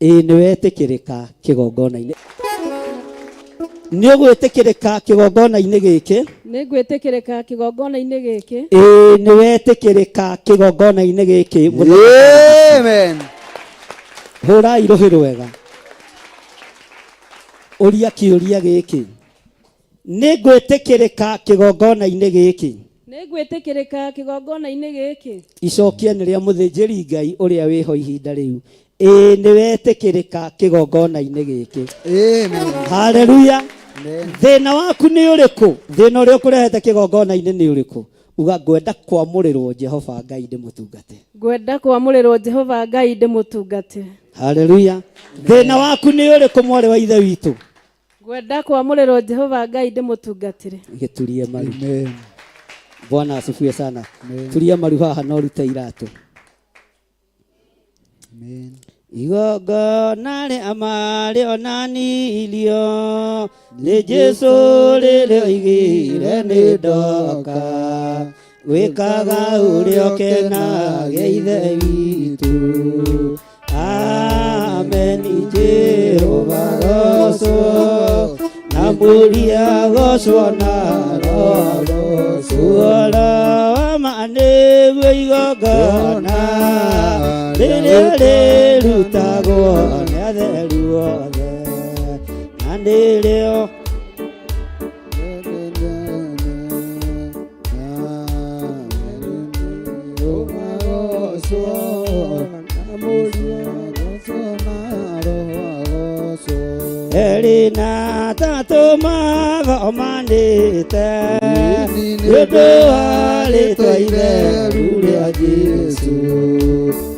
Speaker 6: Ni wetikirika kigongona-ini. Ni gwitikirika kigongona-ini giki.
Speaker 7: Ni gwitikirika kigongona-ini giki.
Speaker 6: Ni wetikirika kigongona-ini giki.
Speaker 8: Amen.
Speaker 6: Hura irohiro wega. Uria kiuria giki. Ni gwitikirika kigongona-ini giki.
Speaker 7: Ni gwitikirika kigongona-ini giki.
Speaker 6: Icokia ni ria muthinjiri Ngai uria wiho ihinda riu. Ni wetikirika kigongona-ini giki.
Speaker 8: Amen.
Speaker 6: Haleluya. Thina waku ni uriku? Thina uria ukurehete kigongona-ini ni uriku? Uga ngwenda kwamurirwo Jehova Ngai ndimutungate.
Speaker 7: Ngwenda kwamurirwo Jehova Ngai ndimutungate.
Speaker 6: Haleluya. Thina waku ni uriku mware wa ithe witu?
Speaker 7: Ngwenda kwamurirwo Jehova Ngai ndimutungatire.
Speaker 6: Giturie maru.
Speaker 8: Amen.
Speaker 6: Bwana asifiwe sana.
Speaker 8: Amen.
Speaker 6: Turia maru haha no rute iratu.
Speaker 8: Amen.
Speaker 6: Igongona ria amari onani ilio ni Jesu ririo igire ni ndoka wikaga urio kenagia ithe witu. Amen. Jehova goco na muria goco na roho suara wa maneguo igongona riria rirutagwo ni atheru othe na nĩrĩo eri na tatu magomanĩte nĩũndũ wa rĩĩtwa itheru rĩa Jesũ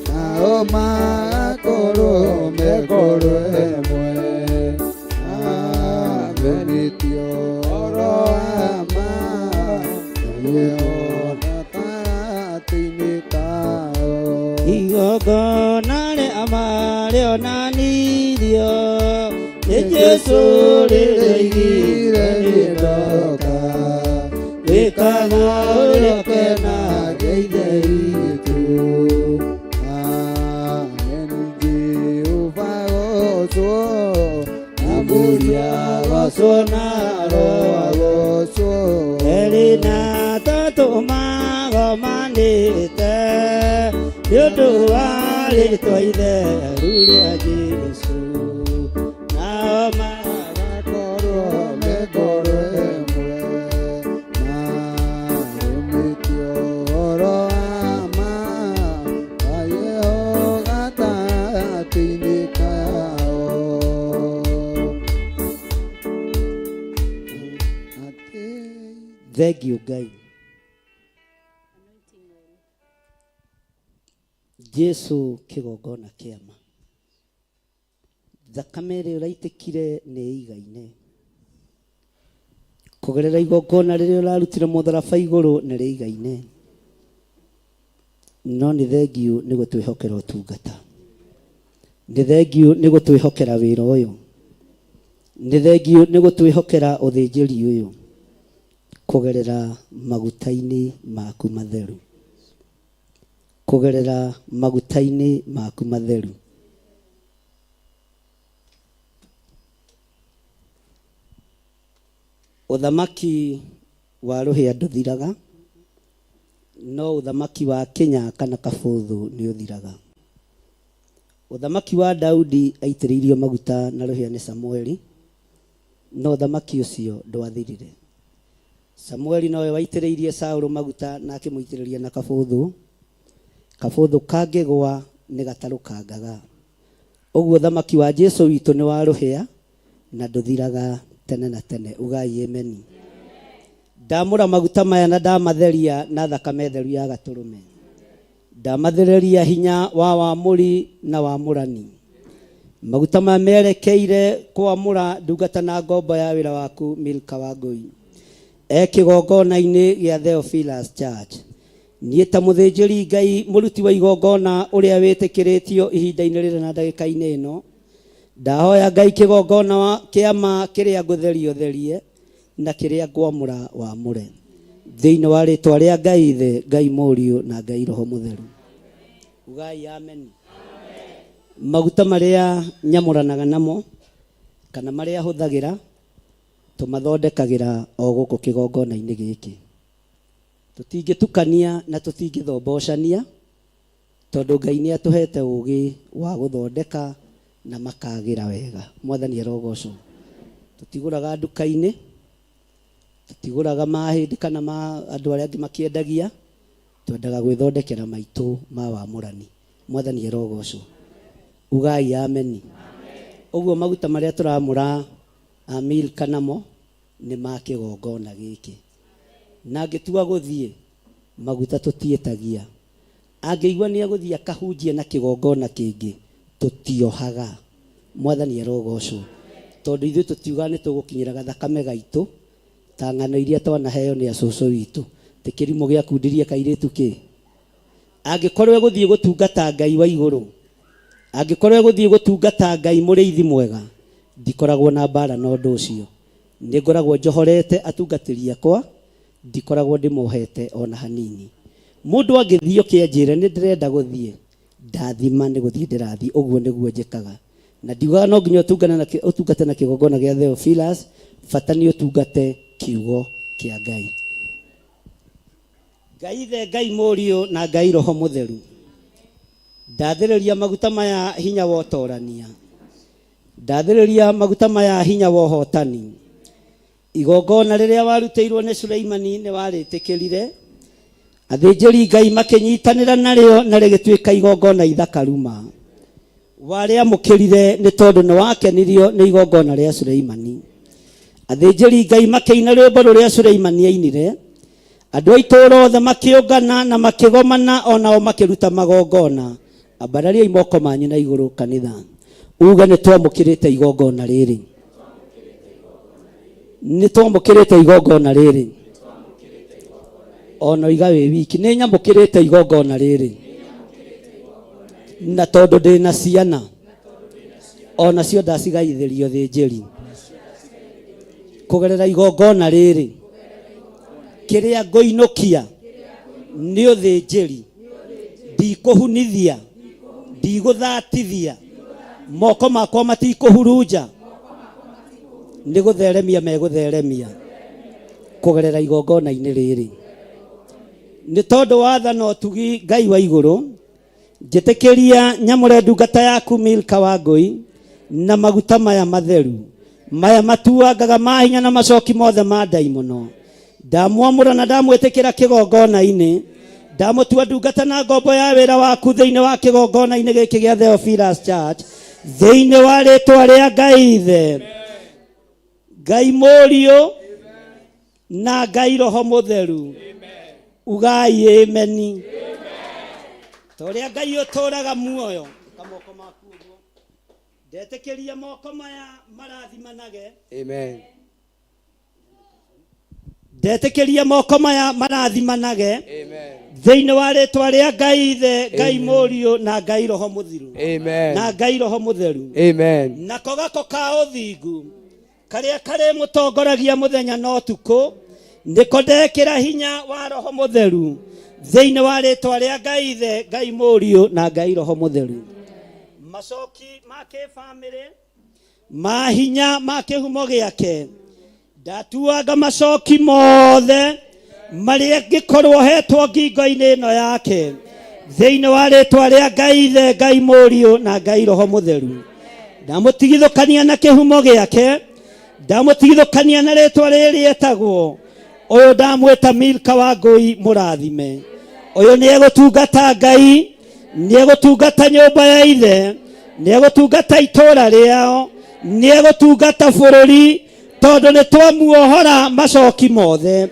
Speaker 8: nao magakorwo mekoro ĩmwe abenĩtio oro ama ona gatagatĩ-inĩ kao
Speaker 6: igongona rĩa marĩonanirio nĩ Jesũ rĩrĩa igire rĩroka wĩkaga ũrĩa kenagia ithe witũ.
Speaker 8: Amen. Jehova goco
Speaker 6: na muria goco na roho
Speaker 8: goco
Speaker 6: eri na tatu magomanĩte nĩũndũ wa rĩĩtwa itheru rĩa Jesũ nao Thengio Ngai. Jesu kĩgongona kĩama. Thakame ĩrĩa ũraitĩkire nĩ ĩigaine. Kũgerera igongona rĩrĩa ũrarutire mũtharaba igũrũ nĩ rĩigaine. No nĩ thengio nĩ gũtwĩhokera ũtungata. Nĩ thengio nĩ gũtwĩhokera wĩra ũyũ. Nĩ thengio nĩ gũtwĩhokera ũthĩnjĩri ũyũ. Kũgerera maguta-inĩ maku matheru. Kũgerera maguta-inĩ maku matheru. Ũthamaki wa rũhĩa ndũthiraga, no ũthamaki wa Kenya kana kabũthũ nĩ ũthiraga. Ũthamaki wa Daudi aitĩrĩirio maguta na rũhĩa nĩ Samueli, no ũthamaki ũcio ndwathirire. Samueli nowe waitĩrĩirie Saũlũ maguta na akĩmũitĩrĩria na kabũthũ. Kabũthũ kangĩgwa nĩ gatarũkangaga. Ũguo ũthamaki wa Jesu witũ nĩ wa rũhĩa na ndũthiraga tene na tene. Ugai ameni. Ndamũra maguta maya na ndamatheria na thakame theru ya gatũrũme. Ndamathereria hinya wa wamũri na wamũrani. Maguta maya merekeire kwamũra ndungata na ngombo ya wĩra waku Milka Wangui. Kĩgongona-inĩ gĩa Theophilus Church. Niĩ ta mũthĩnjĩri Ngai mũruti wa igongona ũrĩa wĩtĩkĩrĩtio ihinda-inĩ rĩrĩ na ndagĩka-inĩ ĩno, ndahoya Ngai kĩgongona kĩama kĩrĩa ngũtherio therie na kĩrĩa ngwamũra wamũre. Thĩinĩ wa rĩtwa rĩa Ngai Ithe, Ngai Mũriũ na Ngai Roho Mũtheru. Ugai amen. Maguta marĩa nyamũranaga namo kana marĩa hũthagĩra tũmathondekagĩra o gũkũ kĩgongona-inĩ gĩkĩ. Tũtingĩtukania na tũtingĩthombocania tondũ Ngai nĩ atũhete ũũgĩ wa gũthondeka na makagĩra wega. Mwathani arogocwo. Tũtigũraga nduka-inĩ, tũtigũraga mahĩndĩ kana andũ arĩa angĩ makĩendagia, twendaga gwĩthondekera maitũ ma wamũrani. Mwathani arogocwo. Ugai amen. Ũguo maguta marĩa tũramũra Milka namo nĩ ma kĩgongona gĩkĩ. Na angĩtua gũthiĩ maguta tũtiĩtagia. Angĩigua nĩ agũthiĩ akahunjia na kĩgongona kĩngĩ tũtiohaga. Mwathani arogocwo. Tondũ ithuĩ tũtiuga nĩ tũgũkinyĩra gathakame gaitũ ta ng'ano iria twanaheo nĩ acũcũ witũ. Ti kĩrimũ gĩa kundirie kairĩtu kĩ. Angĩkorwo egũthiĩ gũtungata Ngai wa igũrũ, angĩkorwo egũthiĩ gũtungata Ngai mũrĩithi mwega, ndikoragwo na mbara na ũndũ ũcio. Nĩ ngoragwo njohorete atungatĩri akwa, ndikoragwo ndĩmohete ona hanini. Mũndũ angĩthiĩ kĩanjĩre nĩ ndĩrenda gũthiĩ, ndathima nĩ gũthiĩ ndĩrathiĩ. Ũguo nĩguo njĩkaga. Na ndiugaga no nginya ũtungate na kĩgongona gĩa Theophilus, bata nĩ ũtungate kiugo kĩa Ngai. Ngai Ithe, Ngai Mũriũ na Ngai Roho Mũtheru, ndathĩrĩria maguta maya hinya wa ũtorania. Ndathĩrĩria maguta maya hinya wa ũhotani. Igongona rĩrĩa warutĩirwo nĩ Suleimani nĩ warĩtĩkĩrire. Athĩnjĩri Ngai makĩnyitanĩra narĩo na rĩgĩtuĩka igongona ithakaruma. Warĩamũkĩrire nĩ tondũ nĩ wakenirio nĩ igongona rĩa Suleimani. Athĩnjĩri Ngai makĩina rwĩmbo rũrĩa Suleimani ainire. Andũ a itũũra othe makĩũngana na makĩgomana onao makĩruta magongona. Ambarariai moko manyu na igũrũ kanitha. Uga nĩ twamũkĩrĩte igongona rĩrĩ. Nĩ twamũkĩrĩte igongona rĩrĩ. Ona iga wĩ wiki nĩ nyamũkĩrĩte igongona rĩrĩ. Na tondũ ndĩna ciana, ona cio ndacigaithĩrio thĩnjĩri. Kũgerera igongona rĩrĩ, kĩrĩa ngũinũkia nĩ ũthĩnjĩri. Ndikũhunithia, ndigũthatithia, moko makwa matikũhurunja, nĩ gũtheremia megũtheremia kũgerera igongona-inĩ rĩrĩ. Nĩ tondũ wathana ũtugi Ngai wa igũrũ, njĩtĩkĩria nyamũre ndungata yaku Milka Wangui na maguta maya matheru, maya matuangaga mahinya na macoki mothe ma ndaimono. Ndamwamũra na ndamwĩtĩkĩra kĩgongona-inĩ, ndamũtua ndungata na ngombo ya wĩra waku thĩinĩ wa kĩgongona-inĩ gĩkĩ gĩa Theophilus Church, thĩinĩ wa rĩtwa rĩa Ngai Ithe, Ngai Mũriũ na Ngai Roho Mutheru. Ugai ameni. Toria Ngai ũtũraga muoyo. Kamoko maku ũguo. Ndetekeria moko maya marathimanage.
Speaker 8: Amen.
Speaker 6: Ndetekeria moko maya marathimanage.
Speaker 8: Amen.
Speaker 6: Thĩinĩ wa rĩtwa rĩa Ngai Ithe, Ngai Mũriũ na Ngai Roho Mũthiru.
Speaker 8: Amen.
Speaker 6: Na Ngai Roho Mũtheru.
Speaker 8: Amen.
Speaker 6: Nako gako ka ũthingu karĩa karĩ mũtongoragia mũthenya na ũtukũ, nĩko ndekĩra hinya wa Roho Mũtheru thĩinĩ wa rĩtwa rĩa Ngai Ithe, Ngai Mũriũ na Ngai Roho Mũtheru. Macoki ma kĩbamĩrĩ ma hinya ma kĩhumo gĩake ndatuaga macoki mothe marĩa ngĩkorwo hetwo ngingo-inĩ ĩno yake thĩinĩ wa rĩtwa rĩa Ngai Ithe, Ngai Mũriũ na Ngai Roho Mũtheru. Ndamũtigithũkania na kĩhumo gĩake, ndamũtigithũkania na rĩtwa rĩrĩ rĩetagwo, ũyũ ndamwĩta Milka wa Ngũi mũrathime. Ũyũ nĩ egũtungata Ngai, nĩ egũtungata nyũmba ya ithe, nĩ egũtungata itũũra rĩao, nĩ egũtungata bũrũri, tondũ nĩ twamuohora macoki mothe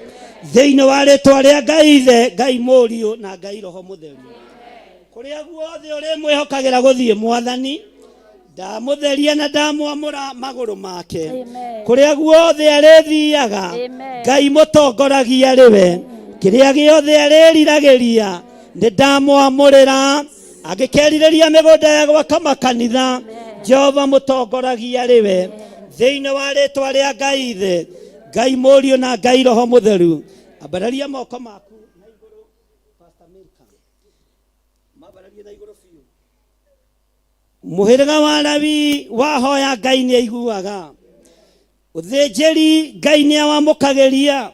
Speaker 6: thĩinĩ wa rĩtwa rĩa Ngai Ithe, Ngai Mũriũ na Ngai Roho Mũtheru. Kũrĩa guothe ũrĩ mwĩhokagĩra gũthiĩ Mwathani, ndamũtheria na ndamwamũra magũrũ make. Kũrĩa guothe arĩthiaga, Ngai mũtongoragia rĩwe. Kĩrĩa gĩothe arĩriragĩria nĩ ndamwamũrĩra. Angĩkerirĩria mĩgũnda ya gwaka makanitha, Jehova mũtongoragia rĩwe. Thĩinĩ wa rĩtwa rĩa Ngai Ithe, Ngai Mũriũ na Ngai Roho Mũtheru. Ambararia moko maku na igũrũ, Pastor Milka. Mambararie na igũrũ biũ. Mũhĩrĩga wa Lawi wahoya Ngai nĩ aiguaga. Ũthĩnjĩri Ngai nĩ awamũkagĩria.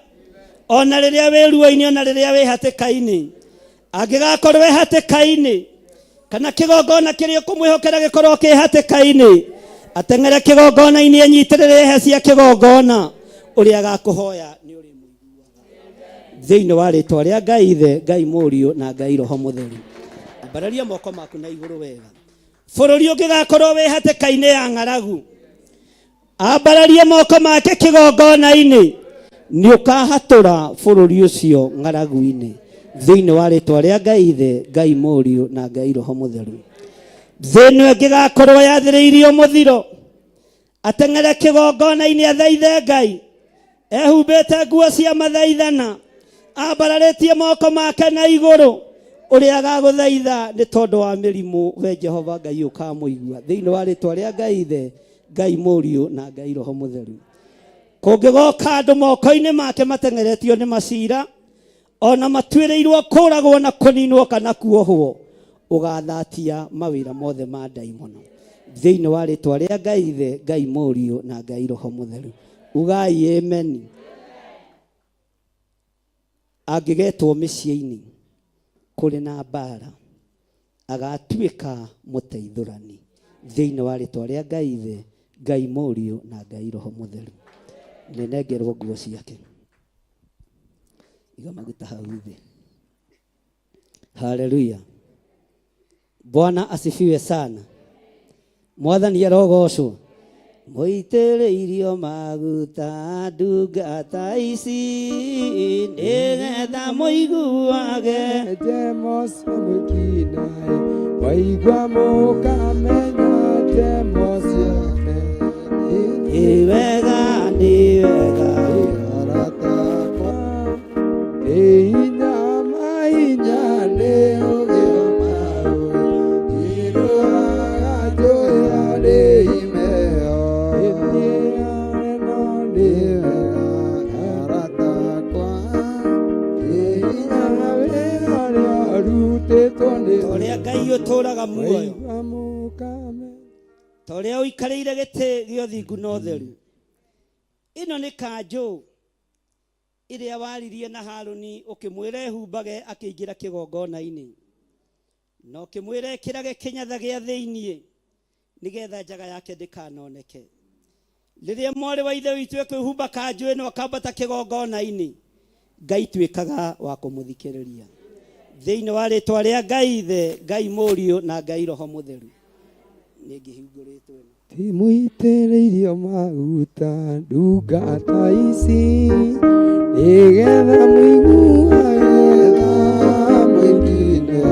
Speaker 6: Ona rĩrĩa wĩ ruo-inĩ, ona rĩrĩa wĩ hatĩka-inĩ. Angĩgakorwo wĩ hatĩka-inĩ, kana kĩgongona kĩrĩa ũkũmwĩhokera gĩkorwo kĩ hatĩka-inĩ, ateng'ere kĩgongona-inĩ anyitĩrĩre hĩa cia kĩgongona. Ũrĩa agakũhoya nĩ ũrĩ mũiguaga. Thĩinĩ wa rĩtwa rĩa Ngai Ithe, Ngai Mũriũ na Ngai Roho Mũtheru. Ambararia moko maku na igũrũ wega. Bũrũri ũngĩgakorwo wĩ hatĩka-inĩ ya ng'aragu, ambararie moko make kĩgongona-inĩ, nĩ ũkahatũra bũrũri ũcio ng'aragu-inĩ. Thĩinĩ wa rĩtwa rĩa Ngai Ithe, Ngai Mũriũ na Ngai Roho Mũtheru. Thĩinĩ ĩngĩgakorwo yathĩrĩirio mũthiro, ateng'ere kĩgongona-inĩ athaithe Ngai, ehumbĩte nguo cia mathaithana, ambararĩtie moko make na igũrũ. Ũrĩa agagũthaitha nĩ tondũ wa mĩrimũ, we Jehova Ngai ũkamũigua. Thĩinĩ wa rĩtwa rĩa Ngai Ithe, Ngai Mũriũ na Ngai Roho Mũtheru. Kũngĩgoka andũ moko-inĩ make mateng'eretio nĩ macira, ona matuĩrĩirwo kũragwo na kũninwo kana kuohwo, ũgathatia mawĩra mothe ma ndaimono. Thĩinĩ wa rĩtwa rĩa Ngai Ithe, Ngai Mũriũ na Ngai Roho Mũtheru. Ugai ameni. Angĩgetwo mĩciĩ-inĩ kũrĩ na mbara, agatuĩka mũteithũrani. Thĩinĩ wa rĩtwa rĩa Ngai Ithe, Ngai Mũriũ na Ngai Roho Mũtheru. Nenengerwo nguo ciake. Iga maguta hau thĩ. Haleluya. Bwana asifiwe sana. Mwathani arogocwo. Mũitĩrĩirio maguta ndungata ici, nĩgetha mũiguage.
Speaker 8: Jemo mũkinae, waigua mũkamenya jemo ciake.
Speaker 6: Nĩ wega, nĩ wega.
Speaker 8: Aratakwa, hinya mahinya nĩ ũgĩmawe. Iroaga njoya nĩ imeo. Ĩtiĩra no nĩ wega. Aratakwa, hinya wĩra ũrĩa ũrutĩtwo nĩ
Speaker 6: Torĩa Ngai ũtũraga muoyo,
Speaker 8: waigua mũkamenya.
Speaker 6: torĩa ũikarĩire gĩtĩ gĩa ũthingu na ũtheru. Ĩno nĩ kanjũ ĩrĩa waririe na Harũni, ũkĩmwĩra ehumbage akĩingĩra kĩgongona-inĩ, na ũkĩmwĩra ekĩrage kĩnyatha gĩa thĩiniĩ, nĩgetha njaga yake ndĩkanoneke. Rĩrĩa mwarĩ wa ithe witũ ekũhumba kanjũ ĩno akambata kĩgongona-inĩ, Ngai tuĩkaga wa nĩ ngĩhingũrĩtwo ĩno.
Speaker 8: Timuitĩrĩirio maguta ndungata ici nĩgetha mũiguage mwĩkinde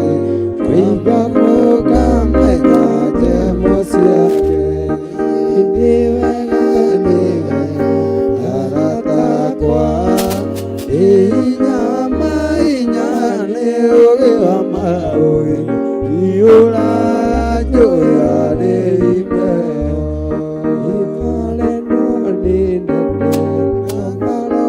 Speaker 8: kũigua mũkamenya njemo ciake. Nĩ wega aratakwa hinya mainya nĩ ũgĩ wa maũgĩ iũra njoya nĩ imeo imareno nĩ nene amaro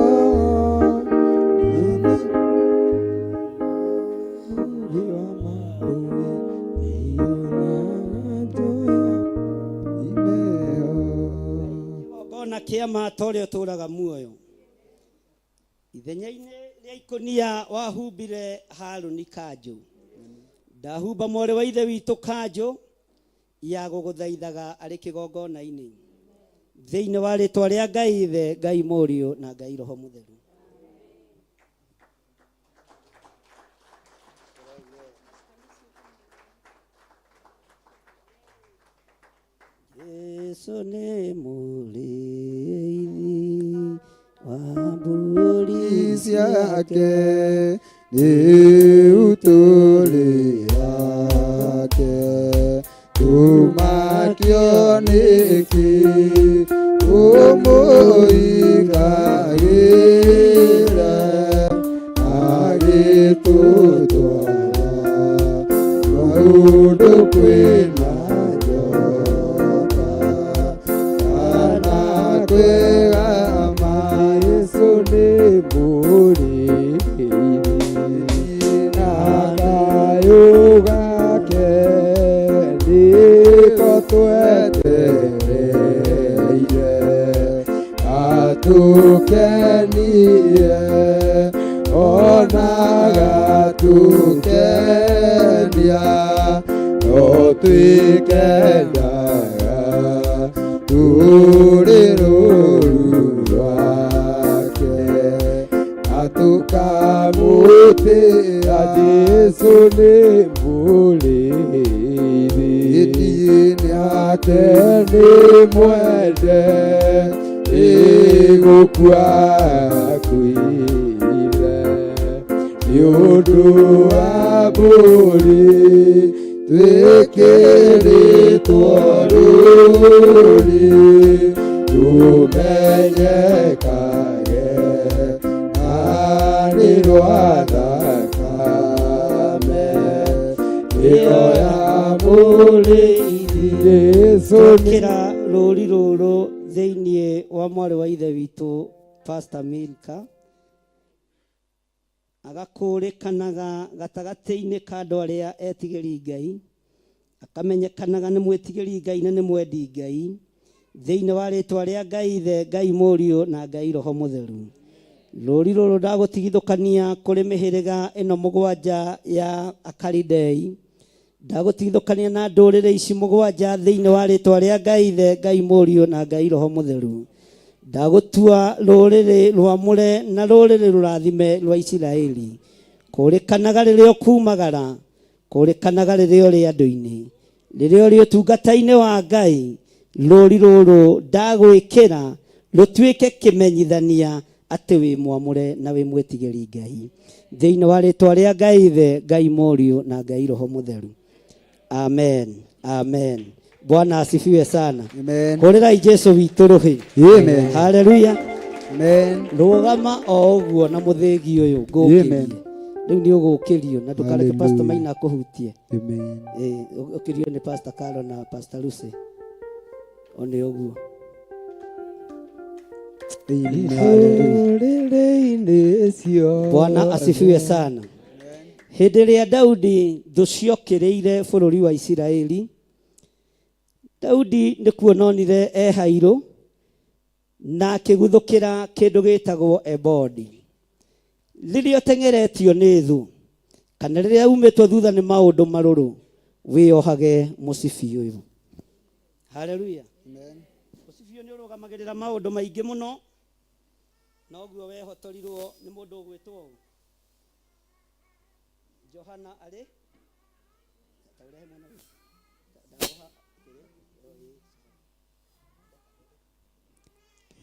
Speaker 8: ũgĩ wa maũgĩ iũra njoya imeo.
Speaker 6: Kĩgongona kĩa mata ũrĩa ũtũũraga muoyo. Ithenya-inĩ rĩa ikũnia wahumbire Harũni kanjũ. Ndahumba mwarĩ wa ithe witũ kanjũ ya gũgũthaithaga arĩ kĩgongona-inĩ. Thĩinĩ wa rĩtwa rĩa Ngai Ithe, Ngai Mũriũ na Ngai Roho Mũtheru. Yesu nĩ mũrĩithi wa mbũri
Speaker 8: ciake nĩ utũrĩ yake tumakio nĩkĩ ũmũigagĩre agĩtũtwara maũndũ kwĩna njoka kana kwĩgama. Yesu nĩ mũrĩithi na thayũ gake nĩko twetereire atũkenie ona gatukenia no twĩkendaga tũrĩ rũru rwake atũkamũtĩĩa. Jesũ nĩ mũrĩithi nĩ ake nĩ mwende ĩgũkua kuire nĩ ũndũ wa mbũri twĩkĩrĩtwo rũri tũmenyekage harĩ rwa thakame ĩyo ya mũrĩithi. Jesũ
Speaker 6: Kĩra rũri rũrũ thĩinĩ wa mwarĩ wa ithe witũ Pastor Milka agakũrĩkanaga gatagatĩ-inĩ ka andũ arĩa etigĩri Ngai, akamenyekanaga nĩ mwĩtigĩri Ngai na nĩ mwendi Ngai, thĩinĩ wa rĩtwa rĩa Ngai Ithe, Ngai Mũriũ na Ngai Roho Mũtheru. Rũri rũrũ ndagũtigithũkania kũrĩ mĩhĩrĩga ĩno mũgwanja ya Akaridei, ndagũtigithũkania na ndũrĩrĩ ici mũgwanja thĩinĩ wa rĩtwa rĩa Ngai Ithe, Ngai Mũriũ na Ngai Roho Mũtheru. Ndagũtua rũrĩrĩ rwamũre na rũrĩrĩ rũrathime rwa Isiraeli, kũrĩkanaga rĩrĩa ũkumagara, kũrĩkanaga rĩrĩa ũrĩ andũ-inĩ, rĩrĩa ũrĩ ũtungata-inĩ wa Ngai. Rũri rũrũ ndagwĩkĩra rũtuĩke kĩmenyithania atĩ wĩ mwamũre na wĩ mwĩtigĩri Ngai, thĩinĩ wa rĩtwa rĩa Ngai Ithe, Ngai Mũriũ na Ngai Roho Mũtheru. Amen, amen. Bwana asifiwe sana.
Speaker 8: Amen.
Speaker 6: Hũrĩrai Jesũ witũ rũhĩ.
Speaker 8: Amen.
Speaker 6: Haleluya.
Speaker 8: Amen.
Speaker 6: Rũgama o ũguo na mũthĩgi ũyũ ngũkĩrie. Rĩu nĩ ũgũkĩrio na ndũkareke Pastor Maina akũhutie.
Speaker 8: Amen.
Speaker 6: Ũkĩrio nĩ Pastor Carlo na Pastor Lucy. O nĩ ũguo. Bwana asifiwe sana. Hĩndĩ ĩrĩa Daudi thũciokĩrĩire bũrũri wa Isiraeli, Daudi nĩ kuononire ehairũ na akĩguthũkĩra kĩndũ gĩtagwo ebodi. Rĩrĩa ũteng'eretio nĩ thũ kana rĩrĩa umĩtwo thutha nĩ maũndũ marũrũ, wĩohage mũcibi ũyũ. Haleluya. Mũcibi ũyũ nĩ ũrũgamagĩrĩra maũndũ maingĩ mũno, na ũguo wehotorirwo nĩ mũndũ ũgwĩtwo Johana arĩ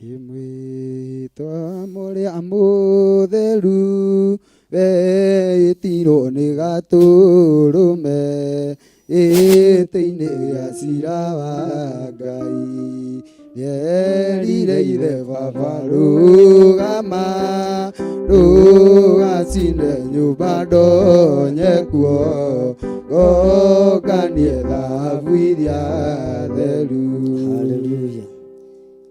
Speaker 8: Imwitwa mũrĩa mũtheru wĩtirwo nĩ gatũrũme ĩtĩ-inĩ gĩa cira wa Ngai nĩerire ithe baba rũgama rũgacine nyũmba ndonye kuo ngokanie thahabu iria theru.
Speaker 6: Haleluya.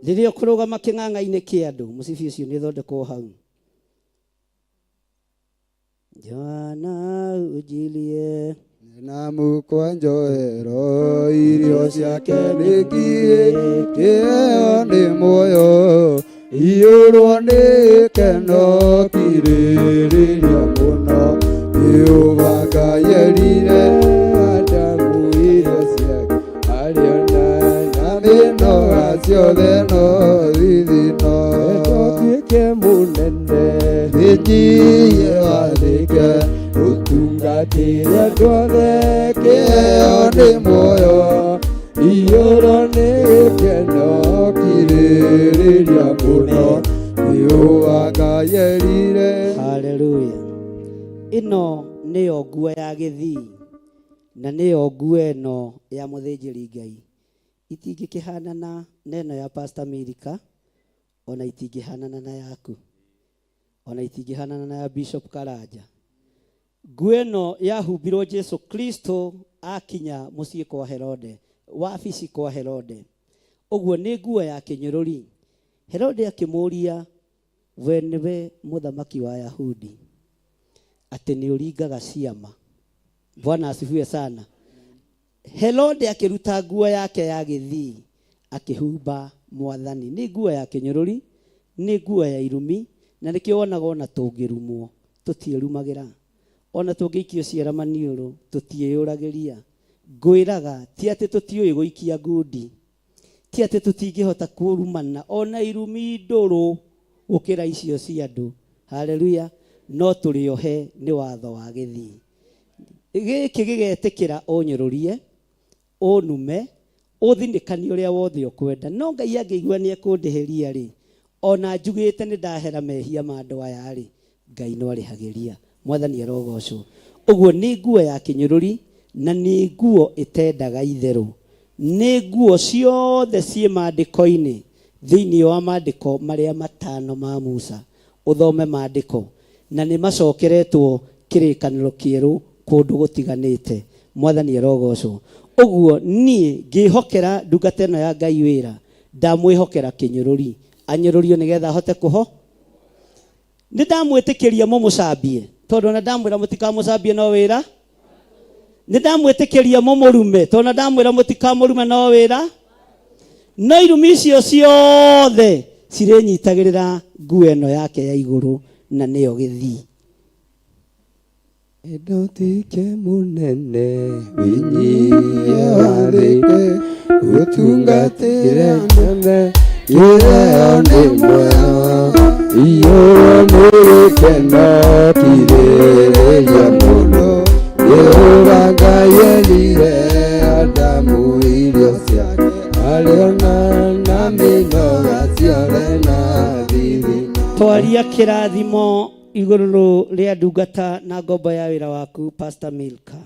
Speaker 6: Rĩrĩa ũkũrũgama kĩng'ang'a-inĩ kĩa andũ mũcibi ũcio nĩ thondekwo hau. Jana ujilie
Speaker 8: na mukwa njohero irio ciake nĩngiĩ kĩo nĩ muoyo iyũrwo nĩ keno kirĩrĩria mũno Jehova Ngai erire Adamu irio ciake ariona na mĩnoga ciothe no thithino ĩtuĩke mũnene thĩnjiĩ wathĩke ũtungatĩre andũ othe kĩheo nĩ muoyo iyũrwo nĩ gĩkeno kirĩrĩria mũno Jehova Ngai erire.
Speaker 6: Haleluya. Ĩno nĩyo nguo ya gĩthii na nĩyo nguo ĩno ya mũthĩnjĩri Ngai. Itingĩkĩhanana na ĩno ya Pastor Milka, ona itingĩhanana na yaku, ona itingĩhanana na ya Bishop Karanja. Nguo ĩno yahumbirwo Jesu Kristo akinya mũciĩ kwa Herode, wabici kwa Herode. Ũguo nĩ nguo ya kĩnyũrũri. Herode akĩmũria, we nĩwe mũthamaki wa Ayahudi, atĩ nĩ ũringaga ciama. Bwana asifiwe sana. Herode akĩruta nguo yake ya gĩthii akĩhumba Mwathani. Nĩ nguo ya kĩnyũrũri, nĩ nguo ya irumi, na nĩkĩo wonaga ona tũngĩrumwo tũtiĩrumagĩra, ona tũngĩikio ciara maniũrũ tũtiĩyũragĩria. Ngwĩraga ti atĩ tũtiũĩ gũikia ngundi, ti atĩ tũtingĩhota kũrumana ona irumi ndũrũ gũkĩra icio cia andũ. Haleluya. No tũrĩohe nĩ watho wa gĩthii. Gĩkĩ gĩgetĩkĩra ũnyũrũrie, ũnume, ũthinĩkanie ũrĩa wothe ũkwenda. No Ngai angĩigua nĩ ekũndĩhĩria rĩ, ona njugĩte nĩ ndahera mehia ma andũ aya rĩ, Ngai no arĩhagĩria. Mwathani arogocwo. Ũguo nĩ nguo ya kĩnyũrũri na nĩ nguo ĩtendaga itherũ. Nĩ nguo ciothe ciĩ maandĩko-inĩ, thĩinĩ wa maandĩko marĩa 5 ma Musa. Ũthome maandĩko na nĩ macokeretwo kĩrĩkanĩro kĩerũ kũndũ gũtiganĩte. Mwathani arogocwo. Ũguo niĩ ngĩhokera ndungata ĩno ya Ngai wĩra, ndamwĩhokera kĩnyũrũri, anyũrũrio nĩgetha ahote kũho. Nĩ ndamwĩtĩkĩria mũmũcambie, tondũ ona ndamwĩra mũtikamũcambie no wĩra. Nĩ ndamwĩtĩkĩria mũmũrume, tondũ ona ndamwĩra mũtikamũrume no wĩra. No irumi icio ciothe cirĩnyitagĩrĩra nguo ĩno yake ya igũrũ na nĩyo gĩthii.
Speaker 8: Ndũtuĩke mũnene wĩnyie wathĩke ũtungatĩre nene kĩheo nĩ muoyo iyũrwo nĩ gĩkeno kirĩrĩria mũno Jehova Ngai erire Adamu irio ciake ariona na mĩnoga ciothe na thithino.
Speaker 6: Twaria kĩrathimo igũrũ rĩa ndungata na ngombo ya wĩra waku Pastor Milka.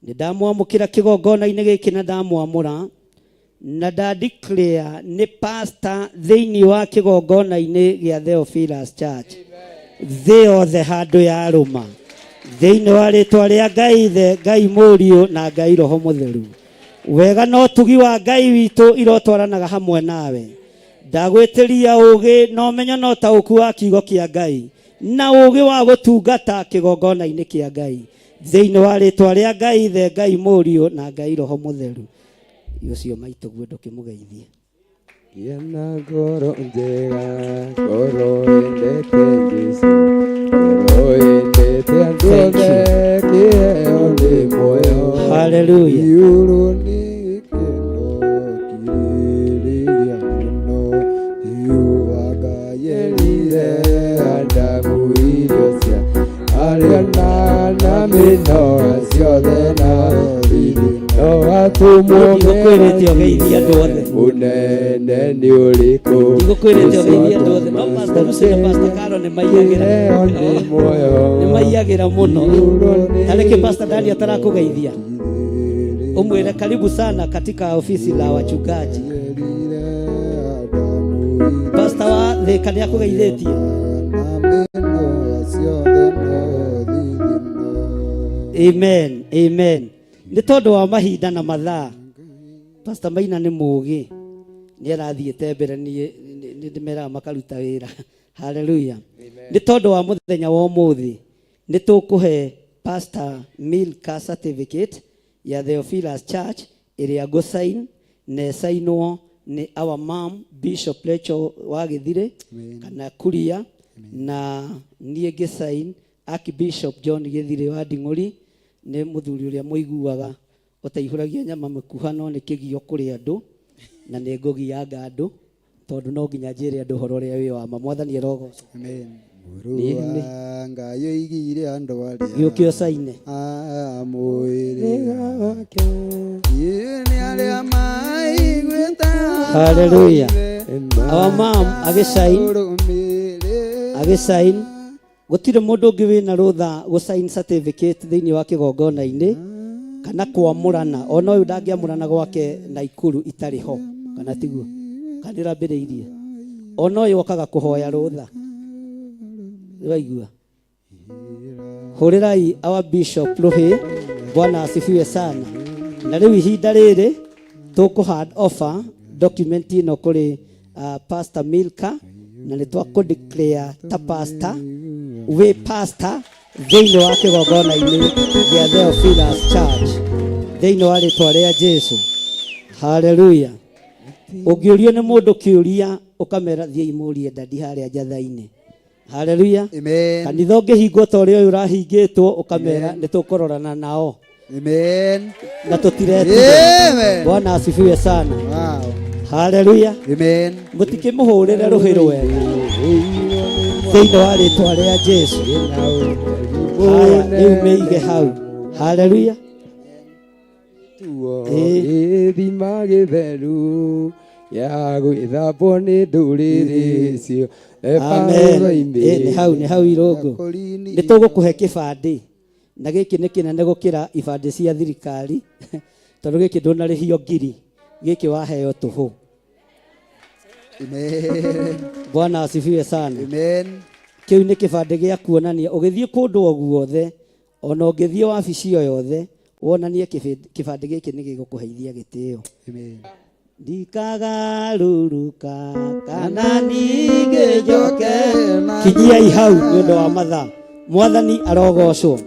Speaker 6: Nĩ ndamwamũkĩra kĩgongona-inĩ gĩkĩ na ndamwamũra na declare nĩ pastor thĩinĩ wa kĩgongona-inĩ gĩa Theophilus Church. Thĩ yothe handũ ya rũma thĩinĩ wa rĩtwa rĩa Ngai Ithe, Ngai Mũriũ na Ngai Roho Mũtheru. Wega no tugi wa Ngai witũ irotwaranaga hamwe nawe. Ndagwĩtĩria ũgĩ na ũmenyo na ũtaũku wa kiugo kĩa Ngai na ũgĩ wa gũtungata kĩgongona-inĩ kĩa Ngai thĩinĩ wa rĩtwa rĩa Ngai Ithe, Ngai Mũriũ na Ngai Roho Mũtheru. Ũcio maitũguo ndũkĩmũgeithie.
Speaker 8: Gĩana ngoro njega, ngoro endete Jesũ, ngoro endete andũ othe, kĩheo nĩ muoyo.
Speaker 6: Haleluya.
Speaker 8: Iyũrwo nĩ gĩkeno kirĩrĩria mũno Jehova Ngai erire Adamu irio ciake ariona na mĩnoga ciothe na thithino
Speaker 6: Ndigũkwĩrĩte ũgeithie andũ othe.
Speaker 8: Unene nĩ ũrĩkũ.
Speaker 6: Ndigũkwĩrĩte ũgeithie andũ othe. No Pastor Lucy na Pastor Carol nĩ maiyagĩra. Nĩ maiyagĩra mũno. Tarĩki Pastor Dani atarakũgeithia. Umwele karibu sana katika ofisi la wachungaji. Pastor wa Thika nĩ akũgeithĩtie. Amen, amen. Nĩ tondũ wa mahinda na mathaa, Pastor Maina nĩ mũũgĩ, nĩ arathiĩte mbere, nĩ ndĩmeraga makaruta wĩra. Hallelujah. Nĩ tondũ wa mũthenya wa ũmũthĩ nĩ tũkũhe Pastor Milka certificate ya Theophilus Church ĩrĩa ngũ-sign na signwo nĩ our mom Bishop Rachel wa Gĩthirĩ kana Kuria, na niĩ ngĩ-sign Archbishop John Gĩthirĩ wa Nding'ũri. Nĩ mũthuri ũrĩa mũiguaga ũtaihũragia nyama mĩkuhano nĩ kĩgio kũrĩ andũ, na nĩ ngũgianga andũ tondũ no nginya njĩre andũ ũhoro ũrĩa wĩ wa ma. Mwathani arogocwo. Amen.
Speaker 8: Ngayo igire andũ arĩa
Speaker 6: gĩũkio saine
Speaker 8: mwĩrĩ wake nĩ arĩa maiguĩte.
Speaker 6: Hallelujah. Our mom agĩsign. Gũtirĩ mũndũ ũngĩ wĩna rũtha gũ-sign certificate thĩinĩ wa kĩgongona-inĩ kana kwamũrana. Ona ũyũ ndangĩamũrana gwake Naikuru itarĩ ho, kana tiguo kanĩrambĩrĩirie. Ona ũyũ okaga kũhoya rũtha. Waigua, hũrĩrai our Bishop Ruhĩ. Bwana asifiwe sana. Na rĩu ihinda rĩrĩ tũkũ-hand over document ĩno kũrĩ Pastor Milka, na nĩ twakũ-declare ta pastor we pastor thĩinĩ wa kĩgongona-inĩ gĩa Theophilus Church thĩinĩ wa rĩtwa rĩa Jesu. Hallelujah. Ũngĩũrio nĩ mũndũ kĩũria ũkamera thiĩ imũrie dadi harĩa njatha-inĩ. Hallelujah.
Speaker 8: Amen.
Speaker 6: Kanitha ũngĩhingwo ta ũrĩa ũyũ ũrahingĩtwo ũkamera nĩ tũkũrorana nao.
Speaker 8: Amen.
Speaker 6: Na tũtiretigĩra.
Speaker 8: Amen.
Speaker 6: Bwana asifiwe sana.
Speaker 8: Wow.
Speaker 6: Hallelujah.
Speaker 8: Amen.
Speaker 6: Mũtikĩmũhũrĩre rũhĩ rwega thĩinĩ wa rĩtwa rĩa Jesu. Haya, rĩu mĩige hau. Hallelujah.
Speaker 8: Gĩthima gĩtheru ya gwĩthambwo nĩ ndũrĩrĩ icio.
Speaker 6: Amen. Nĩ hau irũngũ. Nĩ tũgũkũhe kĩbandĩ, na gĩkĩ nĩ kĩnene gũkĩra ibandĩ cia thirikari tondũ gĩkĩ ndũnarĩhio ngiri, gĩkĩ waheo tũhũ.
Speaker 8: Amen.
Speaker 6: Bwana asifiwe sana.
Speaker 8: Amen.
Speaker 6: Kĩu nĩ kĩbandĩ gĩa kuonania ũgĩthiĩ kũndũ o guothe, ona ũngĩthiĩ wabici o yothe, wonanie kĩbandĩ gĩkĩ nĩ gĩgũkũheithia gĩtĩo.
Speaker 8: Amen.
Speaker 6: Ndikagarũrũka kana ningĩ njoke. Kinyiai hau nĩ ũndũ wa mathaa. Mwathani arogocwo.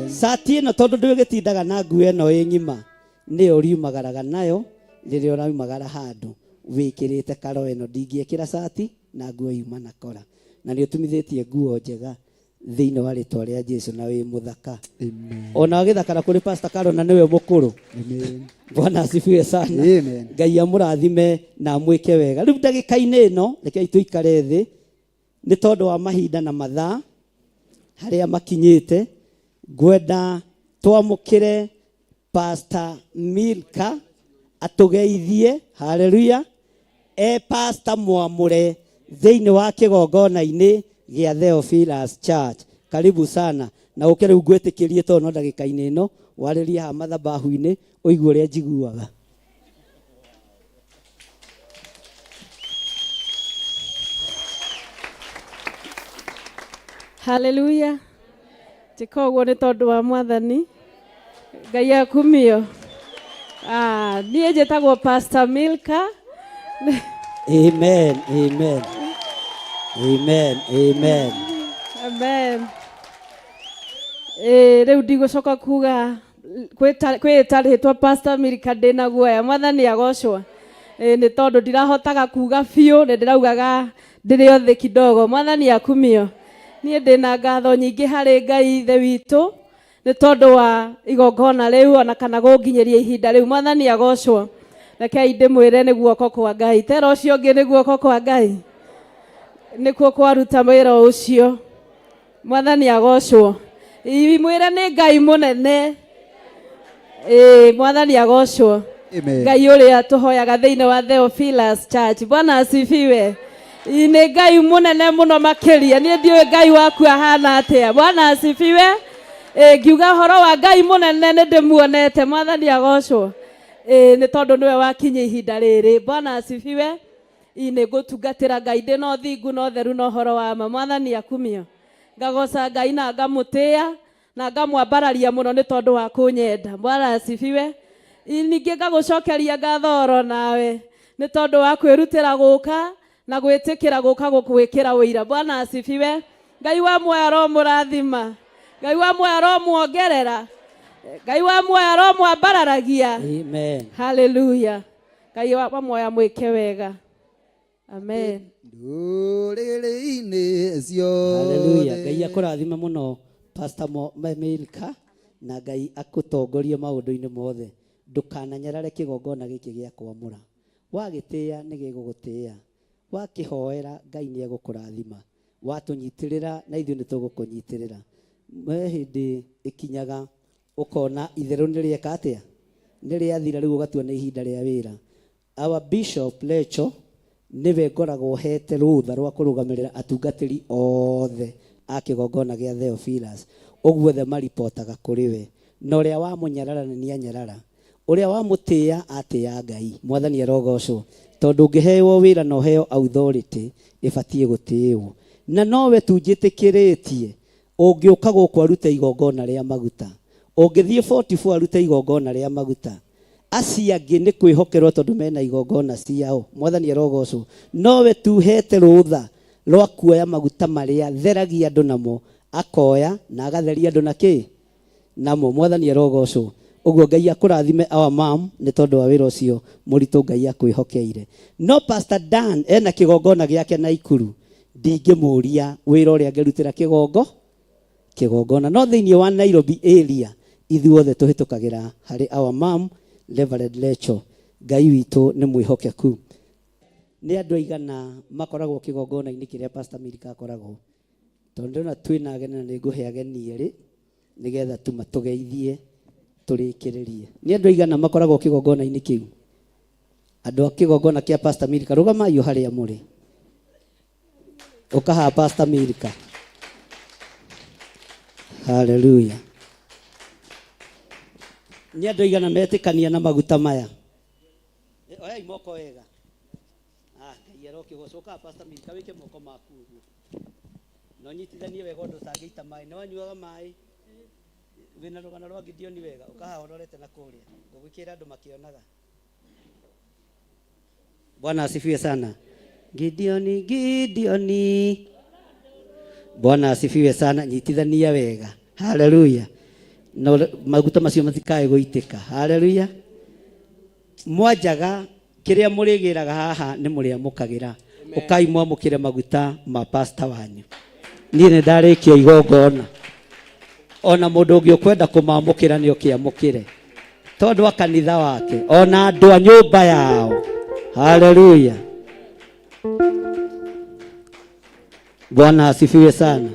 Speaker 6: Sati ĩno tondũ ndũgĩtindaga na nguo ĩno ĩ ng'ima, nĩyo ũriumagaraga nayo rĩrĩa ũraumagara handũ wĩkĩrĩte karo ĩno. Ndingĩĩkĩra sati na nguo yuma na kora, na nĩ ũtumithĩtie nguo njega thĩinĩ wa rĩtwa rĩa Jesu, na wĩ mũthaka. Ona wagĩthakara kũrĩ Pastor Carol na nĩwe mũkũrũ. Bwana asifiwe sana.
Speaker 8: Amen.
Speaker 6: Ngai amũrathime na mwĩke wega. Rĩu ndagĩka-inĩ ĩno rekei tũikare thĩ nĩ tondũ wa mahinda na mathaa harĩa makinyĩte. Ngwenda twamũkĩre Pastor Milka atũgeithie. Hallelujah. Pastor mwamũre thĩinĩ wa kĩgongona-inĩ gĩa Theophilus Church. Karibu sana. Na ũke rĩu ngwĩtĩkĩrie tondũ no ndagĩka-inĩ ĩno warĩria ha mathabahu-inĩ ũigue ũrĩa njiguaga.
Speaker 7: Hallelujah. Njĩka ũguo nĩ tondũ wa Mwathani. Ngai akumio. Niĩ njĩtagwo Pastor Milka.
Speaker 6: Amen, amen. Amen, amen.
Speaker 7: Amen. Rĩu ndigũcoka kuga kwĩta rĩtwa Pastor Milka ndĩna guoya. Mwathani agocwo. Nĩ tondũ ndirahotaga kuga biũ, nĩ ndĩraugaga ndĩrĩ o thĩ kidogo. Mwathani akumio. Niĩ ndĩna ngatho nyingĩ harĩ Ngai ithe witũ nĩ tondũ wa igongona rĩu ona kana gũnginyĩria ihinda rĩu. Mwathani agocwo. Rekei ndĩmwĩre nĩ guoko kwa Ngai. Tera ũcio ũngĩ nĩ guoko kwa Ngai. Nĩkuo kwaruta wĩra ũcio. Mwathani agocwo. Mwĩre nĩ Ngai mũnene. Mwathani agocwo.
Speaker 8: Amen.
Speaker 7: Ngai uria tuhoyaga thiini wa Theophilus Church. Bwana asifiwe. Ine Ngai munene muno makiria. Nie ndiwe Ngai waku ahana atia. Bwana asifiwe. Ngiuga horo wa Ngai munene ni ndimuonete. Mwathani agocwo. Ni tondu niwe wakinya ihinda riri. Bwana asifiwe. Ine gutungatira Ngai ndi no thingu no theru no horo wa ma. Mwathani akumio. Ngagoca Ngai na ngamutia na ngamwambararia muno ni tondu wa kunyenda. Bwana asifiwe. Ningĩ ngagucokeria ngathoro nawe nĩ tondũ wa kwĩrutĩra gũka na gwĩtĩkĩra gũka gũkwĩkĩra wĩira. Bwana asifiwe. Ngai wa muoyo aromũrathima, Ngai wa muoyo aromwongerera, Ngai wa muoyo aromwambararagia.
Speaker 6: Amen.
Speaker 7: Haleluya. Ngai wa muoyo amwĩke wega. Amen.
Speaker 8: Ndũrĩrĩ-inĩ ciothe.
Speaker 6: Haleluya. Ngai akũrathime mũno Pastor Milka na Ngai akũtongorie maũndũ-inĩ mothe. Ndukananyarare kigongona giki gĩa kwamũra. Wagĩtĩa nĩ gĩgũgũtĩa, wakĩhoera Ngai nĩ egũkũrathima, watũnyitĩrĩra na ithuĩ nĩ tũgũkũnyitĩrĩra. We hĩndĩ ĩkinyaga ũkona itherũ nĩ rĩeka atĩa, nĩ rĩathira rĩu ũgatua nĩ ihinda rĩa wĩra. Our Bishop Lecho nĩwe ngoragwo hete rũtha rwa kũrũgamĩrĩra atungatĩri othe a kĩgongona gĩa Theophilus. Ũguo othe maripotaga kũrĩ we, na ũrĩa wamũnyarara nĩ anyarara, ũrĩa wamũtĩa atĩa Ngai. Mwathani arogocwo, tondũ ũngĩheo wĩra na ũheo authority ĩbatiĩ gũtĩĩwo, na nowe tu njĩtĩkĩrĩtie ũngĩũka gũkũ arute igongona rĩa maguta, ũngĩthiĩ 44 arute igongona rĩa maguta. Acio angĩ nĩ kwĩhokerwo tondũ mena igongona ciao. Mwathani arogocwo, nowe tu hete rũtha rwa kuoya maguta marĩa theragia andũ namo, akoya na agatheria andũ na kĩ namo. Mwathani arogocwo. Ũguo Ngai akũrathime our mom nĩ tondũ wa wĩra ũcio mũritũ Ngai akwĩhokeire. No Pastor Dan ena kĩgongona gĩake Naikuru, ndingĩmũria wĩra ũrĩa angĩrutĩra kĩgongona, no thĩinĩ wa Nairobi area ithuothe tũhĩtũkagĩra harĩ our mom Reverend Lecho. Ngai witũ nĩ mwĩhokeku. Nĩ andũ aigana makoragwo kĩgongona-inĩ kĩrĩa Pastor Milka akoragwo, tondũ ndĩrona twĩna ageni na nĩ ngũhe ageni erĩ nĩgetha tũgeithie tũrĩkĩrĩrie. Nĩ andũ aigana makoragwo kĩgongona-inĩ kĩu? Andũ a kĩgongona kĩa Pastor Milka, rũgamai harĩa mũrĩ. Ũkaha Pastor Milka. Hallelujah. Nĩ andũ aigana metĩkania na maguta maya? Oyai moko wega. Ngai arokĩgocwo. Ũkaha Pastor Milka wĩke moko maku ũguo, na ũnyitithanie wega ũndũ ũtangĩita maĩ. Nĩ wanyuaga maĩ? Wĩna rũgano rwa Gideoni wega, ũkaha ũrorete na kũrĩa, ngũgwĩkĩra andũ makĩonaga. Bwana asifiwe sana. Gideoni. Bwana asifiwe sana. Nyitithania wega. Haleluya. Na maguta macio matikae gũitĩka. Haleluya. Mwanjaga kĩrĩa mũrĩgĩraga haha nĩ mũrĩamũkagĩra. Ũkai mwamũkĩre maguta ma pastor wanyu. Niĩ nĩ ndarĩkia igongona. Ona mũndũ ũngĩ ũkwenda kũmamũkĩra nĩ ũkĩamũkĩre, tondũ wa kanitha wake, ona andũ a nyũmba yao. Haleluya. Bwana asifiwe sana.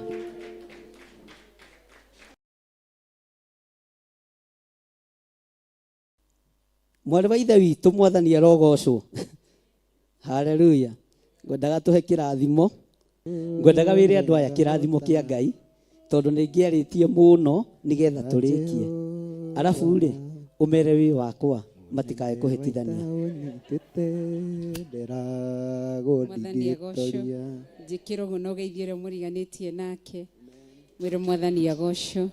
Speaker 6: Mwarĩ wa ithe witũ Mwathani arogocwo. Haleluya. Ngwendaga tũhe kĩrathimo, ngwendaga wĩre andũ aya kĩrathimo kĩa Ngai, tondũ nĩ ngĩarĩtie mũno nĩgetha tũrĩkie. Arabu rĩ, ũmere wĩ wakwa matikae kũhĩtithania.
Speaker 9: Mwathani agocwo. Njĩkĩra ũguo na ũgeithio ũrĩa mũriganĩtie nake. Mwĩre Mwathani agocwo.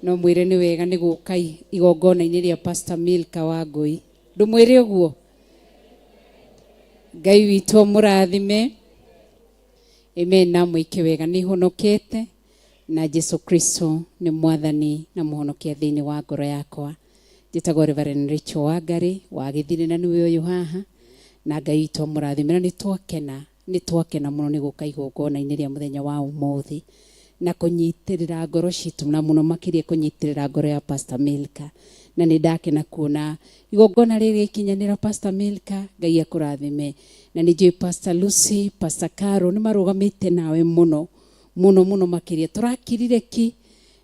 Speaker 9: No mwĩre nĩ wega nĩ gũka igongona-inĩ rĩa Pastor Milka wa Ngũi. Ndũmwĩre ũguo. Ngai witũ mũrathime. Amen. Na mwĩke wega nĩ honokete. Na Jesu Kristo nĩ Mwathani na mũhonokia thĩinĩ wa ngoro yakwa. Njĩtagwo Reverend Rachel Wangari wa Gĩthiri, na nĩwe ũyũ haha. Na Ngai witũ mũrathime, na nĩ twakena mũno nĩ gũka igongona-inĩ rĩa mũthenya wa ũmũthĩ na kũnyitĩrĩra ngoro citũ, na mũno makĩria kũnyitĩrĩra ngoro ya Pastor Milka. Na nĩ ndakena kuona igongona rĩrĩ ikinyanĩra Pastor Milka. Ngai akũrathime. Na nĩ njũĩ Pastor Lucy, Pastor Carol nĩ marũgamĩte nawe mũno makĩria. Tũrakirire ki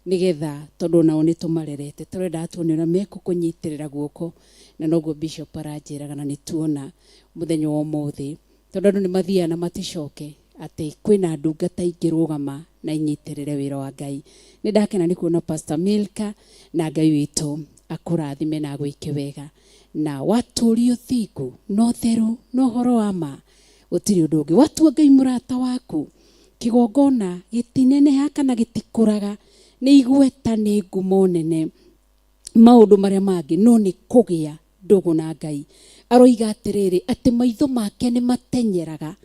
Speaker 9: nigetha tondu nao ni tumarerete turenda tuonera meko kunyitirira guoko na noguo bishop aranjiraga na nituona muthenya wa umuthi tondu andu ni mathia na maticoke ati kwina ndungata ingirugama na inyitirire wira wa Ngai. Ni ndakena ni kuona Pastor Milka na Ngai witu akurathime na gwike wega na waturio thiku no theru no horo wa ma utiri undu ungi watua Ngai murata waku kigongona gitineneha kana gitikuraga ni igweta ni ngumo nene maundu maria mangi no ni kugia ndugu na Ngai. Aroiga atiriri ati maitho make ni matenyeraga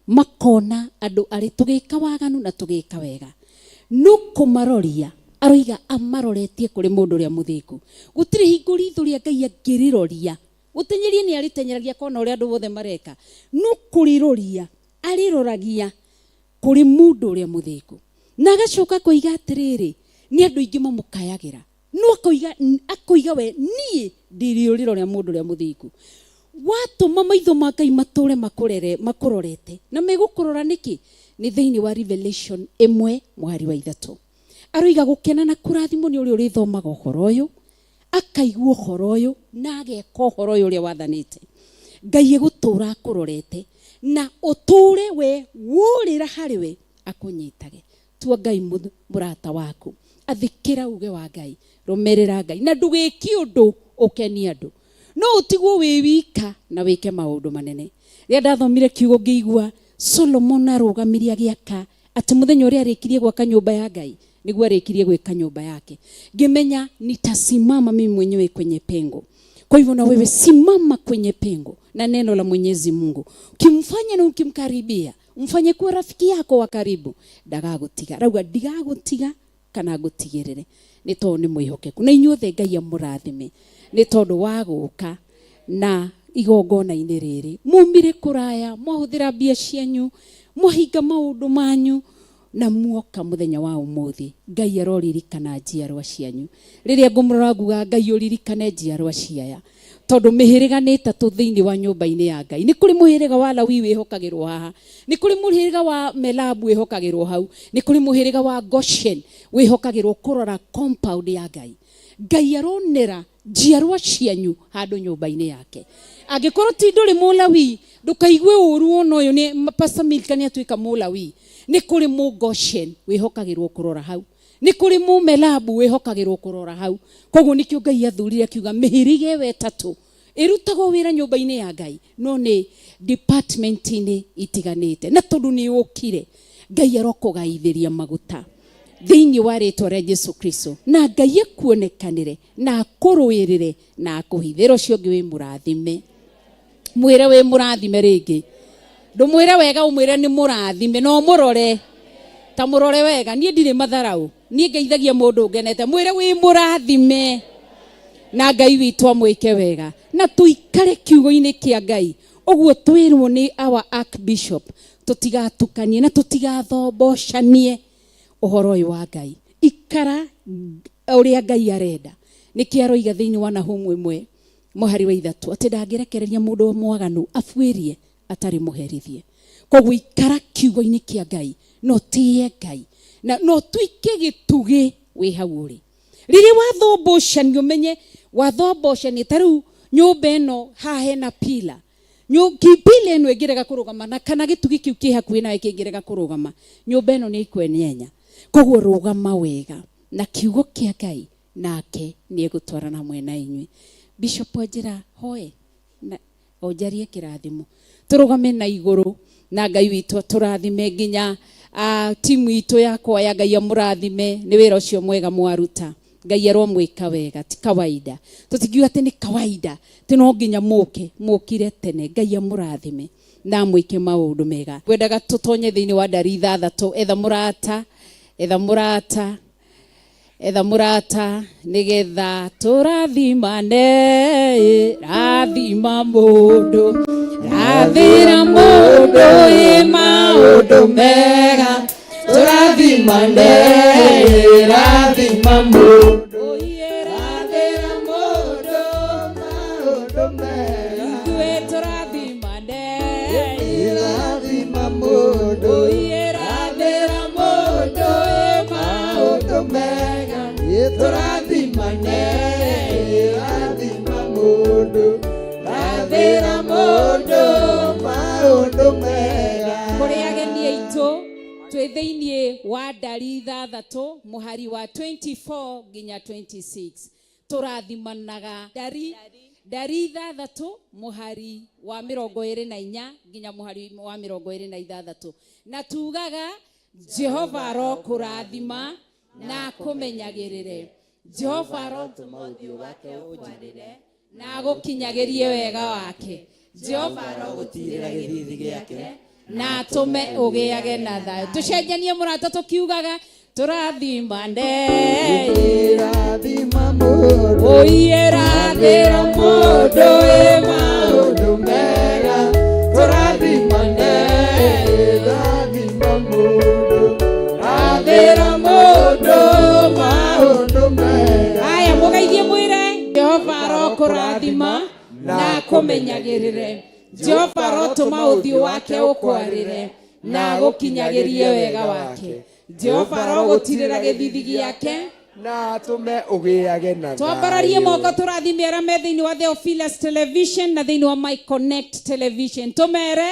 Speaker 9: makona andu ari tugika waganu na tugika wega no kumaroria. Aroiga amaroretie kuri mundu uria muthiku gutiri hingo rithuria Ngai angiriroria gutenyerie ni aritenyeragia kona uria andu othe mareka no kuriroria ariroragia kuri mundu uria muthiku na agacoka kuiga atiriri ni andu ingi mamukayagira no akoiga we nie ndiriuriro ria mundu uria muthiku watuma maitho ma Ngai mature makurorete na megukurora niki ni thiini wa Revelation 1 mwari wa 3. Aroiga gukena na kurathimo ni uri thomaga uhoro uyu akaigua uhoro uyu na ageka uhoro uyu uria wathanite. Ngai egutura akurorete na uture we wurira hariwe akunyitage. Tua Ngai murata waku athikira uge wa Ngai rumerera Ngai na ndugiki undu ukeni andu no utigwo wi wika na wike maundu manene. Ria ndathomire kiugo ngiigua Solomon arugamiria giaka ati muthenya uria arikirie gwaka nyumba ya Ngai niguo arikirie gwika nyumba yake. Ngimenya nitasimama mimi mwenyewe kwenye pengo. Kwa hivyo na wewe simama kwenye pengo na neno la Mwenyezi Mungu. Ukimfanya na ukimkaribia, umfanye kuwa rafiki yako wa karibu, ndagagutiga. Rauga ndigagutiga kana gutigirire. Ni tondu ni mwihokeku. Na inyuothe Ngai amurathime. Ni tondu wa guka na igongona-ini riri. Mumire kuraya, mwahuthira mbia cianyu, mwahinga maundu manyu na muoka muthenya wa umuthi. Ngai aroririkana njiarwa cianyu. Riria ngumurora nguga Ngai uririkane njiarwa ciaya. Tondu mihiriga ni tatu thiini wa nyumba-ini ya Ngai. Ni kuri muhiriga wa Lawi wihokagirwo haha. Ni kuri muhiriga wa Melabu wihokagirwo hau. Ni kuri muhiriga wa Goshen wihokagirwo kurora compound ya Ngai. Ngai aronera njiarwa cianyu handu nyumba-ini yake. Angikorwo ti nduri Mulawi ndukaigue uru ono uyu ni Pastor Milka ni atuika Mulawi. Ni kuri mu Goshen wihokagirwo kurora hau. Ni kuri mu Melabu wihokagirwo kurora hau. Koguo nikio Ngai athurire akiuga mihirige wetatu irutagwo wira nyumba-ini ya Ngai no ni department-ini itiganite na tondu ni ukire Ngai arokugaithiria maguta thiini wa ritwa ria Jesu Kristo na Ngai akuonekanire na akuruirire na akuhithira ucio ngi wi murathime. Mwire wi murathime ringi ndumwire wega umwire ni murathime no murore ta murore wega nie ndire matharau nie ngeithagia mundu ngenete mwire wi murathime na Ngai witu amwike wega na tuikare kiugo-ini kia Ngai uguo twirwo ni our Archbishop tutigatukanie na tutigathombocanie uhoro uyu wa Ngai. Ikara uria Ngai arenda niki aroiga thiini wa Nahumu 1 muhari wa 3 ati ndangirekereria mundu mwaganu afuirie atari muherithie. Koguo ikara kiugo-ini kia Ngai no tie Ngai na no tuike gitugi wi hau uri. Riria wathombocani umenye wathombocani taru nyumba eno hahe na pila pila eno igirega kurugama na kana gitugi kiu ki hakuhi nawe kingirega kurugama nyumba eno ni ikwenyenya. Koguo rugama wega na kiugo kia Ngai nake ni egutwarana hamwe na inyui. Bishop Wanjira hoe na onjarie kirathimo turugame na iguru na Ngai witu turathime nginya timu itu yakwa ya Ngai amurathime ni wira ucio mwega mwaruta. Ngai aromwika wega ti kawaida tutigiwa ati ni kawaida tino nginya mukire tene. Ngai amurathime na mwike maundu mega. Kwendaga tutonye thiini wa ndari 3 etha murata nigetha turathimane rathima mundu rathira mundu maundu mega turathimane rathima mundu rathira mundu maundu mega turathimane rathima mundu rathira mundu maundu mega
Speaker 8: rathira mundu maundu mega
Speaker 9: kuri ageni aitu twi thiini wa ndari ithathatu muhari wa 24 nginya 26 turathimanaga ndari ithathatu muhari wa 24 nginya muhari wa 26 na tugaga Jehova ro kurathima na kumenyagirire Jehova ro tumathio wake ukwarire na gukinyagirie wega wake Jehova ro gutirira githithi giake na tume ugiage na thayo tucenjanie murata tukiugaga turathimane
Speaker 8: rathima mundu
Speaker 9: oye rathira mundu maundu mega turathimane
Speaker 8: rathima mundu
Speaker 9: rathira mundu
Speaker 8: maundu mega
Speaker 9: aya mugeithie mwire Jehova ro kurathima na kumenyagirire Jehova ro tuma uthio wake ukwarire na gukinyagirie wega wake Jehova ro gutirira githithi giake
Speaker 8: na tume ugiage na
Speaker 9: twambararie moko turathimira me thiini wa Theophilus Television na thiini wa My Connect Television tumere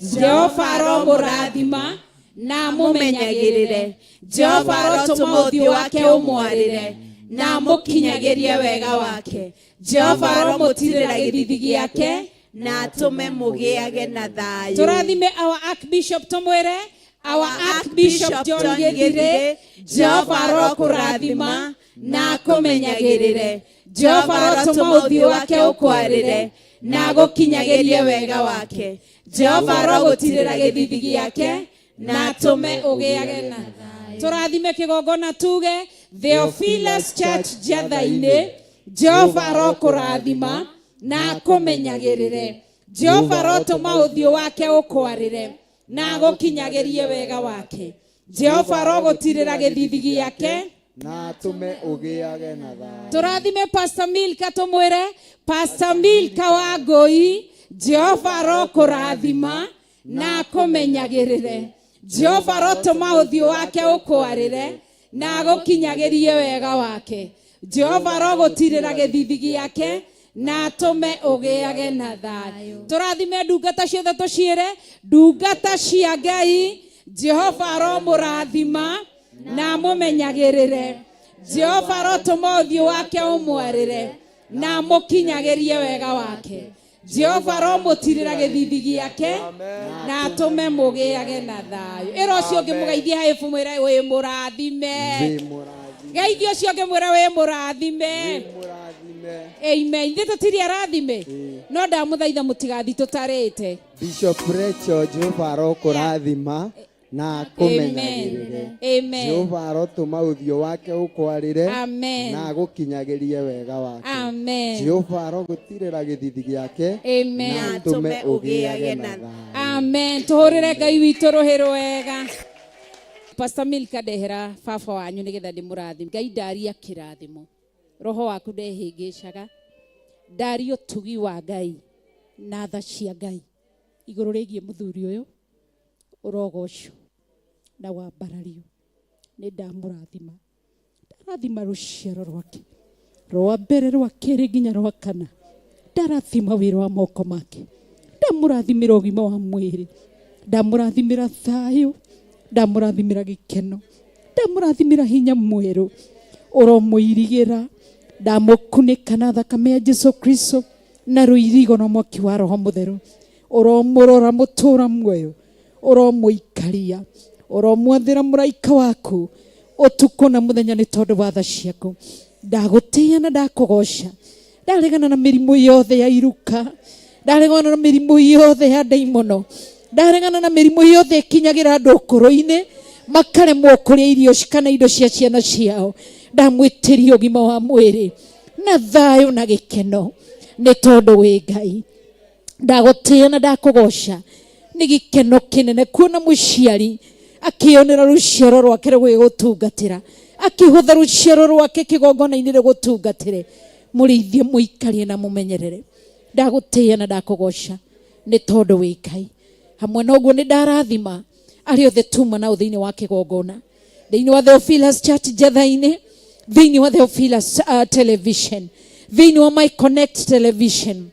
Speaker 9: Jehova ro murathima na mumenyagirire Jehova ro tuma uthio wake umwarire na mukinyagirie wega wake Jehova ro mutirira githithi giake
Speaker 10: na tume mugiage na thayo
Speaker 9: turathime our Archbishop tumwire our Archbishop John Githire Jehova ro kurathima na kumenyagirire Jehova ro tuma uthio wake ukwarire na gukinyagirie wega wake Jehova ro gutirira githithi giake na tume ugiage na thayo turathime kigongona tuge Theophilus Church Jathaine Jehova ro kurathima na kumenyagirire Jehova ro tuma uthio wake ukwarire na gukinyagirie wega wake Jehova ro gutirira githithi giake
Speaker 8: na tume ugiage na thayo
Speaker 9: turathime Pastor Milka tumwire Pastor Milka wa Ngoi Jehova ro kurathima na kumenyagirire Jehova ro tuma uthio wake ukwarire na gukinyagirie wega wake Jehova ro gutirira githithi giake na tume ugiage na thayo turathime ndungata ciothe tuciire ndungata cia Ngai Jehova ro murathima na mumenyagirire Jehova ro tuma uthio wake umwarire na mukinyagirie wega wake Jehova ro mutirira githithi giake na tume mugiage na thayo iro cio ngimugeithie haifu mwira wi murathime geithio cio ngimwira wi murathime amen ndito tiri arathime no ndamuthaitha mutigathi tutarite
Speaker 8: Bishop Rachel Jehova ro kurathima na kumenyagirire
Speaker 9: amen
Speaker 8: Jehova ro tuma uthio wake ukwarire
Speaker 9: amen
Speaker 8: na gukinyagirie wega wake
Speaker 9: amen
Speaker 8: Jehova ro gutirira githithi giake
Speaker 9: amen
Speaker 8: na tume ugiage na thayo
Speaker 9: amen tuhurire Ngai witu ruhiro wega Pastor Milka ndehera baba wanyu nigetha ndimurathime Ngai ndaria kirathimo roho waku ndehingicaga ndari utugi wa Ngai na tha cia Ngai iguru rigie muthuri uyu urogocwo na wambarario ni ndamurathima ndarathima ruciaro rwake rwa mbere rwa keri nginya rwa kana ndarathima wira wa moko make ndamurathimira ugima wa mwiri ndamurathimira thayo ndamurathimira gikeno ndamurathimira hinya mweru uromuirigira ndamukunika na thakame ya Jesu Kristo na ruirigo na mwaki wa roho mutheru uromurora mutura mweyo uromuikaria uromwathira muraika waku utuko na muthenya ni tondu wa tha ciaku ndagutia na ndakugoca ndaregana na mirimu yothe ya iruka ndaregana na mirimu yothe ya daimono ndaregana na mirimu yothe kinyagira andu ukuru-ini makaremwo kuria irio kana indo cia ciana ciao ndamwitiria ugima wa mwiri na thayo na gikeno ni tondu wi Ngai ndagutia na ndakugoca ni gikeno kinene kuona muciari akionera ruciaro rwake rwigutungatira akihutha ruciaro rwake kigongona-ini rigutungatire murithie muikarie na mumenyerere ndagutia na ndakugoca ni tondu wi Ngai hamwe noguo ni ndarathima ari othe tuma na thiini wa kigongona thiini wa Theophilus Church Jathaine thiini wa Theophilus Television thiini wa My Connect Television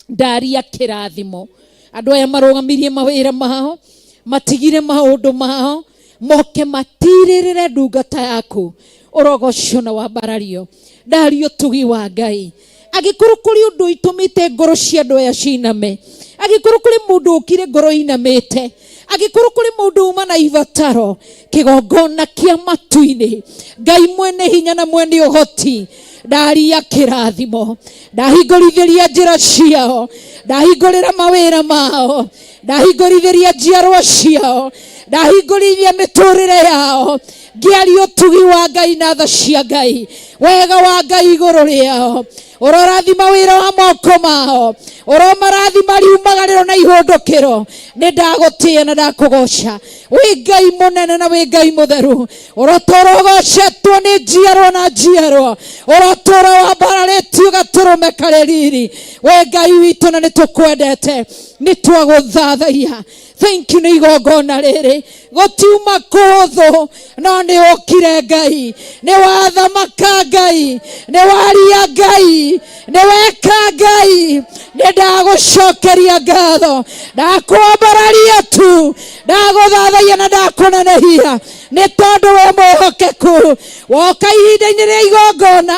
Speaker 9: ndaria kirathimo andu aya marugamirie mawira mao matigire maundu mao moke matiririre ndungata yaku urogocio na wambarario ndario tugi wa Ngai agikuru kuri undu itumite ngoro cia andu aya ciname agikuru kuri mundu ukire ngoro inamite agikuru kuri mundu uma na ivataro kigongona kia matu-ini Ngai mwene hinya na mwene uhoti ndaria kirathimo ndahingũrithiria njĩra ciao ndahingũrĩra mawĩra mao ndahingũrithiria njiarwa ciao ndahingũrithia mĩtũrĩre yao ngĩaria ũtugi wa Ngai na tha cia Ngai wega wa Ngai igũrũ rĩao ũrorathima wĩra wa moko mao ũromarathima riumagarĩro na ihũndũkĩro nĩ ndagũtĩĩa na ndakũgoca wĩ Ngai mũnene na wĩ Ngai mũtheru ũrotũra ũgocetwo nĩ njiarwa na njiarwa ũrotũra wambararĩtio gatũrũme karĩ riri wĩ Ngai witũ na nĩ tũkwendete nĩ twagũthathaiya thank you nĩ igongona rĩrĩ gũtiuma kũhũthũ no nĩ ũkire Ngai nĩ wathamaka Ngai nĩ waria Ngai nĩ weka Ngai nĩ ndagũcokeria ngatho ndakwambararia tu ndagũthathaiya na ndakũnenehia nĩ tondũ we mwĩhokeku woka ihinda-inĩ rĩa igongona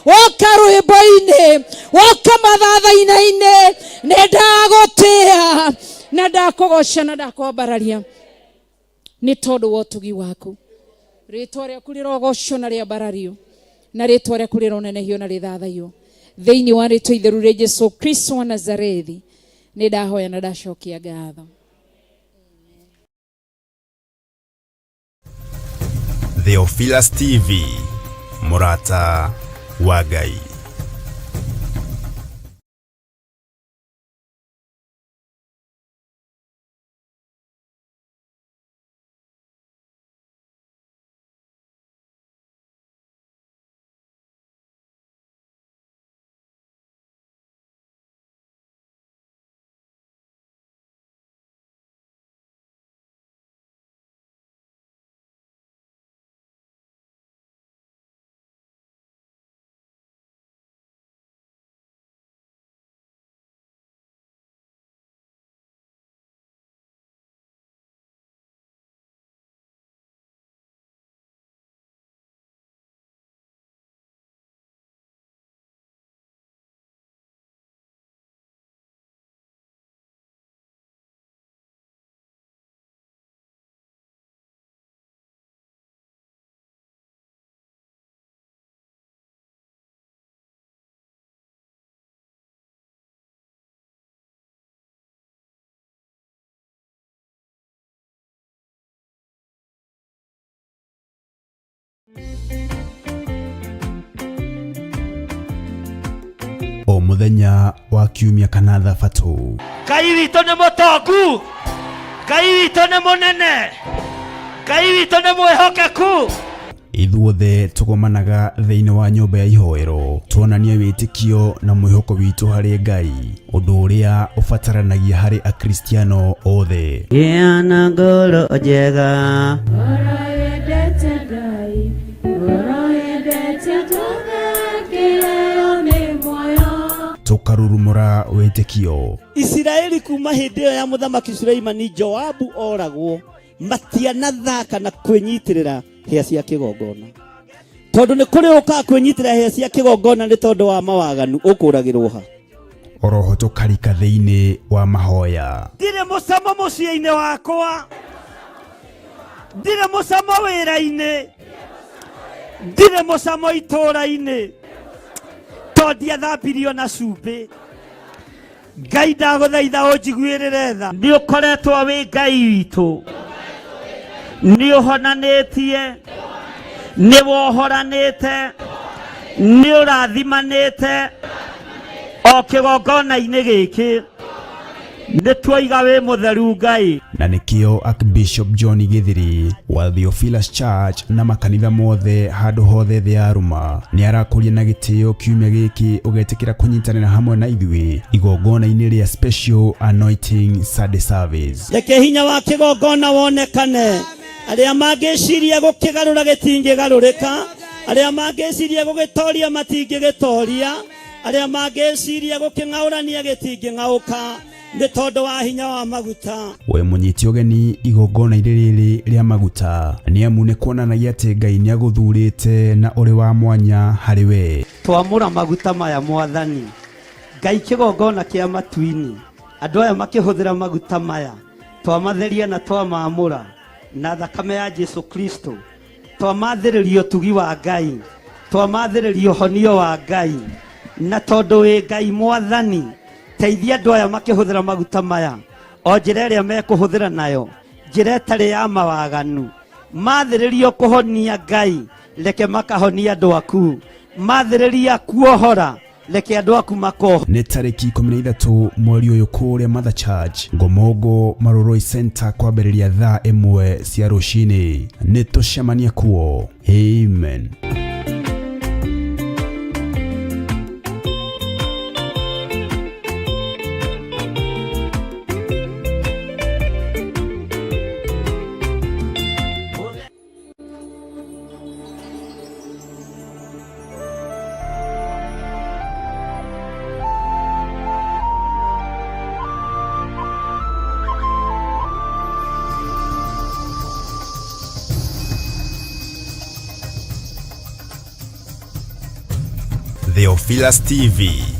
Speaker 9: woka rwĩmbo-inĩ woka mathathainĩ-inĩ nĩ ndagũtĩĩa na ndakũgoca na ndakwambararia nĩ tondũ wa ũtugi waku rĩtwa rĩaku rĩrogocio na rĩambarario na rĩtwa rĩaku rĩronenehio na rĩthathaiyo thĩinĩ wa rĩtwa itheru rĩa Jesũ Kristo wa Nazarethi nĩ ndahoya na ndacokia ngatho.
Speaker 1: Theophilus TV, mũrata wa Ngai. O muthenya wa kiumia kana thabatũ
Speaker 2: Ngai witũ nĩ mũtongu Ngai witũ nĩ mũnene Ngai witũ nĩ mwĩhokeku
Speaker 1: ithuothe tũgomanaga thĩinĩ wa nyũmba ya ihoero tuonania wĩtĩkio na mwĩhoko witũ harĩ Ngai ũndũ ũrĩa ũbataranagia harĩ akristiano othe.
Speaker 3: Gĩa na ngoro njega
Speaker 1: tukarurumũra wĩtĩkio.
Speaker 3: Isiraeli kuma hĩndĩ ĩyo ya mũthamaki Suleimani Joabu oragwo matianathaka na kwĩnyitĩrĩra hĩa cia kĩgongona tondũ nĩ kũrĩ ũka kwĩnyitĩrĩra hĩa cia kĩgongona nĩ tondũ wa mawaganu ũkũragĩrwo ha.
Speaker 1: Oroho tũkarika thĩinĩ wa mahoya.
Speaker 2: ndirĩ mũcamo mũciĩ-inĩ wakwa ndirĩ mũcamo wĩra-inĩ ndirĩ mũcamo itũũra-inĩ tondũ ndiathambirio na cumbĩ. Ngai ndagũthaitha ũnjiguĩrĩre tha nĩ ũkoretwo wĩ Ngai witũ nĩ ũhonanĩtie nĩ wohoranĩte nĩ ũrathimanĩte o kĩgongona-inĩ gĩkĩ nĩ tuoiga wĩ mũtheru Ngai.
Speaker 1: Na nĩkĩo Archbishop John Gĩthiri wa Theophilus Church na makanitha mothe handũ hothe thĩ ya rũma nĩ arakũria na gĩtĩo kiumia gĩkĩ ũgetĩkĩra kũnyitanĩra hamwe na ithuĩ igongona-inĩ rĩa Special Anointing Sunday Service.
Speaker 3: Reke hinya wa kĩgongona wonekane arĩa mangĩciria gũkĩgarũra gĩtingĩgarũrĩka arĩa mangĩciria gũgĩtoria matingĩgĩtoria aria mangĩciria gũkĩng'aũrania gĩtingĩng'aũka nĩ tondũ wa hinya wa maguta.
Speaker 1: We mũnyiti ũgeni igongona-inĩ rĩrĩ rĩa maguta nĩ amu nĩ kuonanagia atĩ Ngai nĩ agũthurĩte na ũrĩ wa mwanya harĩ we.
Speaker 3: Twamũra maguta maya Mwathani, Ngai kĩgongona kĩa matu-inĩ, andũ aya makĩhũthĩra maguta maya twamatheria na twamamũra na thakame ya Jesu Kristo, twamathĩrĩria ũtugi wa Ngai, twamathĩrĩria ũhonio wa Ngai, na tondũ wĩ Ngai Mwathani, teithia andũ aya makĩhũthĩra maguta maya o njĩra ĩrĩa mekũhũthĩra nayo, njĩra ĩtarĩ ya mawaganu, mathĩrĩrio kũhonia Ngai, reke makahonia andũ aku, mathĩrĩria kuohora, reke andũ aku makoho.
Speaker 1: Nĩ tarĩki 13 mweri ũyũ kũrĩa Mother Church Ngomongo Maroroi Center kwambĩrĩria thaa 1 cia rũcinĩ. Nĩ tũcemanie kuo. Amen. Theophilus TV.